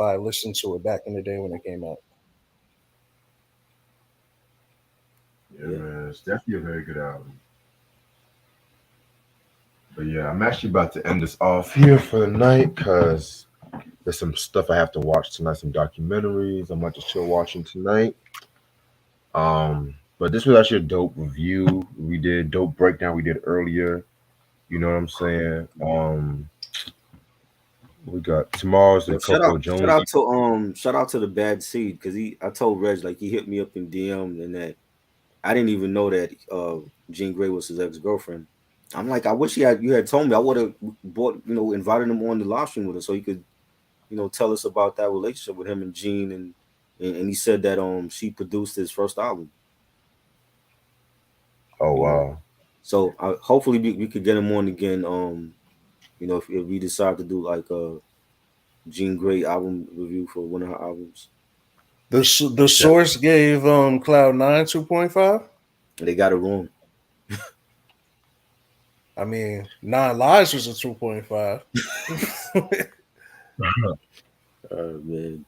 I listened to it back in the day when it came out. Yeah, man, it's definitely a very good album. But yeah, I'm actually about to end this off here for the night because there's some stuff I have to watch tonight, some documentaries I'm about to chill watching tonight. But this was actually a dope review we did, dope breakdown we did earlier. You know what I'm saying? We got tomorrow's the Yo, Coco Jones. shout out to the Bad Seed, because I told Reg, like, he hit me up in DM, and that I didn't even know that Jean Grey was his ex-girlfriend. I'm like, I wish you had told me. I would have invited him on the live stream with us so he could, tell us about that relationship with him and Jean, and he said that she produced his first album. Oh wow. So hopefully we could get him on again. If we decide to do like a Jean Grey album review for one of her albums. The source gave Cloud9 2.5. They got it wrong. I mean, 9 Lives was a 2.5. Man.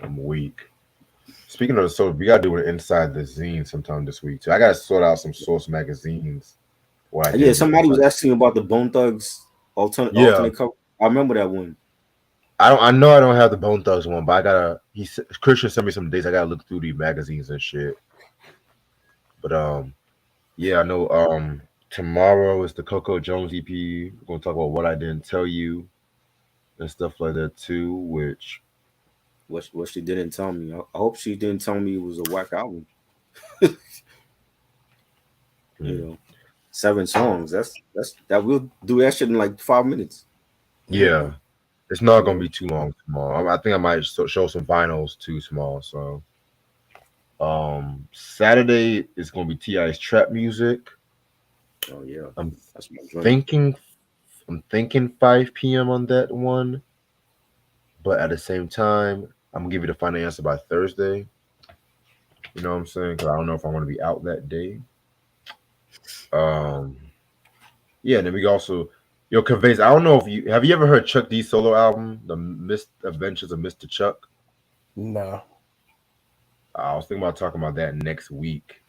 I'm weak. Speaking of the source, we gotta do it inside the zine sometime this week too. I gotta sort out some source magazines. Somebody was asking about the Bone Thugs alternate cover. I remember that one. I know I don't have the Bone Thugs one, but Christian sent me some dates. I gotta look through these magazines and shit. But yeah, I know tomorrow is the Coco Jones EP. We're gonna talk about What I Didn't Tell You and stuff like that too, which what she didn't tell me. I hope she didn't tell me it was a whack album. 7 songs. That we'll do that shit in like 5 minutes. Yeah. It's not gonna be too long tomorrow. I think I might show some vinyls too tomorrow. So Saturday is gonna be T.I.'s trap music. Oh yeah. That's my dream. I'm thinking 5 p.m. on that one. But at the same time, I'm gonna give you the final answer by Thursday. You know what I'm saying? Because I don't know if I'm gonna be out that day. Yeah, and then we also Conveys. I don't know if you ever heard Chuck D's solo album, The Adventures of Mr. Chuck? No. I was thinking about talking about that next week.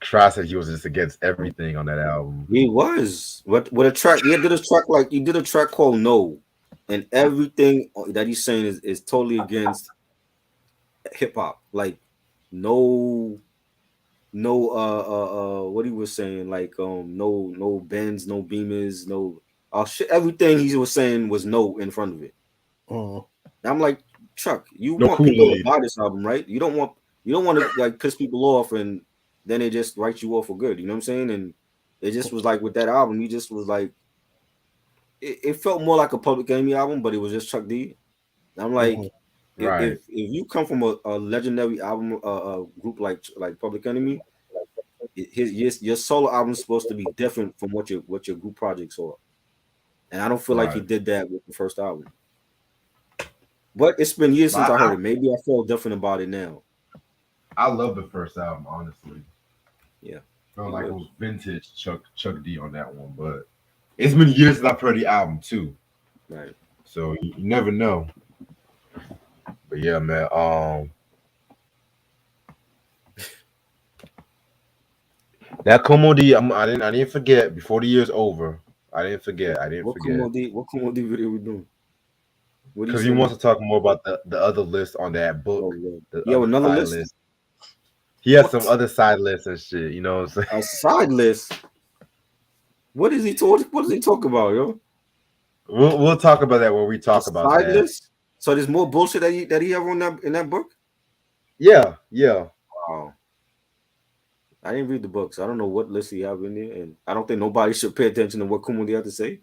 Try said he was just against everything on that album. He was. What a track. He did a track called No. And everything that he's saying is totally against hip hop. Like no what he was saying, like no Benz, no Beamers, no shit. Everything he was saying was no in front of it. I'm like, Chuck, you want people to buy this album, right? You don't want to like piss people off and then they just write you off for good. You know what I'm saying? And it just was like with that album, he just was like, it felt more like a Public Enemy album, but it was just Chuck D. I'm like, if you come from a legendary album group like Public Enemy, your solo album is supposed to be different from what your group projects are, and I don't feel like he did that with the first album. But it's been years since I heard it. Maybe I feel different about it now. I love the first album, honestly. Yeah, felt like it was vintage Chuck D on that one, but it's been years since I've heard the album too. Right. So you never know. But yeah, man. That Komodi, I didn't forget before the year's over. I didn't forget. What Komodi video we doing? Because he wants to talk more about the other list on that book. Another list. He has some other side lists and shit. You know what I'm saying? A side list. What is he talking? What does he talk about, yo? We'll talk about that when we talk about side list. So there's more bullshit that he have in that book. Yeah. Wow. I didn't read the book, so I don't know what list he have in there, and I don't think nobody should pay attention to what Komodi have to say.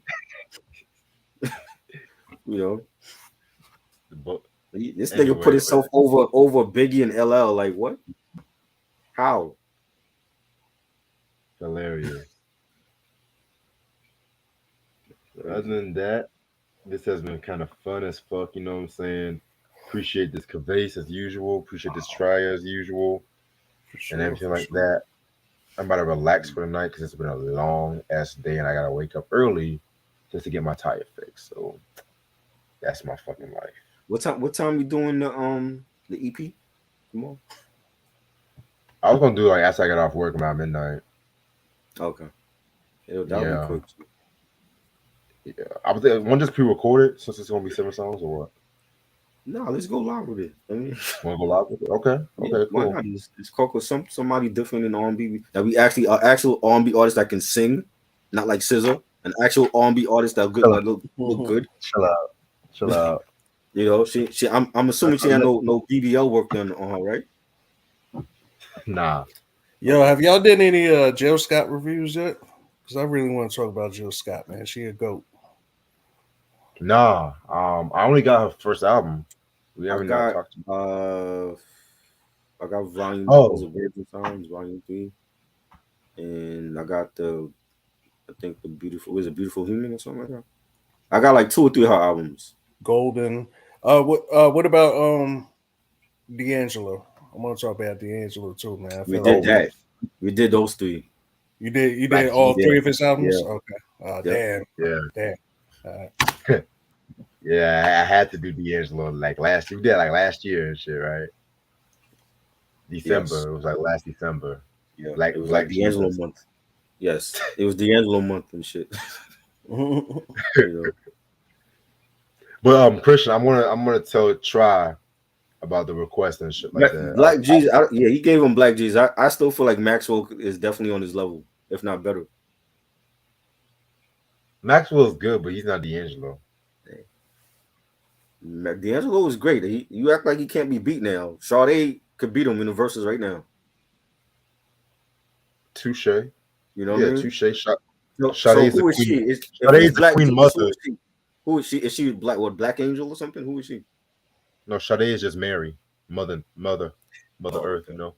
The book. This nigga put himself over Biggie and LL. Like what? How? Hilarious. Other than that, this has been kind of fun as fuck. You know what I'm saying? Appreciate this Cavase as usual. Appreciate this try as usual, and everything like that. I'm about to relax for the night because it's been a long ass day, and I gotta wake up early just to get my tire fixed. So that's my fucking life. What time you doing the EP? Come on. I was gonna do like after I got off work around midnight. Okay. That'll be quick. Yeah, I was want to just pre-record it since it's gonna be 7 songs or what? No, let's go live with it. I mean, want to go live with it? Okay, cool. Why not? It's Coco somebody different in R&B that we actually are actual R&B artists that can sing, not like SZA. an actual R&B artist that good, like, look good. Chill out. You know, she. I'm assuming she had no BBL work done on her, right? Nah. Yo, have y'all done any Jill Scott reviews yet? Because I really want to talk about Jill Scott, man. She a goat. Nah. I only got her first album. We haven't got talked about. I got Volume Oh. Virgin Sounds, Volume 3, and I got I think the Beautiful Human or something like that. I got like 2 or 3 of her albums. Golden. What about D'Angelo? I want to talk about D'Angelo too, man. We did that. We did those 3. You did all 3 of his albums? Yeah. Okay. Damn. Yeah, I had to do D'Angelo like last year. We did like last year and shit, right? December. Yes. It was like last December. Yeah. Like it was like D'Angelo month. Yes. It was D'Angelo month and shit. You know. But Christian, I'm gonna tell Try about the request and shit like that. Black G's, yeah, he gave him Black G's. I still feel like Maxwell is definitely on his level, if not better. Maxwell is good, but he's not D'Angelo. D'Angelo is great. You act like he can't be beat now. Sade could beat him in the verses right now. Touche. You know what I mean? Touche. So who is she? Sade's the queen mother. Who is she? Is she Black Angel or something? Who is she? No, Sade is just Mary, Mother Earth. You know.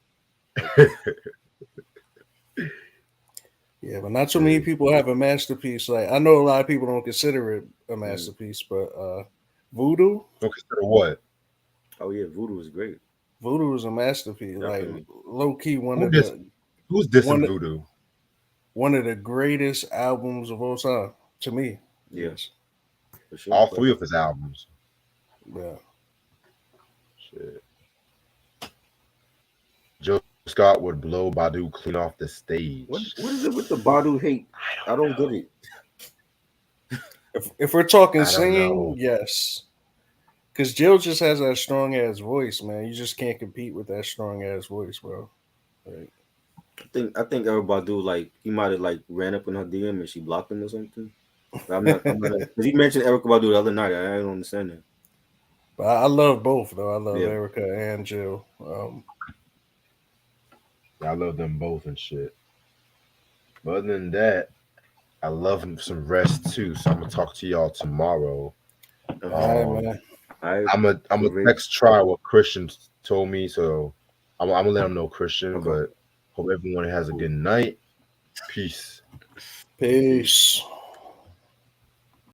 Yeah, but not too many people have a masterpiece. Like I know a lot of people don't consider it a masterpiece, but Voodoo. Don't consider what? Oh yeah, Voodoo is great. Voodoo is a masterpiece. Definitely. Like low key who's dissing Voodoo? One of the greatest albums of all time to me. Yes. For sure. All 3 of his albums. Yeah. Shit. Jill Scott would blow Badu clean off the stage. What is it with the Badu hate? I don't get it. If we're talking singing, yes. Because Jill just has that strong ass voice, man. You just can't compete with that strong ass voice, bro. Like, I think everybody like he might have like ran up in her DM and she blocked him or something. I'm not because he mentioned Erykah Badu the other night. I don't understand that. But I love both though. I love Erykah and Jill. I love them both and shit. But other than that, I love some rest too. So I'm gonna talk to y'all tomorrow. All right, man. I'm a next try what Christian told me, so I'm gonna let him know Christian. But hope everyone has a good night. Peace. Peace.